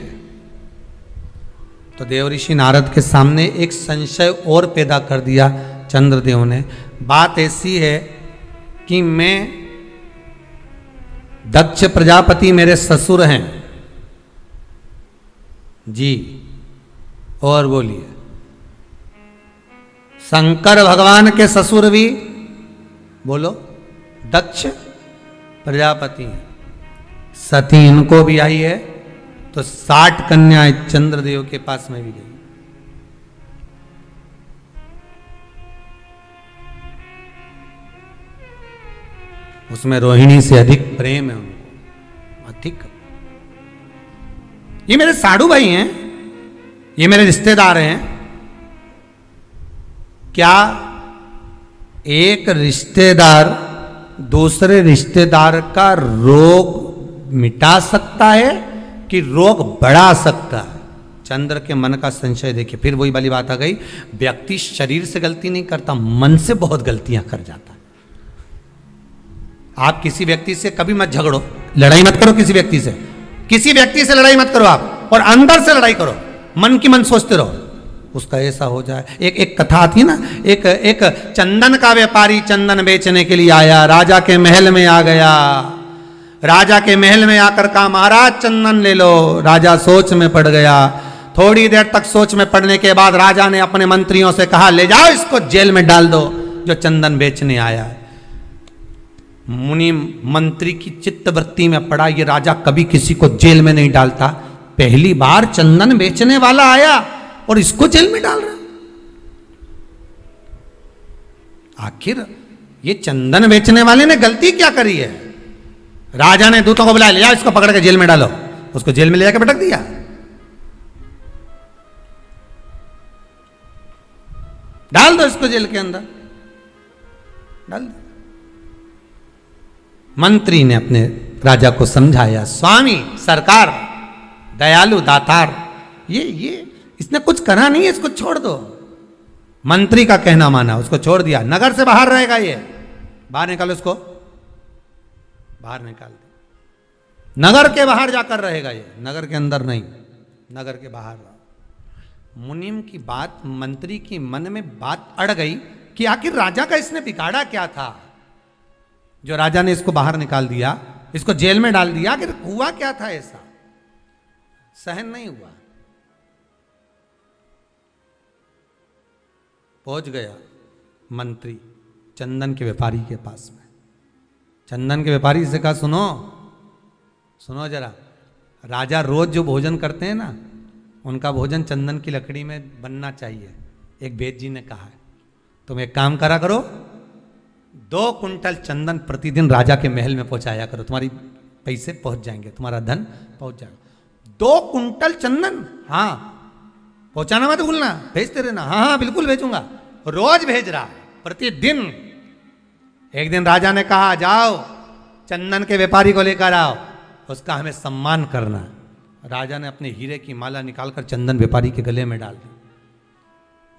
तो देवऋषि नारद के सामने एक संशय और पैदा कर दिया चंद्रदेव ने। बात ऐसी है कि मैं, दक्ष प्रजापति मेरे ससुर हैं जी, और बोलिए शंकर भगवान के ससुर भी, बोलो, दक्ष प्रजापति हैं, सती इनको भी आई है, तो 60 कन्याएं चंद्रदेव के पास में भी गई। उसमें रोहिणी से अधिक प्रेम है उनको, अधिक। ये मेरे साधु भाई हैं, ये मेरे रिश्तेदार हैं, क्या एक रिश्तेदार दूसरे रिश्तेदार का रोग मिटा सकता है कि रोग बढ़ा सकता है? चंद्र के मन का संशय देखिए, फिर वही वाली बात आ गई, व्यक्ति शरीर से गलती नहीं करता, मन से बहुत गलतियां कर जाता है। आप किसी व्यक्ति से कभी मत झगड़ो, लड़ाई मत करो किसी व्यक्ति से, किसी व्यक्ति से लड़ाई मत करो आप, और अंदर से लड़ाई करो, मन की मन सोचते रहो उसका ऐसा हो जाए। एक कथा थी ना, एक चंदन का व्यापारी चंदन बेचने के लिए आया, राजा के महल में आ गया। राजा के महल में आकर कहा महाराज चंदन ले लो। राजा सोच में पड़ गया। थोड़ी देर तक सोच में पड़ने के बाद राजा ने अपने मंत्रियों से कहा ले जाओ इसको जेल में डाल दो जो चंदन बेचने आया है। मुनि मंत्री की चित्तवृत्ति में पड़ा, ये राजा कभी किसी को जेल में नहीं डालता, पहली बार चंदन बेचने वाला आया और इसको जेल में डाल रहा। आखिर ये चंदन बेचने वाले ने गलती क्या करी है? राजा ने दूतों को बुलाया, ले जाओ इसको पकड़ के जेल में डालो। उसको जेल में ले जाकर पटक दिया। डाल दो इसको जेल के अंदर, डाल दो। मंत्री ने अपने राजा को समझाया, स्वामी सरकार दयालु दातार, ये इसने कुछ करा नहीं है, इसको छोड़ दो। मंत्री का कहना माना, उसको छोड़ दिया। नगर से बाहर रहेगा, ये बाहर निकालो, इसको बाहर निकाल दो। नगर के बाहर जाकर रहेगा ये, नगर के अंदर नहीं, नगर के बाहर। मुनिम की बात, मंत्री की मन में बात अड़ गई कि आखिर राजा का इसने बिगाड़ा क्या था जो राजा ने इसको बाहर निकाल दिया, इसको जेल में डाल दिया। आखिर हुआ क्या था ऐसा? सहन नहीं हुआ, पहुंच गया मंत्री चंदन के व्यापारी के पास में। चंदन के व्यापारी से कहा सुनो सुनो जरा, राजा रोज जो भोजन करते हैं ना, उनका भोजन चंदन की लकड़ी में बनना चाहिए। एक वेद जी ने कहा है, तुम एक काम करा करो, 2 कुंटल चंदन प्रतिदिन राजा के महल में पहुंचाया करो, तुम्हारी पैसे पहुंच जाएंगे, तुम्हारा धन पहुंच जाएगा। 2 कुंटल चंदन, हाँ पहुंचाना मत भूलना, भेजते रहना। हाँ हाँ बिल्कुल भेजूंगा। रोज भेज रहा है, प्रतिदिन। एक दिन राजा ने कहा जाओ चंदन के व्यापारी को लेकर आओ, उसका हमें सम्मान करना। राजा ने अपने हीरे की माला निकालकर चंदन व्यापारी के गले में डाल दी।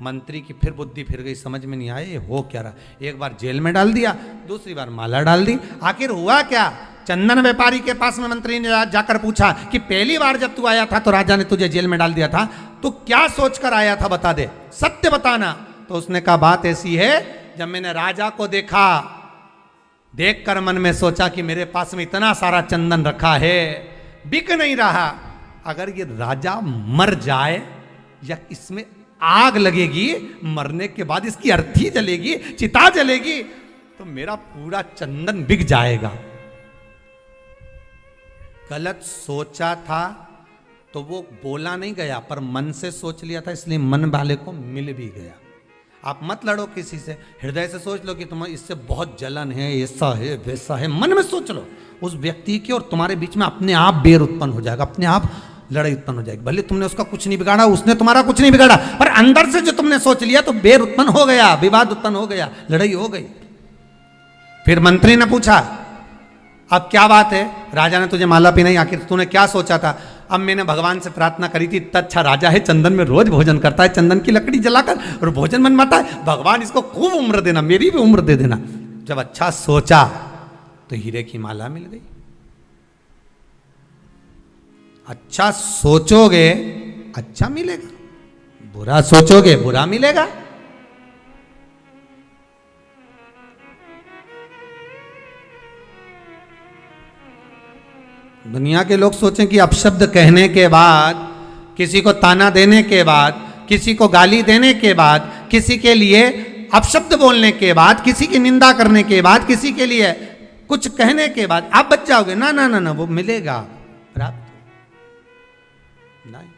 मंत्री की फिर बुद्धि फिर गई, समझ में नहीं आया ये हो क्या रहा। एक बार जेल में डाल दिया, दूसरी बार माला डाल दी। आखिर हुआ क्या? चंदन व्यापारी के पास में मंत्री ने जाकर पूछा कि पहली बार जब तू आया था तो राजा ने तुझे जेल में डाल दिया था, तू क्या सोचकर आया था, बता दे, सत्य बताना। तो उसने कहा बात ऐसी है, जब मैंने राजा को देखा, देखकर मन में सोचा कि मेरे पास में इतना सारा चंदन रखा है, बिक नहीं रहा, अगर ये राजा मर जाए या इसमें आग लगेगी, मरने के बाद इसकी अर्थी जलेगी, चिता जलेगी, तो मेरा पूरा चंदन बिक जाएगा। गलत सोचा था तो वो बोला नहीं गया, पर मन से सोच लिया था, इसलिए मन वाले को मिल भी गया। आप मत लड़ो किसी से, हृदय से सोच लो कि तुम्हें इससे बहुत जलन है, ऐसा है वैसा है, मन में सोच लो उस व्यक्ति की, और तुम्हारे बीच में अपने आप बैर उत्पन्न हो जाएगा, अपने आप लड़ाई उत्पन्न हो जाएगी। भले तुमने उसका कुछ नहीं बिगाड़ा, उसने तुम्हारा कुछ नहीं बिगाड़ा, पर अंदर से जो तुमने सोच लिया तो बैर उत्पन्न हो गया, विवाद उत्पन्न हो गया, लड़ाई हो गई। फिर मंत्री ने पूछा अब क्या बात है? राजा ने तुझे माला पहनाई, आखिर तूने क्या सोचा था? अब मैंने भगवान से प्रार्थना करी थी, इतना अच्छा राजा है, चंदन में रोज भोजन करता है, चंदन की लकड़ी जलाकर और भोजन बनवाता है, भगवान इसको खूब उम्र देना, मेरी भी उम्र दे देना। जब अच्छा सोचा तो हीरे की माला मिल गई। अच्छा सोचोगे अच्छा मिलेगा, बुरा सोचोगे बुरा मिलेगा। दुनिया के लोग सोचें कि अपशब्द कहने के बाद, किसी को ताना देने के बाद, किसी को गाली देने के बाद, किसी के लिए अपशब्द बोलने के बाद, किसी की निंदा करने के बाद, किसी के लिए कुछ कहने के बाद आप बच जाओगे। ना ना ना ना, वो मिलेगा प्राप्त नहीं।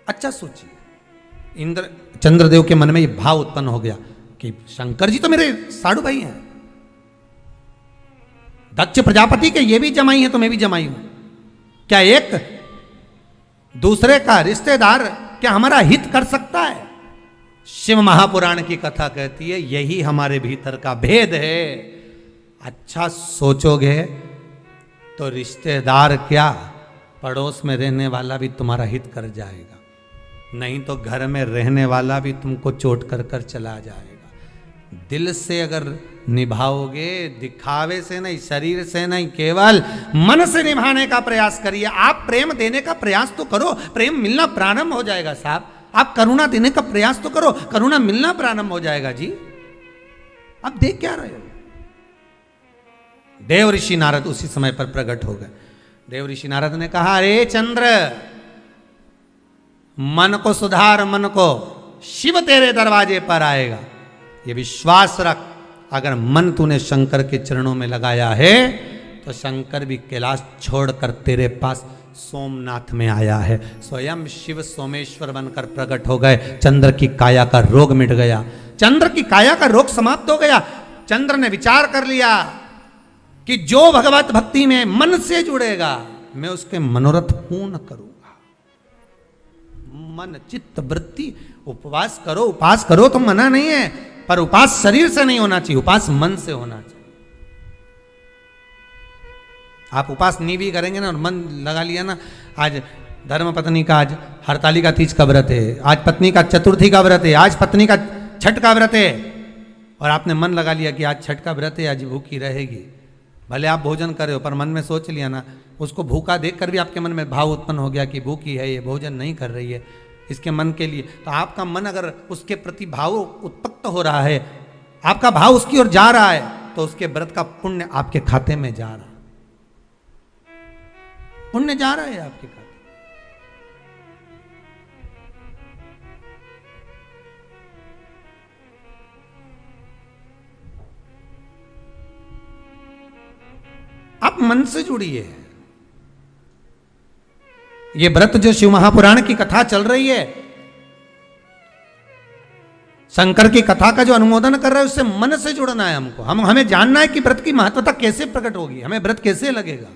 अच्छा सोचिए, इंद्र चंद्रदेव के मन में ये भाव उत्पन्न हो गया कि शंकर जी तो मेरे साधु भाई हैं, दक्ष प्रजापति के ये भी जमाई है तो मैं भी जमाई हूं, क्या एक दूसरे का रिश्तेदार क्या हमारा हित कर सकता है? शिव महापुराण की कथा कहती है यही हमारे भीतर का भेद है। अच्छा सोचोगे तो रिश्तेदार क्या, पड़ोस में रहने वाला भी तुम्हारा हित कर जाएगा, नहीं तो घर में रहने वाला भी तुमको चोट कर कर चला जाएगा। दिल से अगर निभाओगे, दिखावे से नहीं, शरीर से नहीं, केवल मन से निभाने का प्रयास करिए। आप प्रेम देने का प्रयास तो करो, प्रेम मिलना प्रारंभ हो जाएगा साहब। आप करुणा देने का प्रयास तो करो, करुणा मिलना प्रारंभ हो जाएगा जी। आप देख क्या रहे हो? देव ऋषि नारद उसी समय पर प्रकट हो गए। देव ऋषि नारद ने कहा, अरे चंद्र, मन को सुधार, मन को, शिव तेरे दरवाजे पर आएगा। ये विश्वास रख, अगर मन तूने शंकर के चरणों में लगाया है तो शंकर भी कैलाश छोड़कर तेरे पास सोमनाथ में आया है। स्वयं शिव सोमेश्वर बनकर प्रकट हो गए। चंद्र की काया का रोग मिट गया, चंद्र की काया का रोग समाप्त हो गया। चंद्र ने विचार कर लिया कि जो भगवत भक्ति में मन से जुड़ेगा मैं उसके मनोरथ पूर्ण करूंगा। मन चित्त वृत्ति, उपवास करो, उपास करो तो मना नहीं है, पर उपास शरीर से नहीं होना चाहिए, उपास मन से होना चाहिए। आप उपास नहीं भी करेंगे ना और मन लगा लिया ना, आज धर्म पत्नी का आज हरतालिका तीज का व्रत है, आज पत्नी का चतुर्थी का व्रत है, आज पत्नी का छठ का व्रत है, और आपने मन लगा लिया कि आज छठ का व्रत है, आज भूखी रहेगी। भले आप भोजन कर रहे हो पर मन में सोच लिया ना, उसको भूखा देखकर भी आपके मन में भाव उत्पन्न हो गया कि भूखी है, ये भोजन नहीं कर रही है, इसके मन के लिए, तो आपका मन अगर उसके प्रति भाव उत्पन्न हो रहा है, आपका भाव उसकी ओर जा रहा है, तो उसके व्रत का पुण्य आपके खाते में जा रहा है, पुण्य जा रहा है आपके खाते। आप मन से जुड़िए। ये व्रत जो शिव महापुराण की कथा चल रही है, शंकर की कथा का जो अनुमोदन कर रहा है, उससे मन से जुड़ना है हमको। हमें जानना है कि व्रत की महत्वता कैसे प्रकट होगी, हमें व्रत कैसे लगेगा।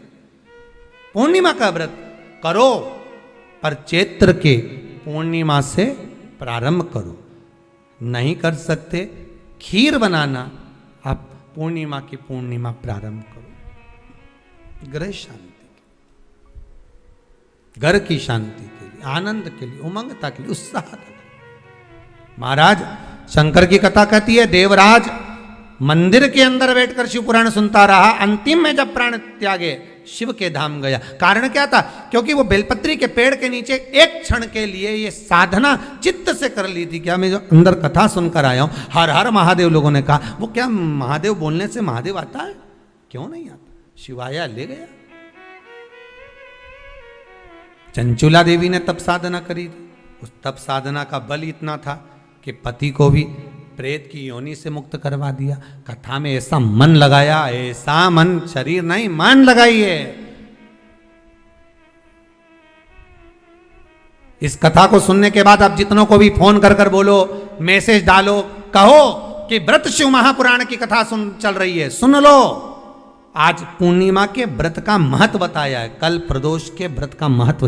पूर्णिमा का व्रत करो, पर चैत्र के पूर्णिमा से प्रारंभ करो। नहीं कर सकते, खीर बनाना आप पूर्णिमा की पूर्णिमा प्रारंभ करो। गृह शांति, घर की शांति के लिए, आनंद के लिए, उमंगता के लिए, उत्साह के लिए। महाराज शंकर की कथा कहती है, देवराज मंदिर के अंदर बैठकर शिव पुराण सुनता रहा, अंतिम में जब प्राण त्यागे शिव के धाम गया। कारण क्या था? क्योंकि वो बेलपत्री के पेड़ के नीचे एक क्षण के लिए ये साधना चित्त से कर ली थी। क्या मैं जो अंदर कथा सुनकर आया हूं, हर हर महादेव लोगों ने कहा, वो क्या महादेव बोलने से महादेव आता है? क्यों नहीं आता? शिवाया ले गया। चंचुला देवी ने तप साधना करी थी, उस तप साधना का बल इतना था कि पति को भी प्रेत की योनि से मुक्त करवा दिया। कथा में ऐसा मन लगाया, ऐसा मन, शरीर नहीं मन लगाइए। इस कथा को सुनने के बाद आप जितनों को भी फोन कर कर बोलो, मैसेज डालो, कहो कि व्रत शिव महापुराण की कथा चल रही है, सुन लो। आज पूर्णिमा के व्रत का महत्व बताया है, कल प्रदोष के व्रत का महत्व